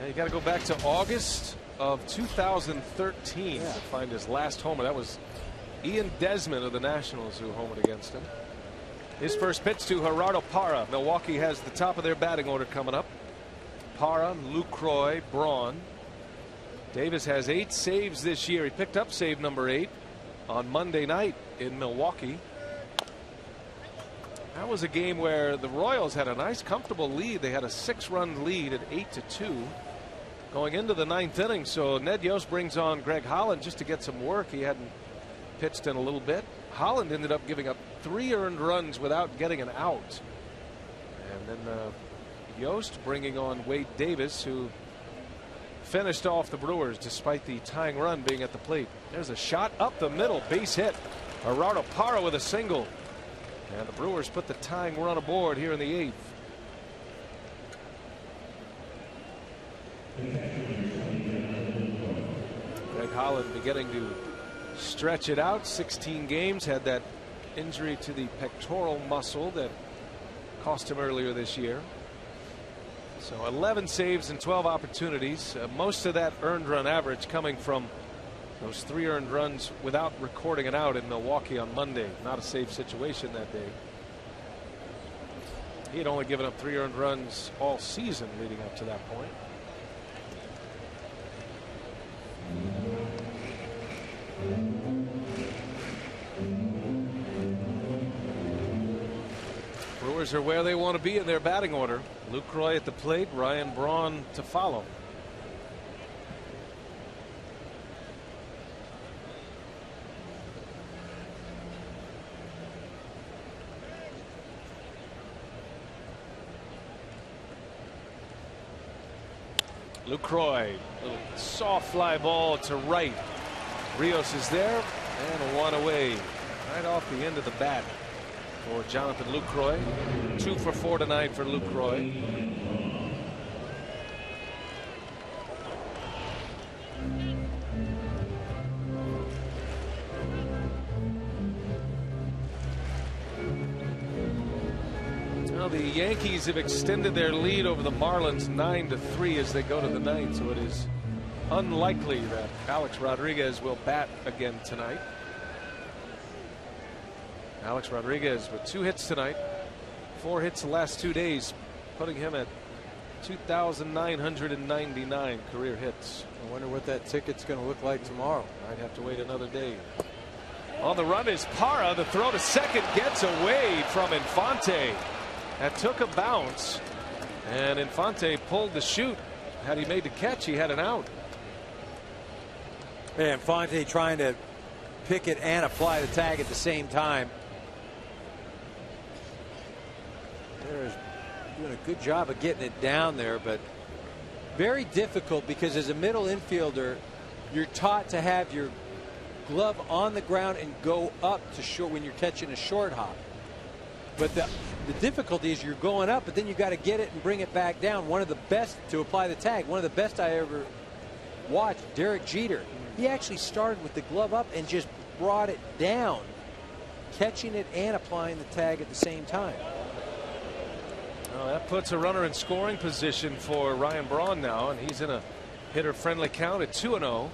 you got to go back to August of 2013 to find his last homer. That was Ian Desmond of the Nationals who homered against him. His first pitch to Gerardo Parra. Milwaukee has the top of their batting order coming up. Parra, Lucroy, Braun. Davis has 8 saves this year. He picked up save number 8 on Monday night in Milwaukee. That was a game where the Royals had a nice comfortable lead. They had a 6-run lead at 8-2 going into the 9th inning. So Ned Yost brings on Greg Holland just to get some work. He hadn't pitched in a little bit. Holland ended up giving up 3 earned runs without getting an out. And then Yost bringing on Wade Davis, who finished off the Brewers despite the tying run being at the plate. There's a shot up the middle, base hit. Gerardo Parra with a single. And the Brewers put the tying run aboard here in the 8th. Greg Holland beginning to stretch it out. 16 games. Had that injury to the pectoral muscle that cost him earlier this year. So 11 saves and 12 opportunities. Most of that earned run average coming from those 3 earned runs without recording it out in Milwaukee on Monday. Not a safe situation that day. He had only given up 3 earned runs all season leading up to that point. Brewers are where they want to be in their batting order. Lucroy at the plate, Ryan Braun to follow. Lucroy, little soft fly ball to right. Rios is there, and 1 away. Right off the end of the bat for Jonathan Lucroy. 2 for 4 tonight for Lucroy. Well, the Yankees have extended their lead over the Marlins 9-3 as they go to the 9th, so it is unlikely that Alex Rodriguez will bat again tonight. Alex Rodriguez with 2 hits tonight, 4 hits the last 2 days, putting him at 2,999 career hits. I wonder what that ticket's going to look like tomorrow. I'd have to wait another day. On the run is Parra. The throw to second gets away from Infante. That took a bounce, and Infante pulled the chute. Had he made the catch, he had an out. And Infante trying to pick it and apply the tag at the same time. They're doing a good job of getting it down there, but very difficult because as a middle infielder, you're taught to have your glove on the ground and go up to short when you're catching a short hop. But the difficulty is you're going up, but then you got to get it and bring it back down. One of the best to apply the tag, one of the best I ever watched, Derek Jeter. He actually started with the glove up and just brought it down, catching it and applying the tag at the same time. Well, that puts a runner in scoring position for Ryan Braun now, and he's in a hitter-friendly count at 2-0.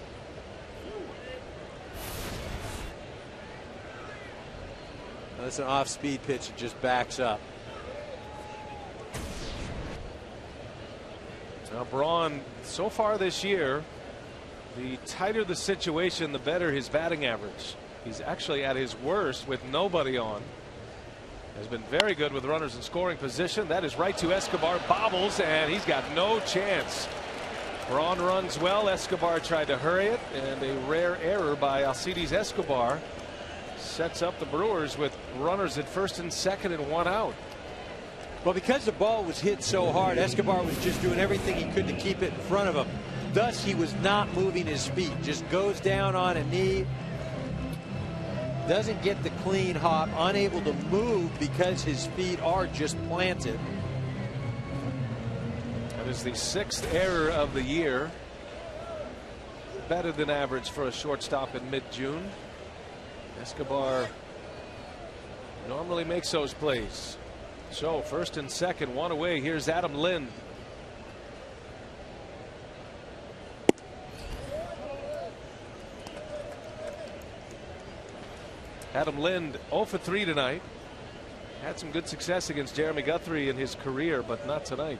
That's an off-speed pitch. It just backs up. Now Braun, so far this year, the tighter the situation, the better his batting average. He's actually at his worst with nobody on. Has been very good with runners in scoring position. That is right to Escobar, bobbles, and he's got no chance. Braun runs well. Escobar tried to hurry it, and a rare error by Alcides Escobar sets up the Brewers with runners at first and second and 1 out. Well, because the ball was hit so hard, Escobar was just doing everything he could to keep it in front of him. Thus, he was not moving his feet. Just goes down on a knee. Doesn't get the clean hop. Unable to move because his feet are just planted. That is the 6th error of the year. Better than average for a shortstop in mid-June. Escobar normally makes those plays. So first and second, 1 away. Here's Adam Lind. Adam Lind 0 for 3 tonight. Had some good success against Jeremy Guthrie in his career, but not tonight.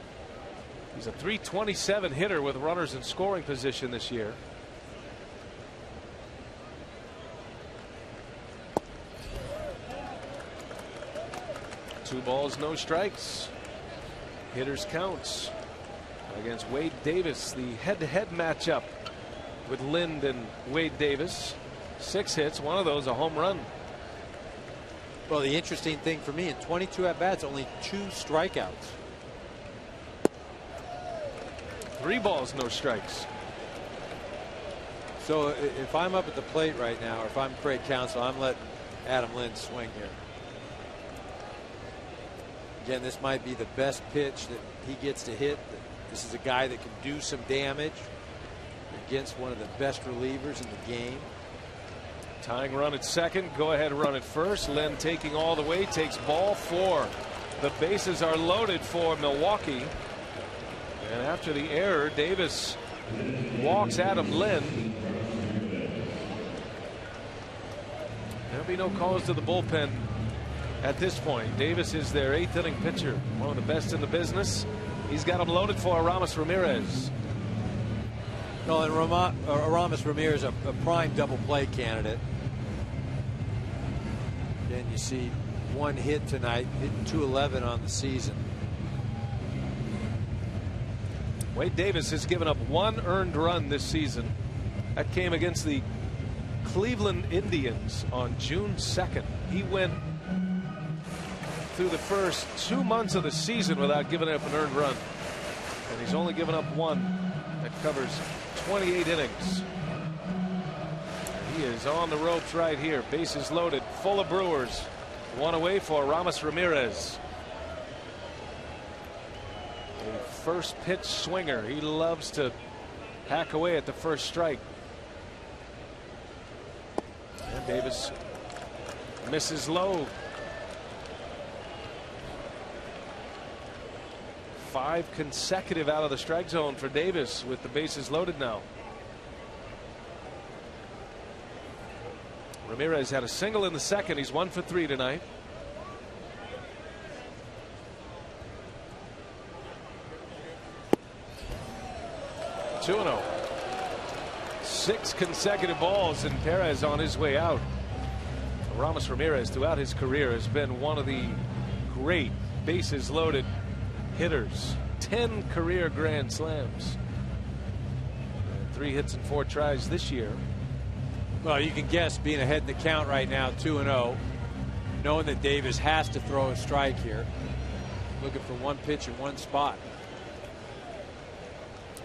He's a .327 hitter with runners in scoring position this year. 2 balls, no strikes. Hitters counts against Wade Davis. The head-to-head matchup with Lind and Wade Davis. 6 hits, one of those a home run. Well, the interesting thing for me, in 22 at-bats, only 2 strikeouts. 3 balls, no strikes. So if I'm up at the plate right now, or if I'm Craig Counsell, I'm letting Adam Lind swing here. Again, this might be the best pitch that he gets to hit. This is a guy that can do some damage against one of the best relievers in the game. Tying run at second, go ahead run at first. Lind taking all the way, takes ball 4. The bases are loaded for Milwaukee. And after the error, Davis walks Adam Lind. There'll be no calls to the bullpen at this point. Davis is their 8th inning pitcher, one of the best in the business. He's got him loaded for Aramis Ramirez. No, and Aramis Ramirez, a prime double play candidate. Then you see 1 hit tonight, hitting .211 on the season. Wade Davis has given up 1 earned run this season. That came against the Cleveland Indians on June 2nd. He went through the first 2 months of the season without giving up an earned run. And he's only given up 1. That covers 28 innings. He is on the ropes right here. Bases loaded, full of Brewers. 1 away for Aramis Ramirez. A first pitch swinger. He loves to hack away at the first strike. And Davis misses low. 5 consecutive out of the strike zone for Davis with the bases loaded now. Ramirez had a single in the second. He's 1 for 3 tonight. Two and 0. 6 consecutive balls, and Perez on his way out. Aramis Ramirez throughout his career has been one of the great bases loaded hitters. 10 career grand slams. 3 hits and 4 tries this year. Well, you can guess, being ahead in the count right now, 2-0, knowing that Davis has to throw a strike here, looking for 1 pitch in 1 spot.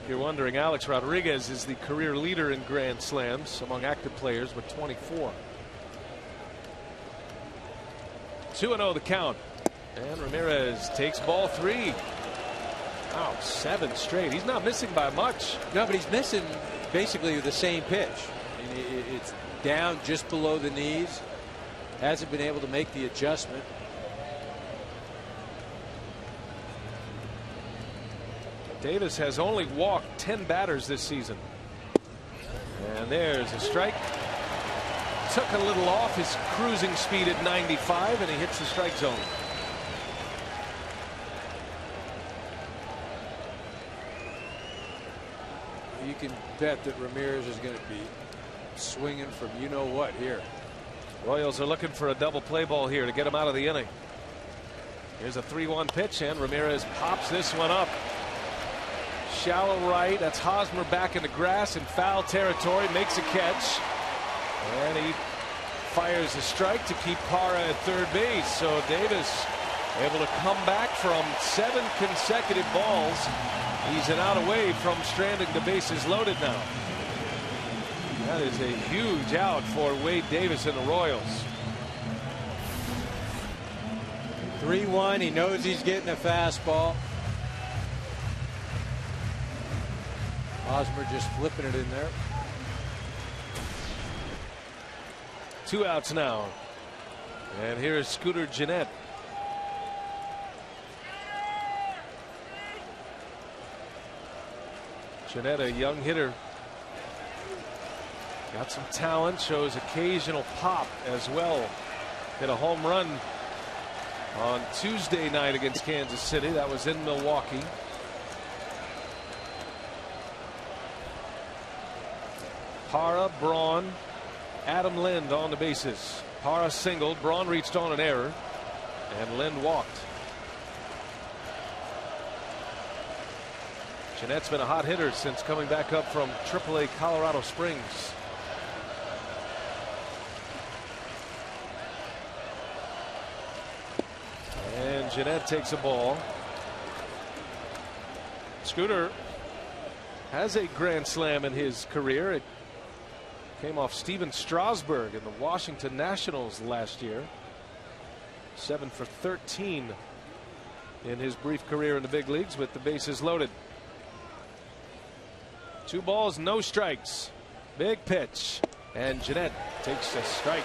If you're wondering, Alex Rodriguez is the career leader in grand slams among active players with 24. 2-0 the count. And Ramirez takes ball 3. Wow, 7 straight. He's not missing by much. No, but he's missing basically the same pitch. I mean, it's down just below the knees. Hasn't been able to make the adjustment. Davis has only walked 10 batters this season. And there's a strike. Took a little off his cruising speed at 95, and he hits the strike zone. You can bet that Ramirez is going to be swinging from you know what here. Royals are looking for a double play ball here to get him out of the inning. Here's a 3-1 pitch, and Ramirez pops this one up. Shallow right. That's Hosmer back in the grass in foul territory. Makes a catch. And he fires a strike to keep Parra at third base. So Davis able to come back from 7 consecutive balls. He's an out away from stranding the bases loaded now. That is a huge out for Wade Davis and the Royals. 3-1. He knows he's getting a fastball. Hosmer just flipping it in there. 2 outs now. And here is Scooter Gennett. Gennett, a young hitter. Got some talent, shows occasional pop as well. Hit a home run on Tuesday night against Kansas City. That was in Milwaukee. Parra, Braun, Adam Lind on the bases. Parra singled. Braun reached on an error. And Lynn walked. Jeanette's been a hot hitter since coming back up from AAA Colorado Springs. And Jeanette takes a ball. Scooter has a grand slam in his career. It came off Steven Strasburg in the Washington Nationals last year. 7 for 13 in his brief career in the big leagues with the bases loaded. 2 balls, no strikes. Big pitch. And Jeanette takes a strike.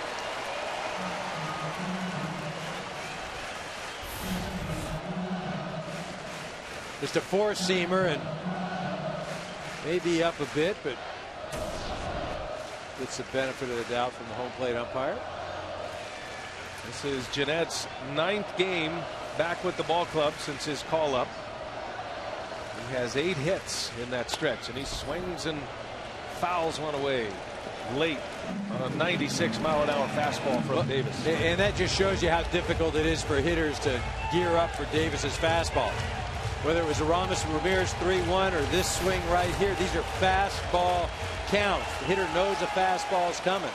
Just a four-seamer, and maybe up a bit, but gets the benefit of the doubt from the home plate umpire. This is Jeanette's 9th game back with the ball club since his call-up. He has 8 hits in that stretch, and he swings and fouls one away late on a 96-mile-an-hour fastball from Davis. And that just shows you how difficult it is for hitters to gear up for Davis's fastball. Whether it was a Ramos Ramirez 3-1 or this swing right here, these are fastball counts. The hitter knows a fastball is coming.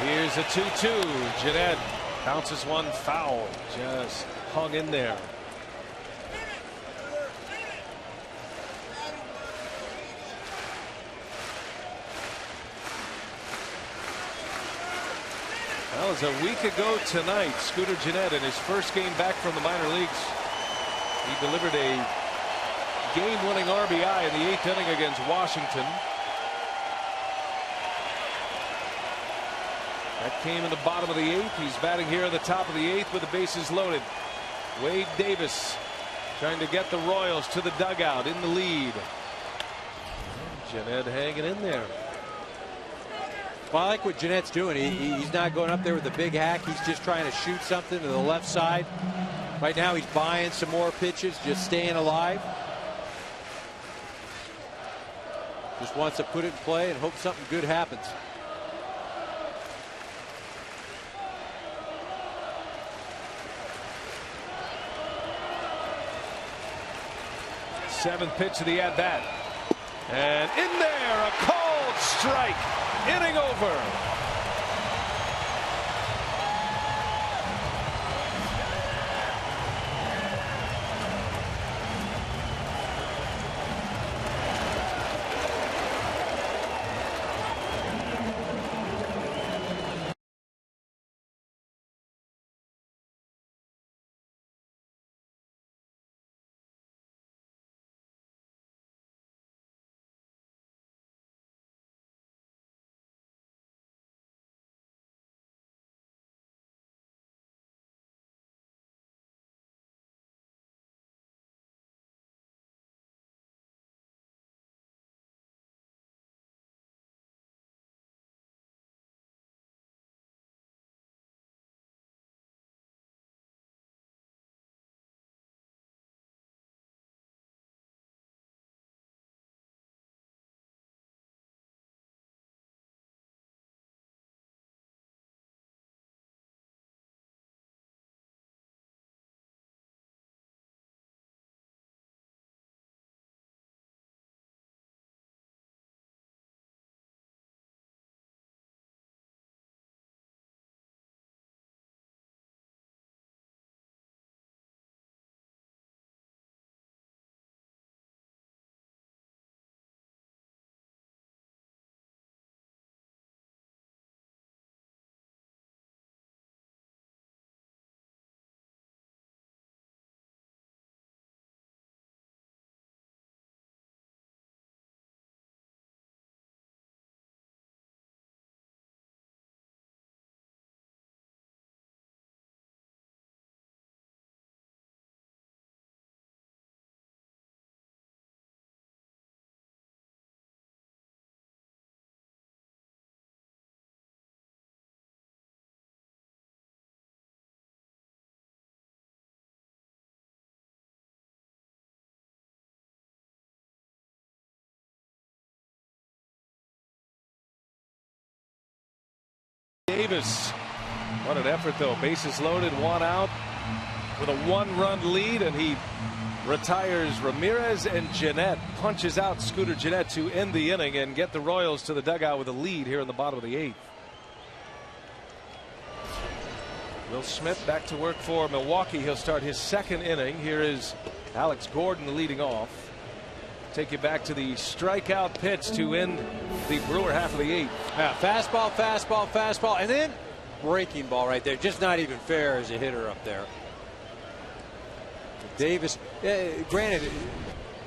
Here's a 2-2. Jeanette bounces one foul. Just hung in there. That was a week ago tonight. Scooter Jeanette, in his first game back from the minor leagues, he delivered a game-winning RBI in the 8th inning against Washington. That came in the bottom of the 8th. He's batting here in the top of the 8th with the bases loaded. Wade Davis trying to get the Royals to the dugout in the lead. Jeanette hanging in there. Well, I like what Jeanette's doing. He's not going up there with a big hack. He's just trying to shoot something to the left side. Right now he's buying some more pitches, just staying alive. Just wants to put it in play and hope something good happens. 7th pitch of the at-bat. And in there, a called strike. Inning over. Davis. What an effort, though. Bases loaded, one out with a 1-run lead, and he retires Ramirez, and Jeanette punches out Scooter Jeanette to end the inning and get the Royals to the dugout with a lead here in the bottom of the 8th. Will Smith back to work for Milwaukee. He'll start his 2nd inning. Here is Alex Gordon leading off. Take you back to the strikeout pitch to end the Brewer half of the 8th. Yeah, fastball, fastball, fastball, and then breaking ball right there. Just not even fair as a hitter up there. Davis, granted,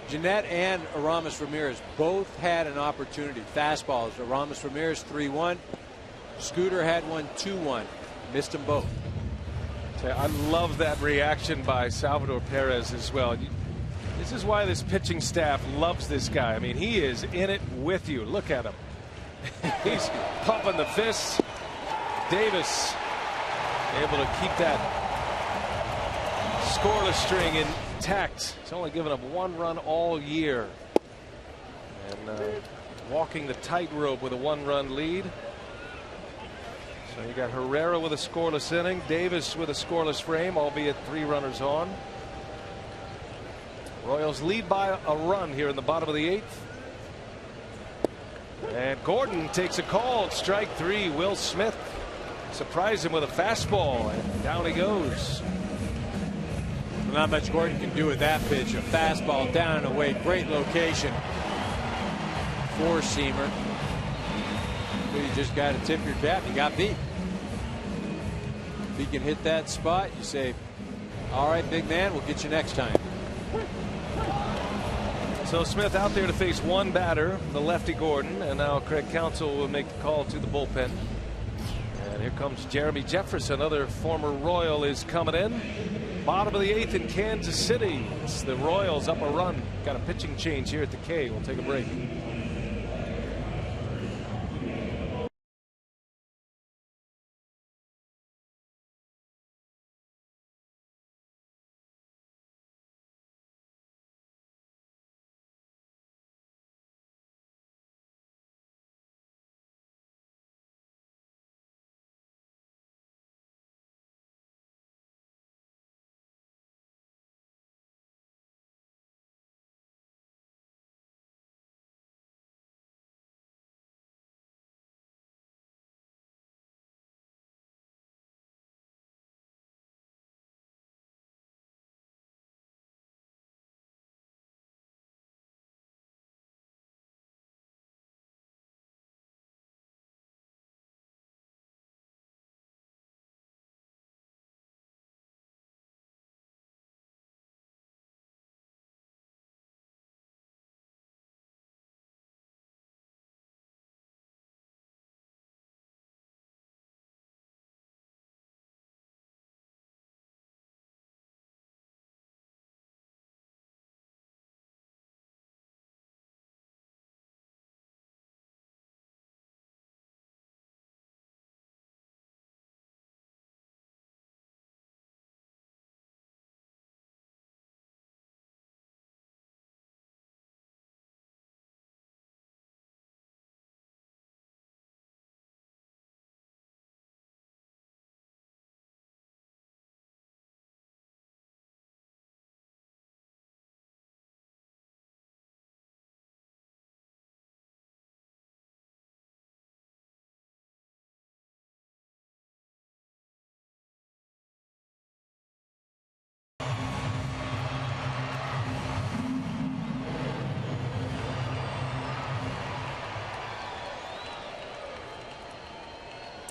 Jeanette and Aramis Ramirez both had an opportunity. Fastballs. Aramis Ramirez 3-1. Scooter had one 2-1. Missed them both. I love that reaction by Salvador Perez as well. This is why this pitching staff loves this guy. I mean, he is in it with you. Look at him. He's pumping the fists. Davis able to keep that scoreless string intact. He's only given up 1 run all year. And walking the tightrope with a 1-run lead. So you got Herrera with a scoreless inning, Davis with a scoreless frame, albeit 3 runners on. Royals lead by a run here in the bottom of the 8th. And Gordon takes a call. Strike 3. Will Smith surprised him with a fastball, and down he goes. Not much Gordon can do with that pitch. A fastball down and away. Great location. 4-seamer. You just got to tip your cap. You got beat. If he can hit that spot, you say, all right, big man, we'll get you next time. So Smith out there to face one batter, the lefty Gordon, and now Craig Counsell will make the call to the bullpen. And here comes Jeremy Jefferson, another former Royal, is coming in. Bottom of the 8th in Kansas City. It's the Royals up a run. Got a pitching change here at the K. We'll take a break.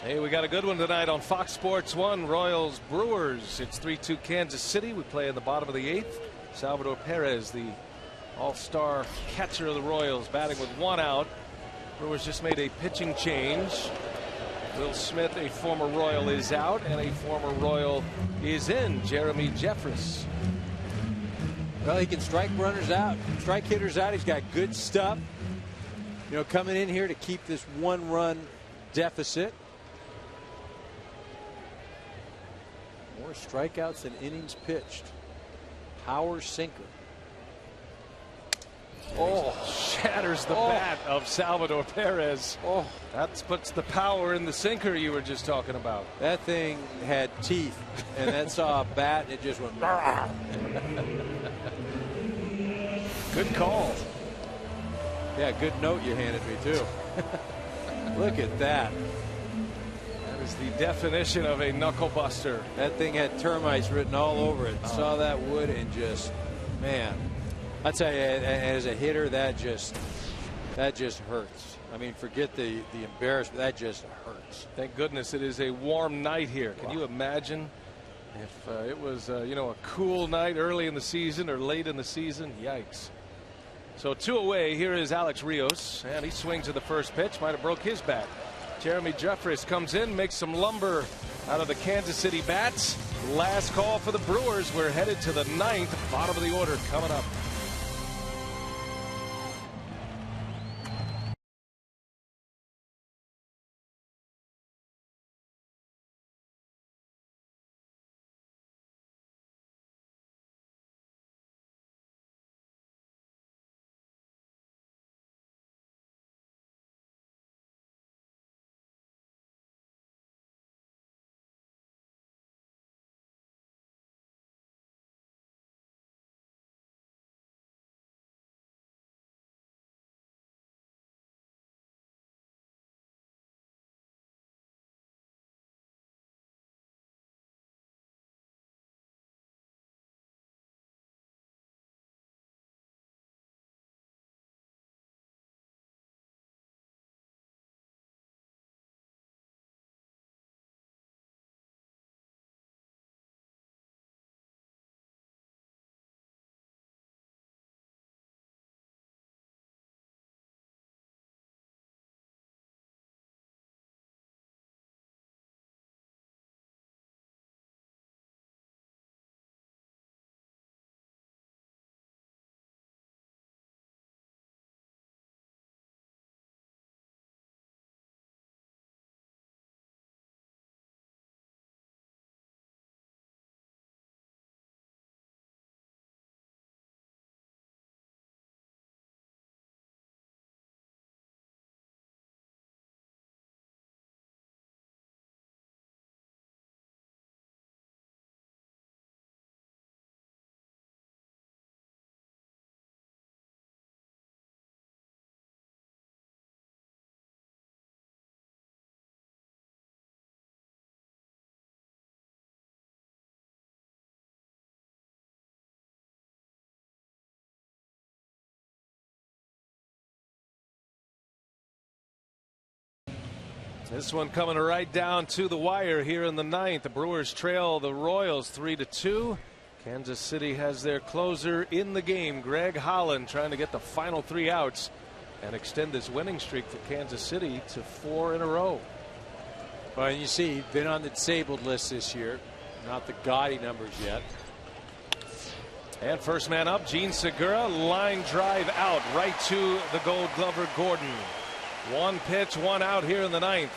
Hey, we got a good one tonight on Fox Sports 1. Royals Brewers. It's 3-2 Kansas City. We play in the bottom of the 8th. Salvador Perez, the all-star catcher of the Royals, batting with 1 out. Brewers just made a pitching change. Will Smith, a former Royal, is out, and a former Royal is in, Jeremy Jefferson. Well, he can strike runners out, strike hitters out. He's got good stuff. You know, coming in here to keep this 1-run deficit. More strikeouts than innings pitched. Power sinker. Oh, shatters the bat of Salvador Perez. Oh, that puts the power in the sinker you were just talking about. that thing had teeth, and that saw a bat, and it just went. Good call. Yeah, good note you handed me too. Look at that. That is the definition of a knuckle buster. That thing had termites written all over it. Saw that wood and just, man, I tell you, as a hitter, that just hurts. I mean, forget the embarrassment. That just hurts. Thank goodness it is a warm night here. Can you imagine if it was a cool night early in the season or late in the season? Yikes. So 2 away. Here is Alex Rios, and he swings at the first pitch. Might have broke his bat. Jeremy Jeffress comes in, makes some lumber out of the Kansas City bats. Last call for the Brewers. We're headed to the 9th. Bottom of the order coming up. This one coming right down to the wire here in the 9th. The Brewers trail the Royals 3-2. Kansas City has their closer in the game, Greg Holland, trying to get the final 3 outs and extend this winning streak for Kansas City to 4 in a row. Well, and you see, he's been on the disabled list this year. Not the gaudy numbers yet. And first man up, Gene Segura, line drive out right to the Gold Glover Gordon. 1 pitch, 1 out here in the 9th.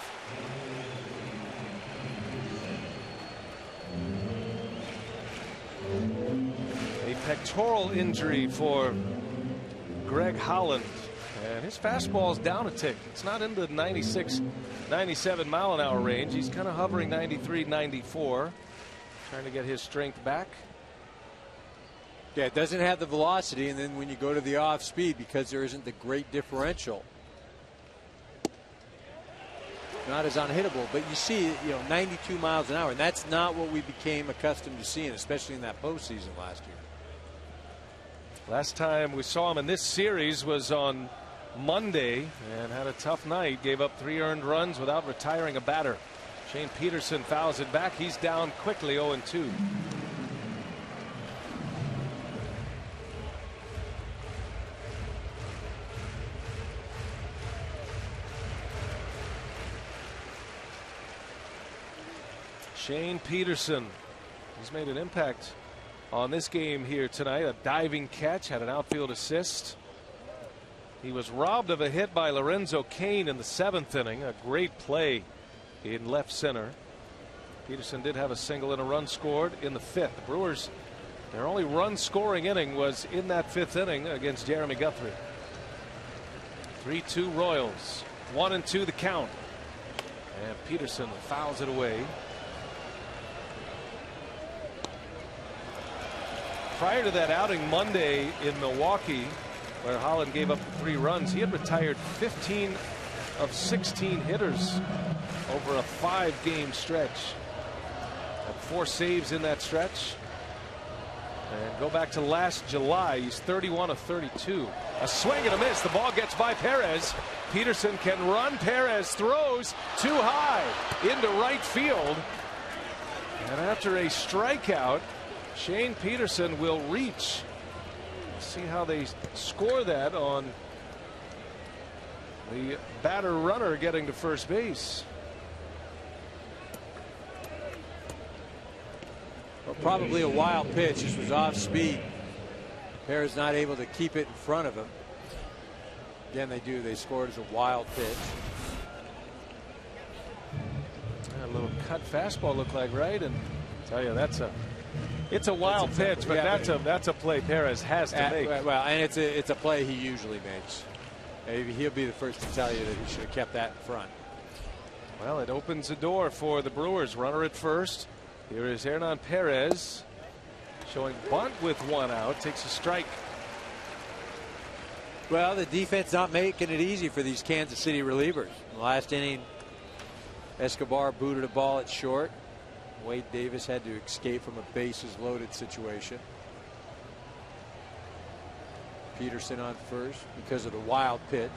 A pectoral injury for Greg Holland, and his fastball is down a tick. It's not in the 96, 97 mile an hour range. He's kind of hovering 93, 94, trying to get his strength back. Yeah, it doesn't have the velocity, and then when you go to the off speed, because there isn't the great differential, not as unhittable. But you see, 92 miles an hour, and that's not what we became accustomed to seeing, especially in that postseason last year. Last time we saw him in this series was on Monday and had a tough night. Gave up 3 earned runs without retiring a batter. Shane Peterson fouls it back. He's down quickly, 0-2. Shane Peterson, he's made an impact on this game here tonight. A diving catch, had an outfield assist. He was robbed of a hit by Lorenzo Cain in the 7th inning. A great play in left center. Peterson did have a single and a run scored in the 5th. The Brewers Their only run scoring inning was in that 5th inning against Jeremy Guthrie. 3-2 Royals. 1-2 the count. And Peterson fouls it away. Prior to that outing Monday in Milwaukee, where Holland gave up 3 runs, he had retired 15 of 16 hitters over a 5-game stretch. Had 4 saves in that stretch. And go back to last July, he's 31 of 32. A swing and a miss. The ball gets by Perez. Peterson can run. Perez throws too high into right field. And after a strikeout, Shane Peterson will reach. See how they score that on the batter runner getting to first base. Well, probably a wild pitch. This was off speed. Perez not able to keep it in front of him. Again, they do. They scored as a wild pitch. A little cut fastball looked like, right? And I tell you, it's a wild pitch, but that's a play Perez has to make. Well, and it's a play he usually makes. Maybe he'll be the first to tell you that he should have kept that in front. Well, it opens the door for the Brewers. Runner at first. Here is Hernan Perez showing bunt with 1 out. Takes a strike. Well, the defense not making it easy for these Kansas City relievers. In the last inning, Escobar booted a ball at short. Wade Davis had to escape from a bases loaded situation. Peterson on first because of the wild pitch.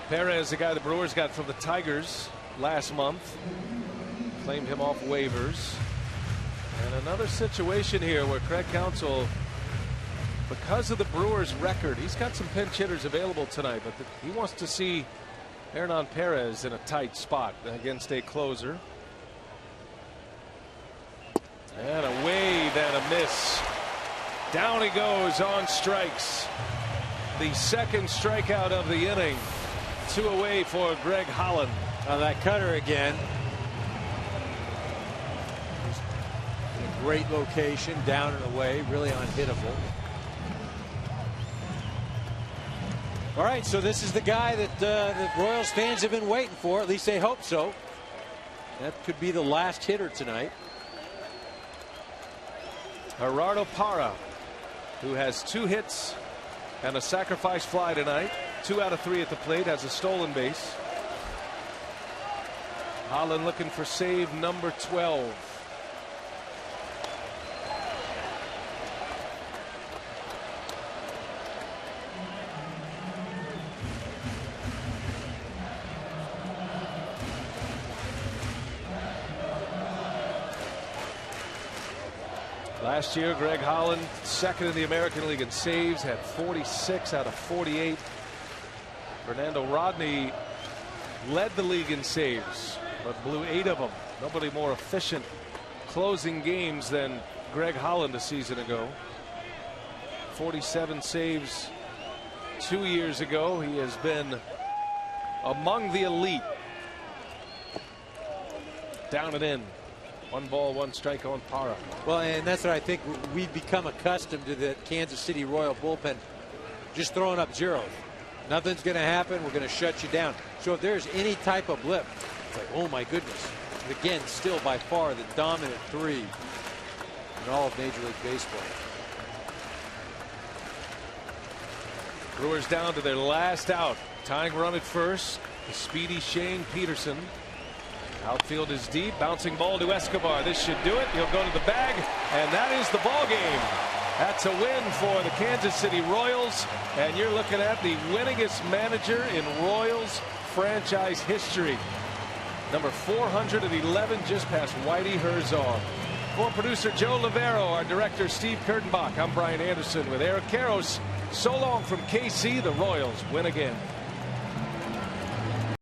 Perez, the guy the Brewers got from the Tigers last month, claimed him off waivers. And another situation here where Craig Counsell, because of the Brewers record, he's got some pinch hitters available tonight, but he wants to see Hernan Perez in a tight spot against a closer. And a wave and a miss. Down he goes on strikes. The 2nd strikeout of the inning. 2 away for Greg Holland. Now that cutter again. In a great location, down and away, really unhittable. All right, so this is the guy that the Royals fans have been waiting for. At least they hope so. That could be the last hitter tonight. Gerardo Parra, who has 2 hits and a sacrifice fly tonight. 2 out of 3 at the plate, has a stolen base. Holland looking for save number 12. Last year, Greg Holland, 2nd in the American League in saves, had 46 out of 48. Fernando Rodney led the league in saves, but blew 8 of them. Nobody more efficient closing games than Greg Holland a season ago. 47 saves 2 years ago. He has been among the elite. Down and in. 1 ball, 1 strike on Parra. Well, and that's what I think we've become accustomed to, the Kansas City Royal bullpen just throwing up zeros. Nothing's going to happen. We're going to shut you down. So if there's any type of blip, it's like, oh my goodness. But again, still by far the dominant 3 in all of Major League Baseball. Brewers down to their last out. Tying run at first. The speedy Shane Peterson. Outfield is deep. Bouncing ball to Escobar. This should do it. He'll go to the bag. And that is the ball game. That's a win for the Kansas City Royals. And you're looking at the winningest manager in Royals franchise history. Number 411, just past Whitey Herzog. For producer Joe Lavero, our director Steve Kurtenbach, I'm Brian Anderson with Eric Karros. So long from KC. The Royals win again.